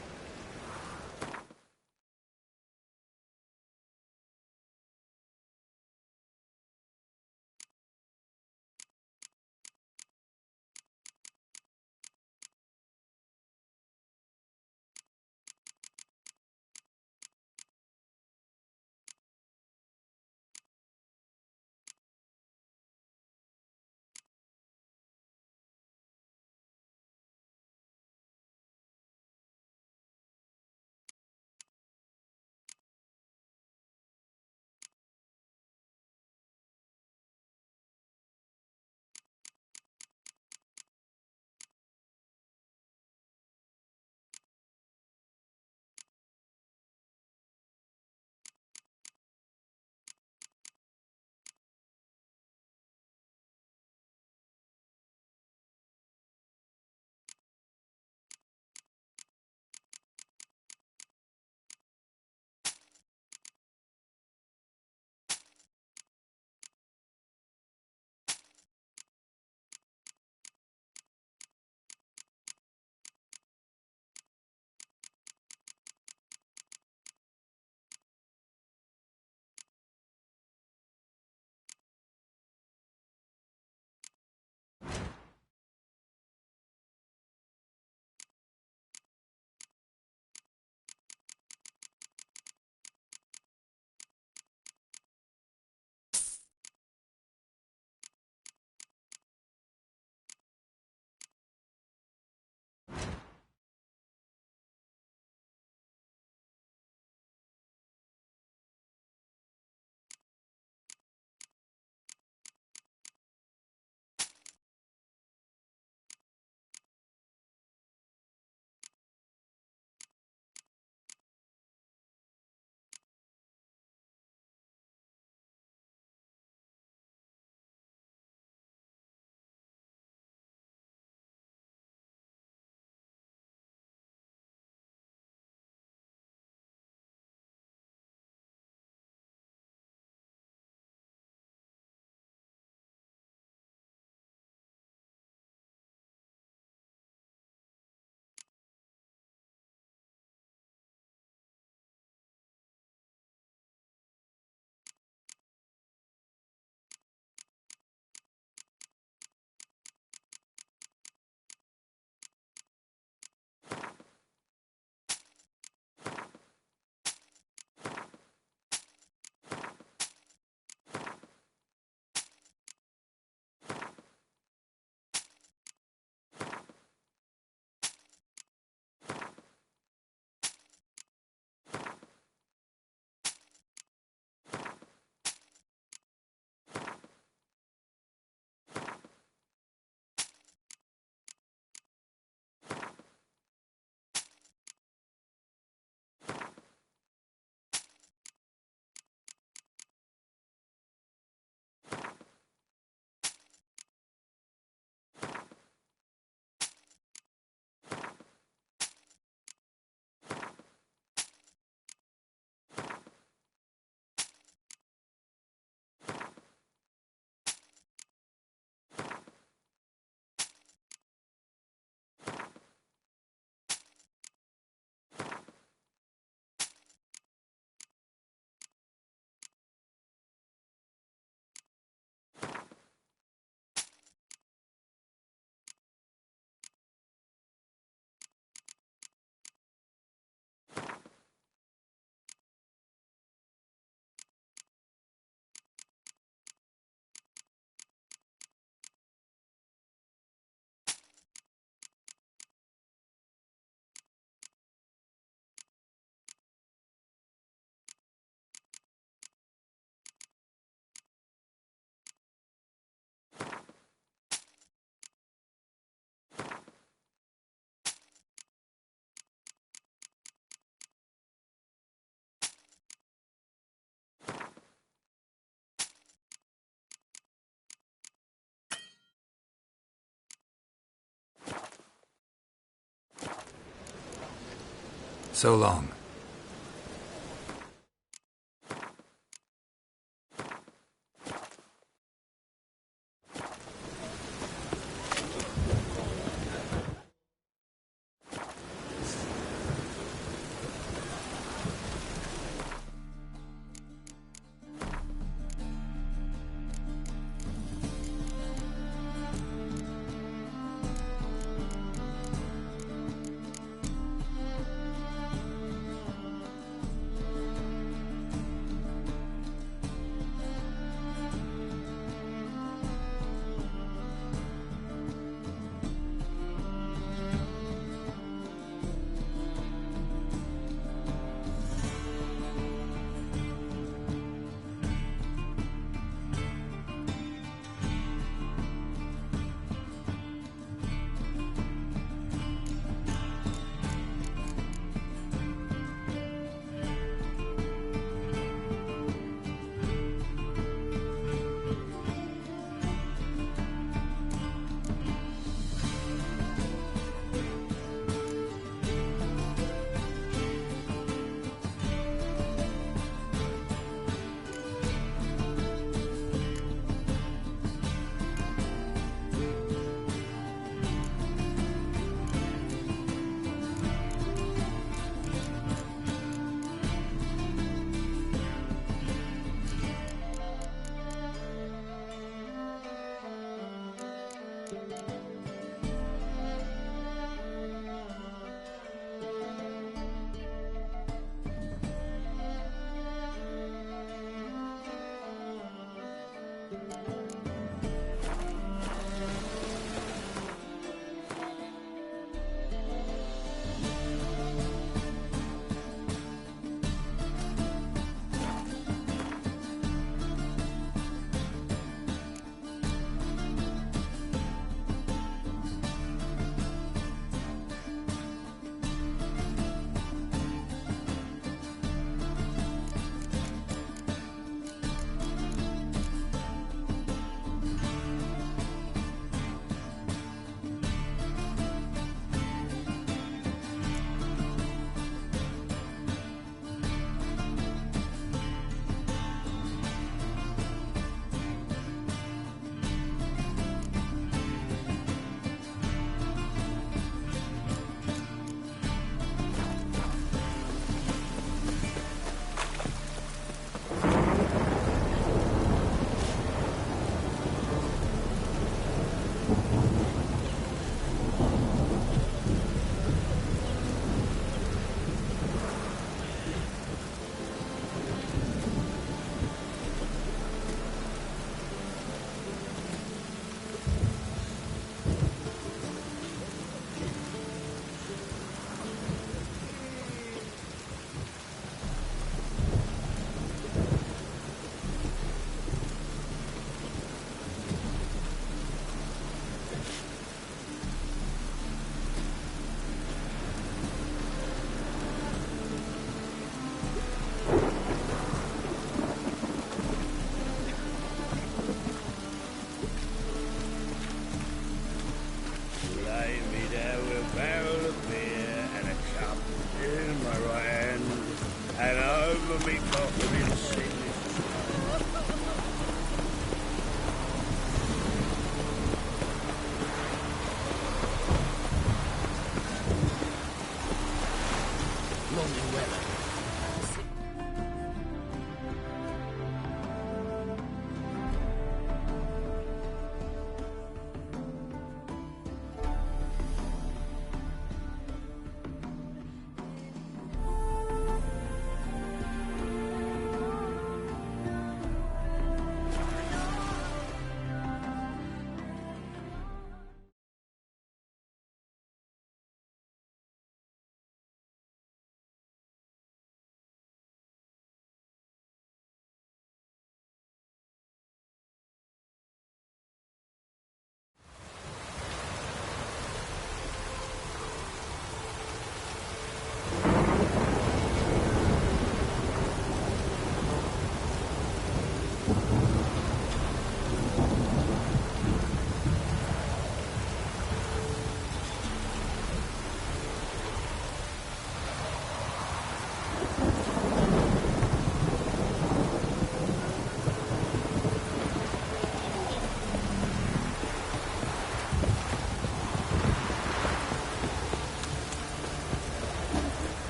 [SPEAKER 4] So long.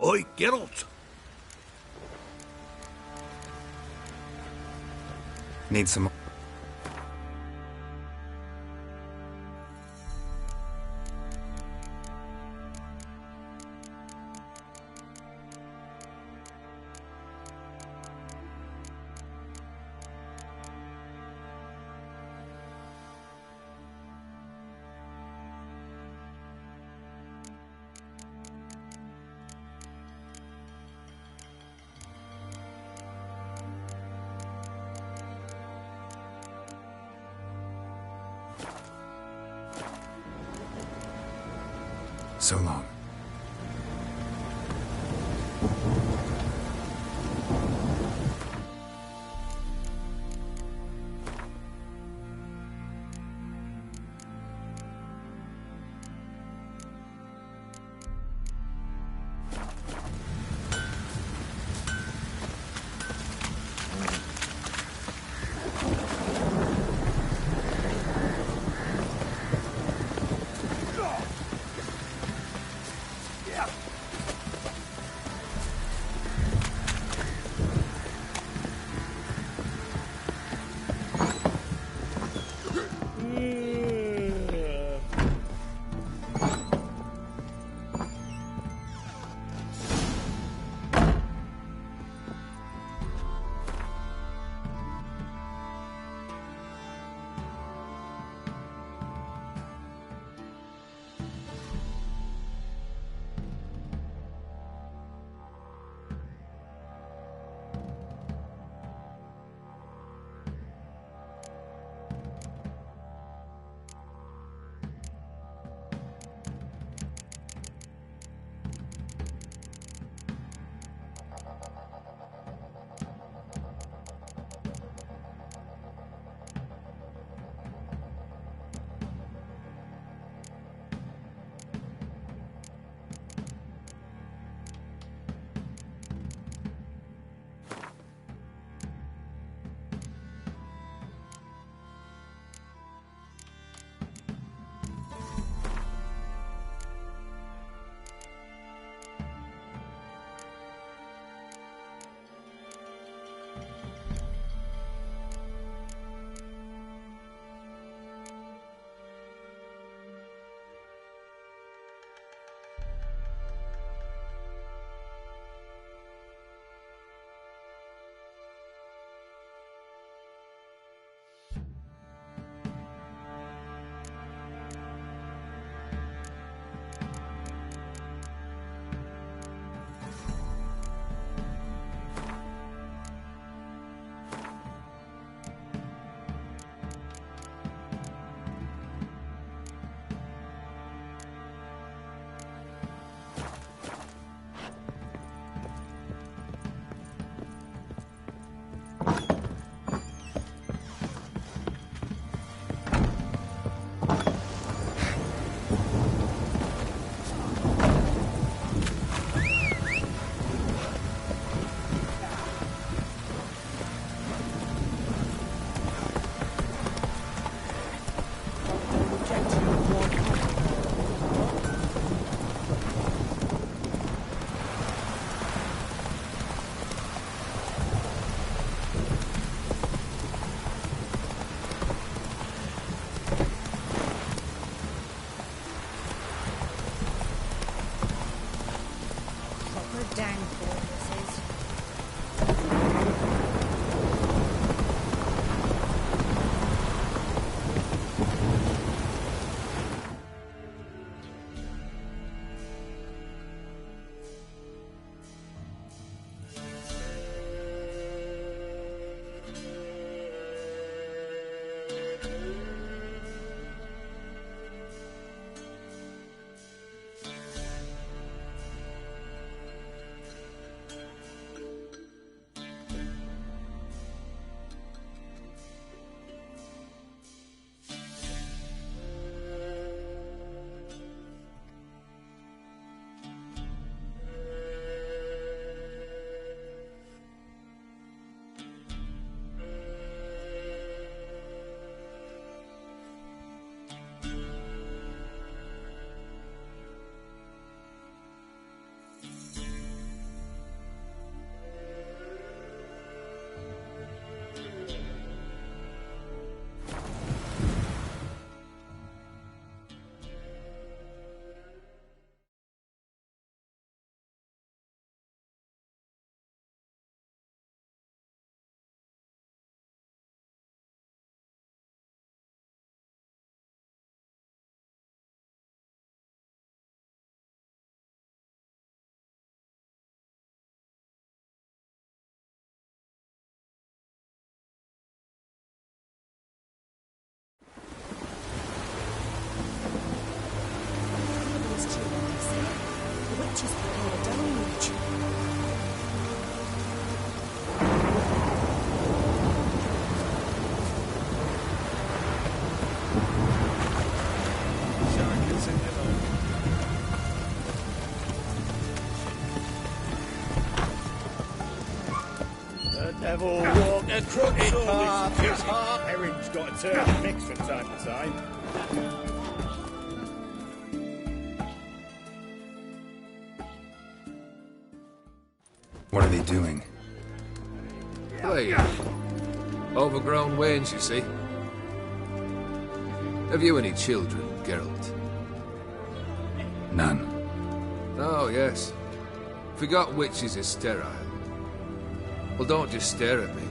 [SPEAKER 5] Oi, Geralt.
[SPEAKER 4] Need some... So long.
[SPEAKER 9] devil walk a crooked path. Erin's got a turn mix from time to time.
[SPEAKER 4] What are they doing?
[SPEAKER 22] Playing. Overgrown wains, you see. Have you any children, Geralt?
[SPEAKER 4] None.
[SPEAKER 22] Oh, yes. Forgot witches are sterile. Well, don't just stare at me.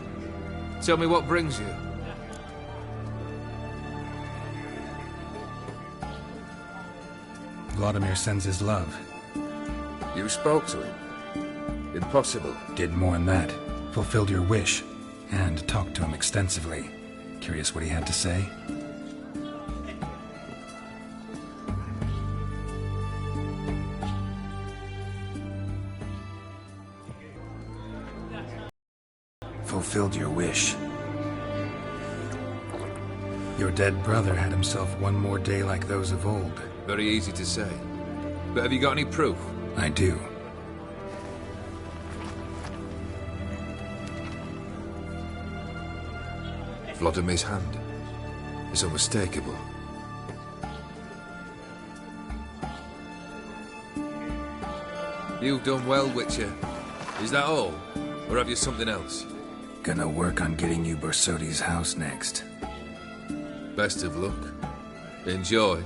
[SPEAKER 22] Tell me what brings you.
[SPEAKER 4] Vladimir sends his love.
[SPEAKER 22] You spoke to him? Impossible.
[SPEAKER 4] Did more than that. Fulfilled your wish. And talked to him extensively. Curious what he had to say? Fulfilled your wish. Your dead brother had himself one more day like those of old.
[SPEAKER 22] Very easy to say. But have you got any proof?
[SPEAKER 4] I do.
[SPEAKER 22] Vladimir's hand is unmistakable. You've done well, Witcher. Is that all? Or have you something else?
[SPEAKER 4] Gonna work on getting you Bersodi's house next.
[SPEAKER 22] Best of luck. Enjoy.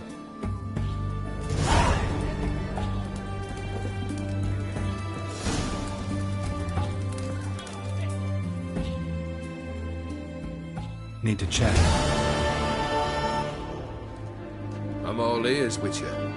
[SPEAKER 4] Need to chat.
[SPEAKER 22] I'm all ears, Witcher.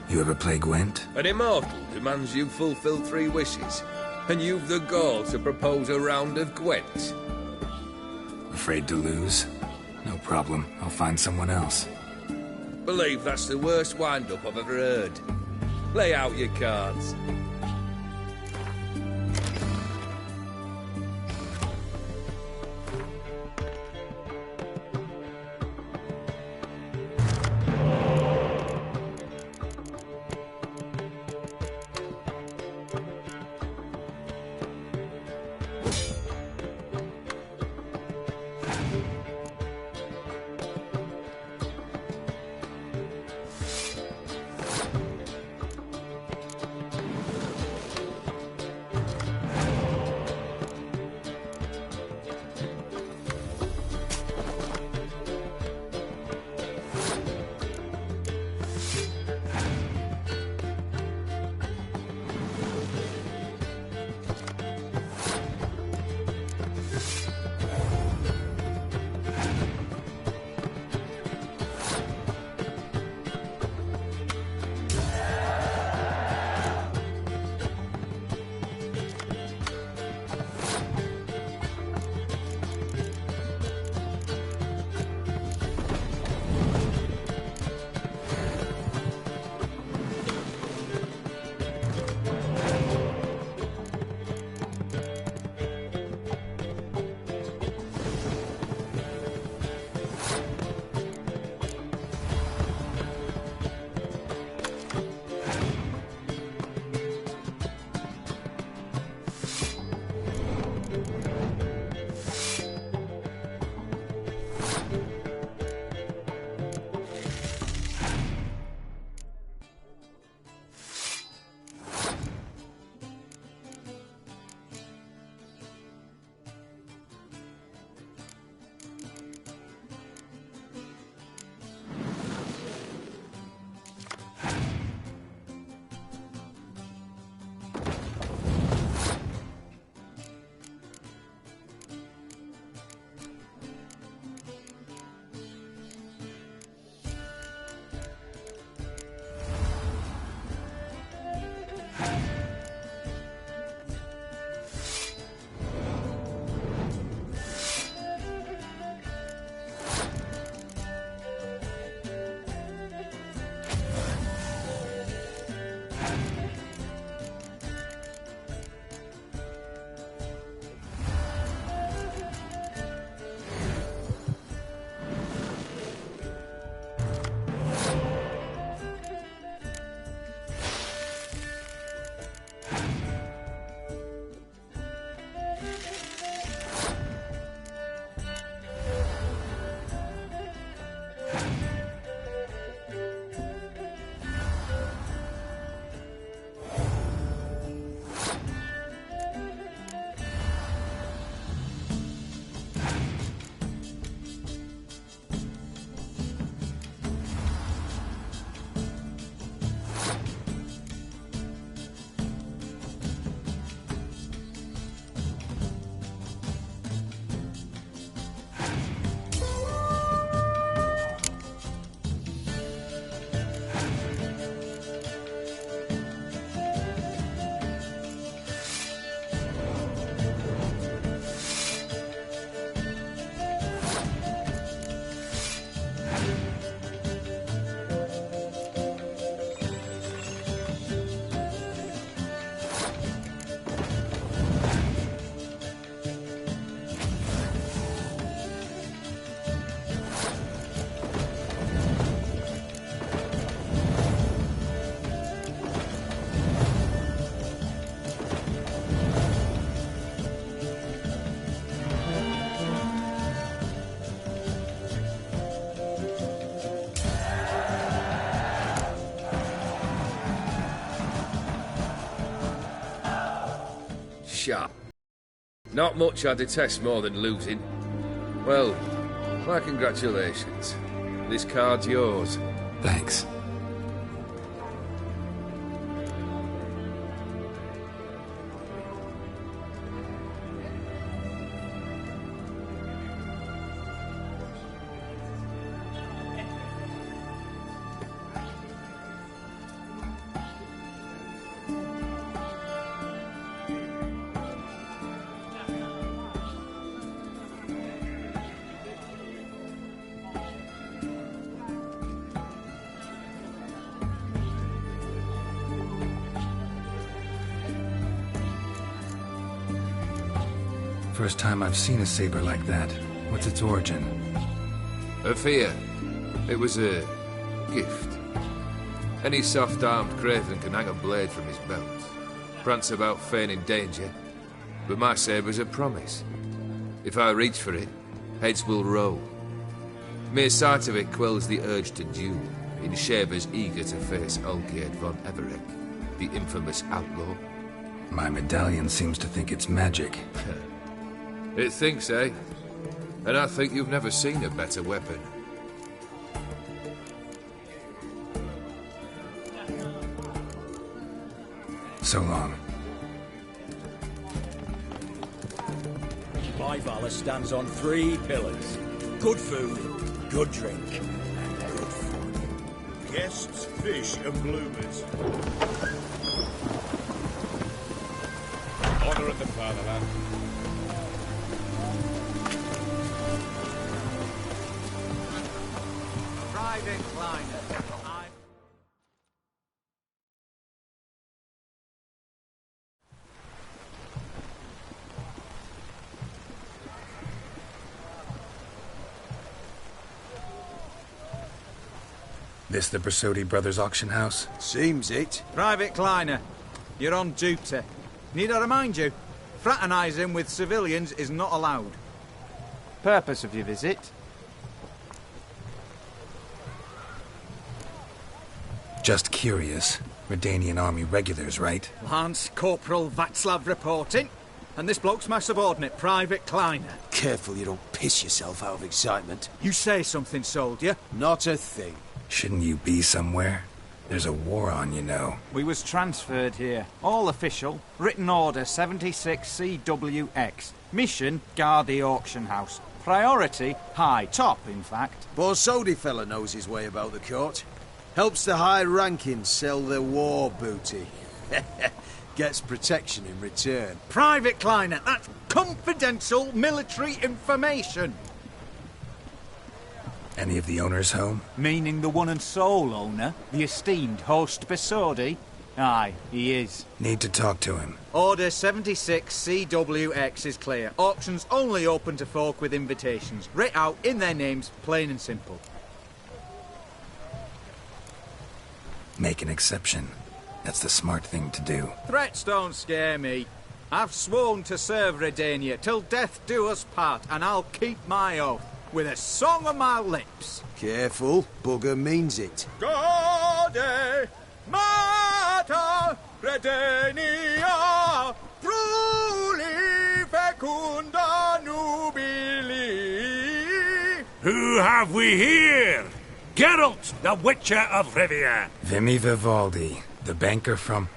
[SPEAKER 4] You ever play Gwent?
[SPEAKER 22] An immortal demands you fulfill 3 wishes, and you've the gall to propose a round of Gwent.
[SPEAKER 4] Afraid to lose? No problem. I'll find someone else.
[SPEAKER 22] Believe that's the worst wind-up I've ever heard. Lay out your cards. shot. Not much I detest more than losing. Well, my congratulations. This card's yours.
[SPEAKER 4] Thanks. First time I've seen a saber like that. What's its origin?
[SPEAKER 22] A fear. It was a gift. Any soft-armed craven can hang a blade from his belt, prance about feigning danger, but my saber's a promise. If I reach for it, heads will roll. Mere sight of it quells the urge to duel, in shavers eager to face Olgierd von Everec, the infamous outlaw.
[SPEAKER 4] My medallion seems to think it's magic.
[SPEAKER 22] It thinks, eh? And I think you've never seen a better weapon.
[SPEAKER 4] So long.
[SPEAKER 9] My valor stands on 3 pillars. Good food, good drink, and good fun.
[SPEAKER 5] Guests, fish, and bloomers.
[SPEAKER 6] Honor of the fatherland.
[SPEAKER 13] Private Kleiner.
[SPEAKER 4] This the Bersodi Brothers auction house?
[SPEAKER 16] Seems it.
[SPEAKER 13] Private Kleiner, you're on duty. Need I remind you, fraternising with civilians is not allowed. Purpose of your visit?
[SPEAKER 4] Just curious. Redanian army regulars, right?
[SPEAKER 13] Lance Corporal Václav reporting. And this bloke's my subordinate, Private Kleiner.
[SPEAKER 16] Careful you don't piss yourself out of excitement.
[SPEAKER 13] You say something, soldier?
[SPEAKER 16] Not a thing.
[SPEAKER 4] Shouldn't you be somewhere? There's a war on, you know.
[SPEAKER 13] We was transferred here. All official. Written order 76 CWX. Mission, guard the auction house. Priority, high. Top, in fact.
[SPEAKER 16] Borsodi fella knows his way about the court. Helps the high rankings sell their war booty. Gets protection in return.
[SPEAKER 13] Private Kleiner, that's confidential military information.
[SPEAKER 4] Any of the owners home?
[SPEAKER 13] Meaning the one and sole owner, the esteemed host Bersodi? Aye, he is.
[SPEAKER 4] Need to talk to him.
[SPEAKER 13] Order 76 CWX is clear. Auctions only open to folk with invitations. Writ out in their names, plain and simple.
[SPEAKER 4] Make an exception. That's the smart thing to do.
[SPEAKER 13] Threats don't scare me. I've sworn to serve Redania till death do us part, and I'll keep my oath. With a song on my lips.
[SPEAKER 16] Careful, bugger means it.
[SPEAKER 13] Gaude Mater Redania, truly fecunda nubili.
[SPEAKER 5] Who have we here? Geralt, the Witcher of Rivia.
[SPEAKER 4] Vimy Vivaldi, the banker from...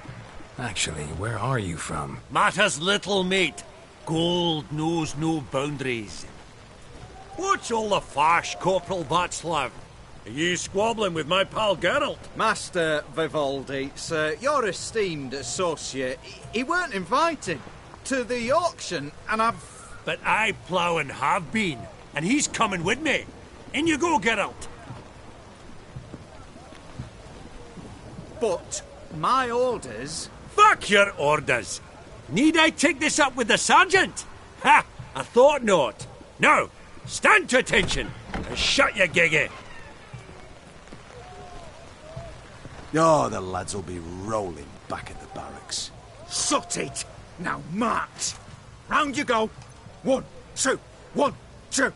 [SPEAKER 4] Actually, where are you from?
[SPEAKER 5] Matters little, mate. Gold knows no boundaries. What's all the fash, Corporal Václav? Are you squabbling with my pal Geralt?
[SPEAKER 13] Master Vivaldi, sir, your esteemed associate, he weren't invited to the auction, and I've...
[SPEAKER 5] But I plough and have been, and he's coming with me. In you go, Geralt.
[SPEAKER 13] But my orders...
[SPEAKER 5] Fuck your orders! Need I take this up with the sergeant? Ha! I thought not. Now, stand to attention and shut your giggy.
[SPEAKER 16] Oh, the lads will be rolling back at the barracks.
[SPEAKER 13] Sot it! Now march! Round you go! 1, 2, 1, 2!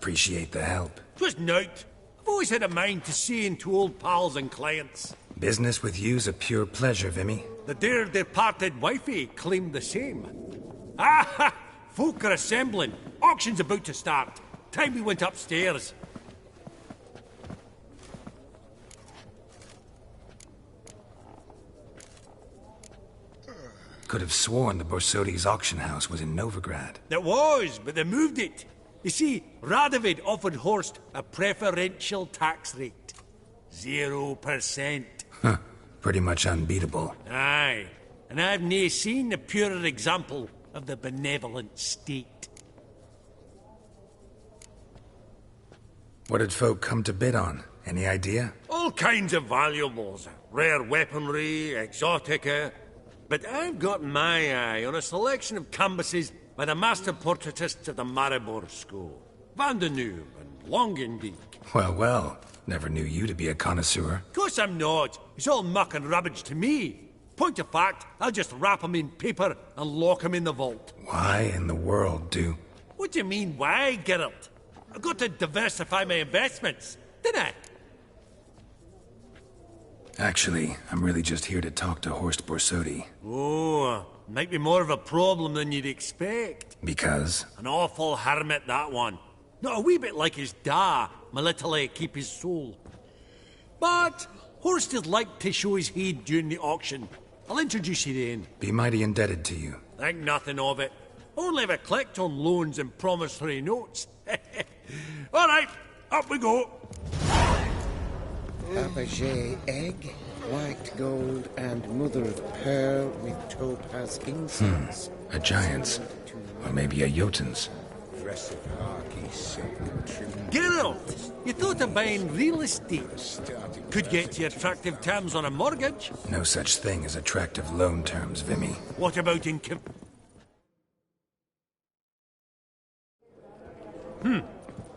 [SPEAKER 4] Appreciate the help.
[SPEAKER 7] Twas nowt. I've always had a mind to see into old pals and clients.
[SPEAKER 4] Business with you's a pure pleasure, Vimy.
[SPEAKER 7] The dear departed wifey claimed the same. Ah! Folk are assembling. Auction's about to start. Time we went upstairs.
[SPEAKER 4] Could have sworn the Borsodi's auction house was in Novigrad.
[SPEAKER 7] It was, but they moved it. You see, Radovid offered Horst a preferential tax rate. 0%.
[SPEAKER 4] Huh. Pretty much unbeatable.
[SPEAKER 7] Aye. And I've nae seen a purer example of the benevolent state.
[SPEAKER 4] What did folk come to bid on? Any idea?
[SPEAKER 7] All kinds of valuables. Rare weaponry, exotica. But I've got my eye on a selection of canvases by the master portraitists of the Maribor School. Van de Neuve and Longendijk.
[SPEAKER 4] Well, well. Never knew you to be a connoisseur.
[SPEAKER 7] Of course I'm not. It's all muck and rubbish to me. Point of fact, I'll just wrap 'em in paper and lock 'em in the vault.
[SPEAKER 4] Why in the world do...
[SPEAKER 7] What do you mean, why, Geralt? I've got to diversify my investments, didn't I?
[SPEAKER 4] Actually, I'm really just here to talk to Horst Borsodi.
[SPEAKER 7] Oh, might be more of a problem than you'd expect.
[SPEAKER 4] Because?
[SPEAKER 7] An awful hermit, that one. Not a wee bit like his da, my little keep his soul. But Horst would like to show his head during the auction. I'll introduce you then.
[SPEAKER 4] Be mighty indebted to you.
[SPEAKER 7] Think nothing of it. Only if I collect on loans and promissory notes. All right, up we go.
[SPEAKER 10] Fabergé egg, white gold, and mother of pearl with topaz incense.
[SPEAKER 4] A giant's. Or maybe a Jotun's.
[SPEAKER 7] Geralt, you thought of buying real estate. Could get you attractive terms on a mortgage.
[SPEAKER 4] No such thing as attractive loan terms, Vimy.
[SPEAKER 7] What about in...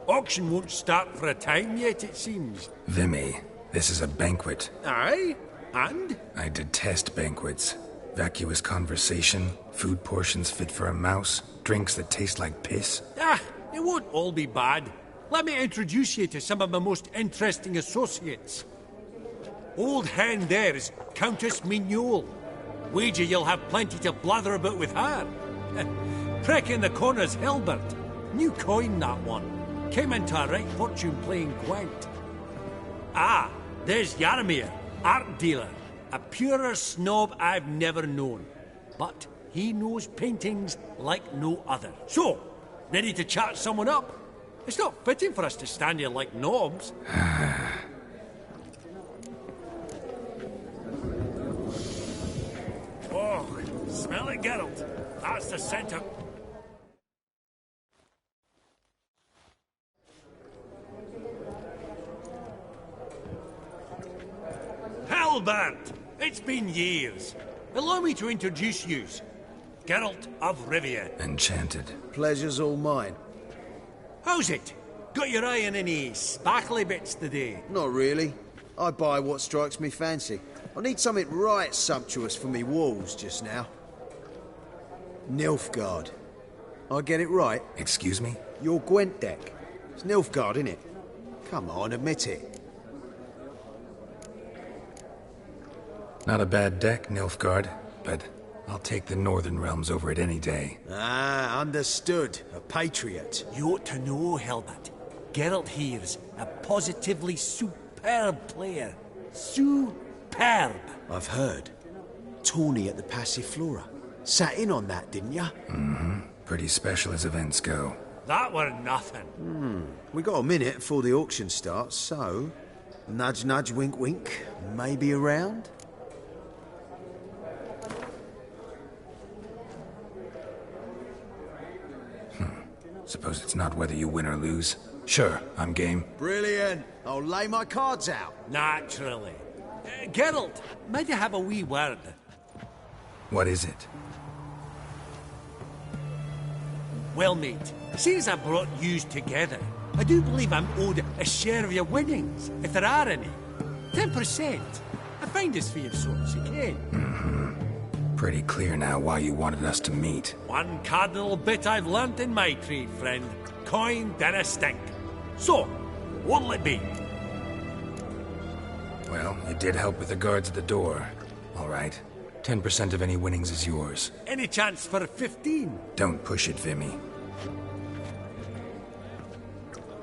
[SPEAKER 7] Auction won't start for a time yet, it seems.
[SPEAKER 4] Vimy, this is a banquet.
[SPEAKER 7] Aye? And?
[SPEAKER 4] I detest banquets. Vacuous conversation, food portions fit for a mouse, drinks that taste like piss.
[SPEAKER 7] Ah, it won't all be bad. Let me introduce you to some of my most interesting associates. Old hand there is Countess Mignol. Wager you'll have plenty to blather about with her. Prick in the corner's Hilbert. New coin, that one. Came into a right fortune playing Gwent. Ah, there's Jaromir, art dealer. A purer snob I've never known. But he knows paintings like no other. So, ready to chat someone up? It's not fitting for us to stand here like knobs. Oh, smell it, Geralt. That's the centre. Halbert! It's been years. Allow me to introduce yous. Geralt of Rivia.
[SPEAKER 4] Enchanted.
[SPEAKER 16] Pleasure's all mine.
[SPEAKER 7] How's it? Got your eye on any sparkly bits today?
[SPEAKER 16] Not really. I buy what strikes me fancy. I need something right sumptuous for me walls just now. Nilfgaard. I get it right?
[SPEAKER 4] Excuse me?
[SPEAKER 16] Your Gwent deck. It's Nilfgaard, innit? Come on, admit it.
[SPEAKER 4] Not a bad deck, Nilfgaard, but I'll take the Northern Realms over it any day.
[SPEAKER 16] Ah, understood. A patriot.
[SPEAKER 7] You ought to know, Helmut. Geralt here's a positively superb player. Superb.
[SPEAKER 16] I've heard. Tawny at the Passiflora. Sat in on that, didn't ya?
[SPEAKER 4] Mm-hmm. Pretty special as events go.
[SPEAKER 7] That were nothing.
[SPEAKER 16] We got a minute before the auction starts, so... Nudge, nudge, wink, wink. Maybe around?
[SPEAKER 4] Suppose it's not whether you win or lose. Sure, I'm game.
[SPEAKER 16] Brilliant. I'll lay my cards out.
[SPEAKER 7] Naturally. Geralt, might I have a wee word?
[SPEAKER 4] What is it?
[SPEAKER 7] Well, mate, since I brought yous together, I do believe I'm owed a share of your winnings, if there are any. 10%. I find this for your sorts, you can.
[SPEAKER 4] Pretty clear now why you wanted us to meet.
[SPEAKER 7] One cardinal bit I've learnt in my trade, friend. Coin dinna stink. So, what'll it be?
[SPEAKER 4] Well, you did help with the guards at the door. All right. 10% of any winnings is yours.
[SPEAKER 7] Any chance for 15?
[SPEAKER 4] Don't push it, Vimy.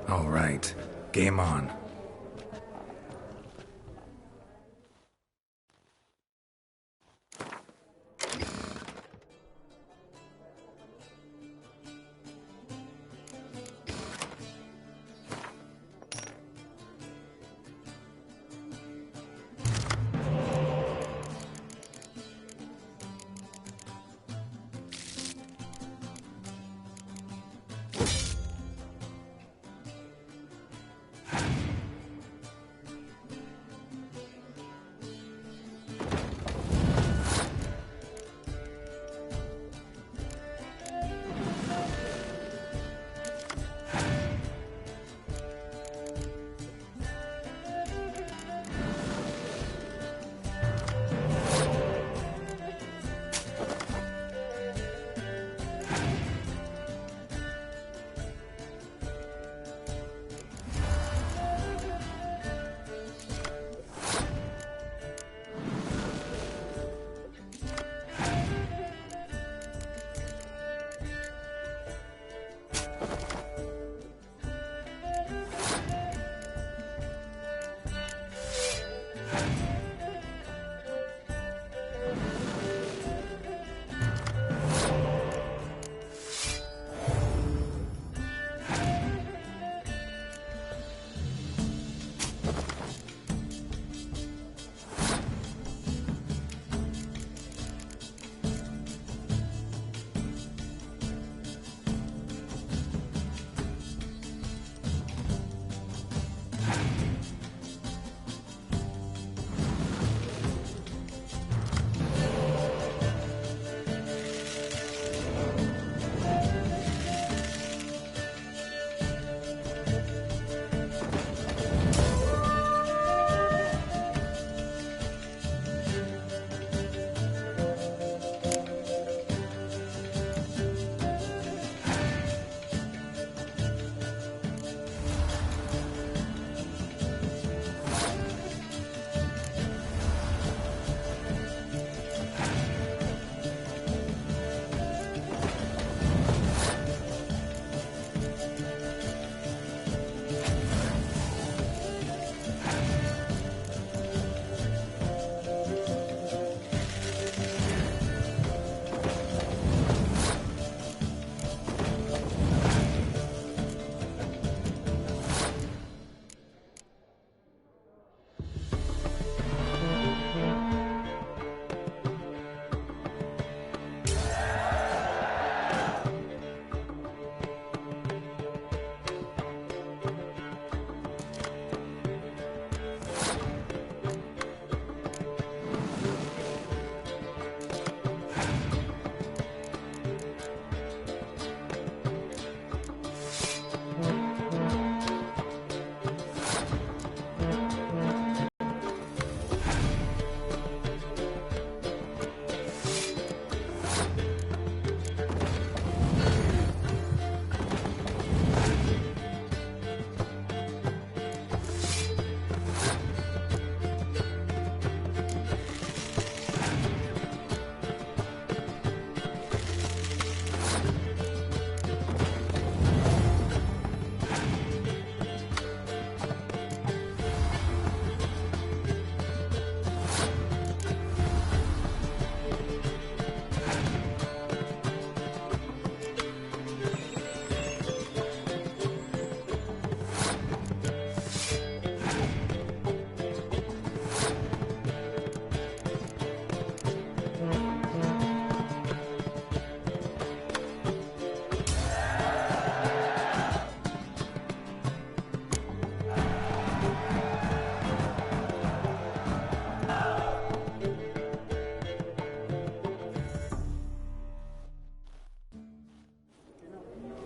[SPEAKER 4] All right. Game on.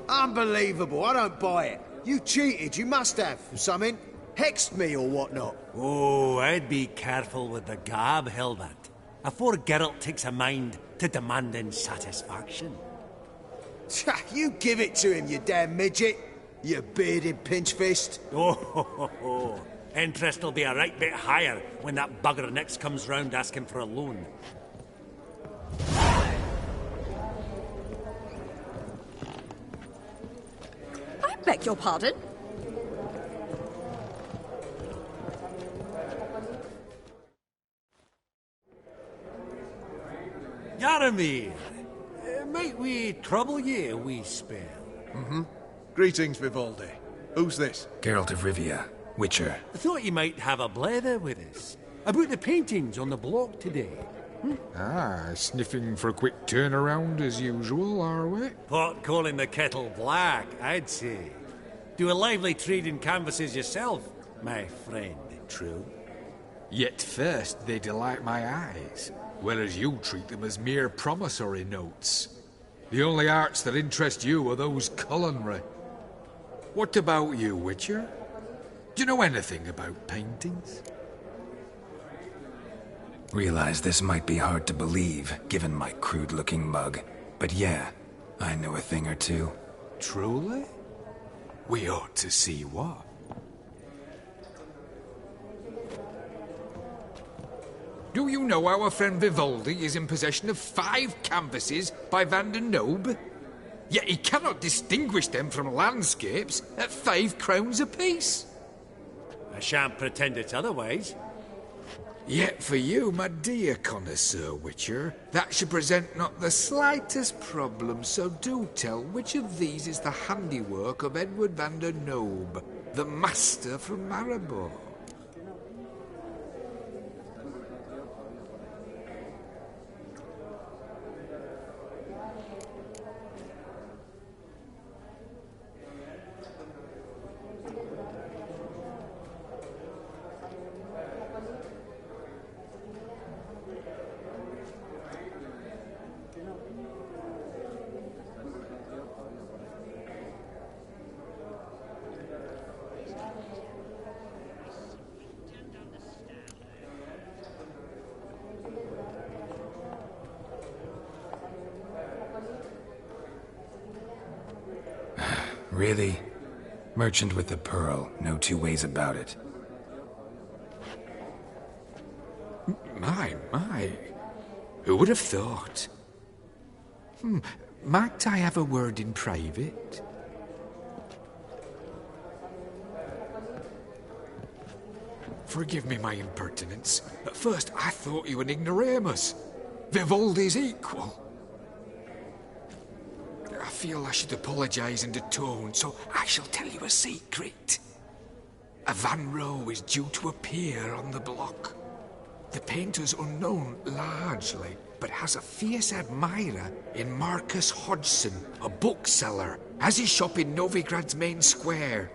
[SPEAKER 16] Unbelievable, I don't buy it. You cheated, you must have, or something. Hexed me or whatnot.
[SPEAKER 7] Oh, I'd be careful with the gab, Hilbert, afore Geralt takes a mind to demanding satisfaction.
[SPEAKER 16] You give it to him, you damn midget. you bearded pinchfist.
[SPEAKER 7] Oh, ho, ho, ho. Interest will be a right bit higher when that bugger next comes round asking for a loan.
[SPEAKER 15] I beg your pardon?
[SPEAKER 7] Yaramir, might we trouble ye a wee spell?
[SPEAKER 12] Mm-hmm. Greetings, Vivaldi. Who's this?
[SPEAKER 4] Geralt of Rivia, Witcher.
[SPEAKER 7] I thought you might have a blether with us. About the paintings on the block today.
[SPEAKER 6] Ah, sniffing for a quick turnaround as usual, are we?
[SPEAKER 7] Pot calling the kettle black, I'd say. Do a lively trade in canvases yourself, my friend. True.
[SPEAKER 6] Yet first they delight my eyes, whereas you treat them as mere promissory notes. The only arts that interest you are those culinary. What about you, Witcher? Do you know anything about paintings?
[SPEAKER 4] Realize this might be hard to believe, given my crude-looking mug. But yeah, I know a thing or two.
[SPEAKER 6] Truly? We ought to see what. Do you know our friend Vivaldi is in possession of 5 canvases by Van der Nobe? Yet he cannot distinguish them from landscapes at 5 crowns apiece.
[SPEAKER 7] I shan't pretend it's otherwise.
[SPEAKER 6] Yet for you, my dear connoisseur Witcher, that should present not the slightest problem, so do tell which of these is the handiwork of Edward van der Nobe, the master from Maribor.
[SPEAKER 4] Really? Merchant with the pearl, no two ways about it.
[SPEAKER 6] My. Who would have thought? Might I have a word in private? Forgive me my impertinence. At first I thought you an ignoramus. Vivaldi's equal. I feel I should apologise and atone, so I shall tell you a secret. A Van Row is due to appear on the block. The painter's unknown largely, but has a fierce admirer in Marcus Hodgson, a bookseller, has his shop in Novigrad's main square.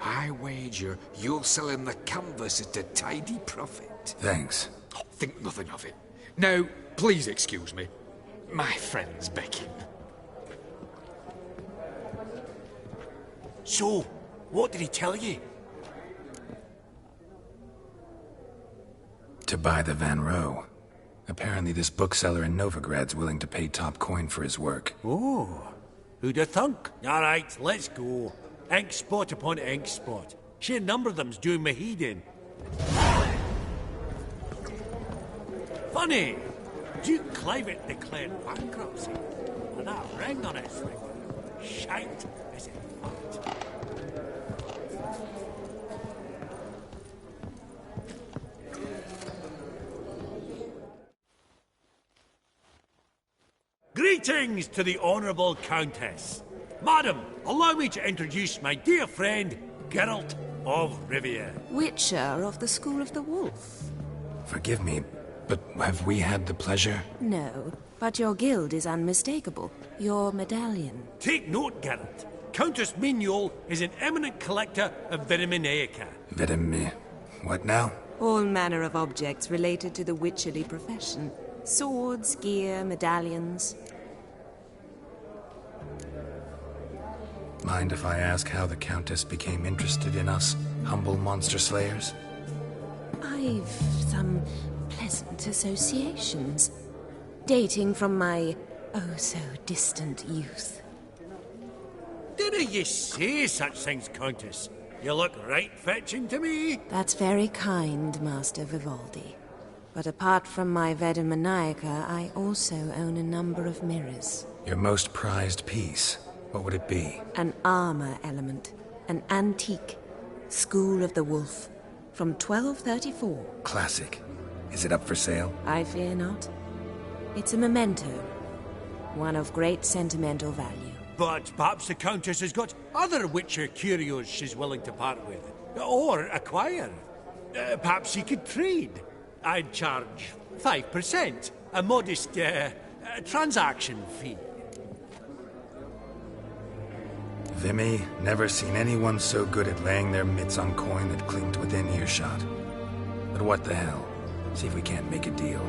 [SPEAKER 6] I wager you'll sell him the canvas at a tidy profit.
[SPEAKER 4] Thanks.
[SPEAKER 6] Think nothing of it. Now, please excuse me. My friend's becking.
[SPEAKER 7] So, what did he tell you?
[SPEAKER 4] To buy the Van Row. Apparently this bookseller in Novigrad's willing to pay top coin for his work.
[SPEAKER 7] Oh, who'd have thunk? All right, let's go. Ink spot upon ink spot. Sheer number of them's doing my head in. Funny, Duke Clivet declared bankruptcy. And that ring on his finger. Shite, is it fact? Greetings to the Honourable Countess. Madam, allow me to introduce my dear friend, Geralt of Rivia.
[SPEAKER 18] Witcher of the School of the Wolf.
[SPEAKER 4] Forgive me, but have we had the pleasure?
[SPEAKER 18] No, but your guild is unmistakable. Your medallion.
[SPEAKER 7] Take note, Geralt. Countess Mignoul is an eminent collector of Vitaminaica.
[SPEAKER 4] What now?
[SPEAKER 18] All manner of objects related to the witcherly profession. Swords, gear, medallions.
[SPEAKER 4] Mind if I ask how the Countess became interested in us, humble monster slayers?
[SPEAKER 18] I've some pleasant associations, dating from my oh-so-distant youth.
[SPEAKER 7] Dinna ye say such things, Countess. You look right fetching to me.
[SPEAKER 18] That's very kind, Master Vivaldi. But apart from my Veda Maniaca, I also own a number of mirrors.
[SPEAKER 4] Your most prized piece, what would it be?
[SPEAKER 18] An armor element. An antique. School of the Wolf. From 1234.
[SPEAKER 4] Classic. Is it up for sale?
[SPEAKER 18] I fear not. It's a memento. One of great sentimental value.
[SPEAKER 7] But perhaps the Countess has got other Witcher curios she's willing to part with. Or acquire. Perhaps you could trade. I'd charge 5%. A modest transaction fee.
[SPEAKER 4] Vimy, never seen anyone so good at laying their mitts on coin that clinked within earshot. But what the hell? See if we can't make a deal.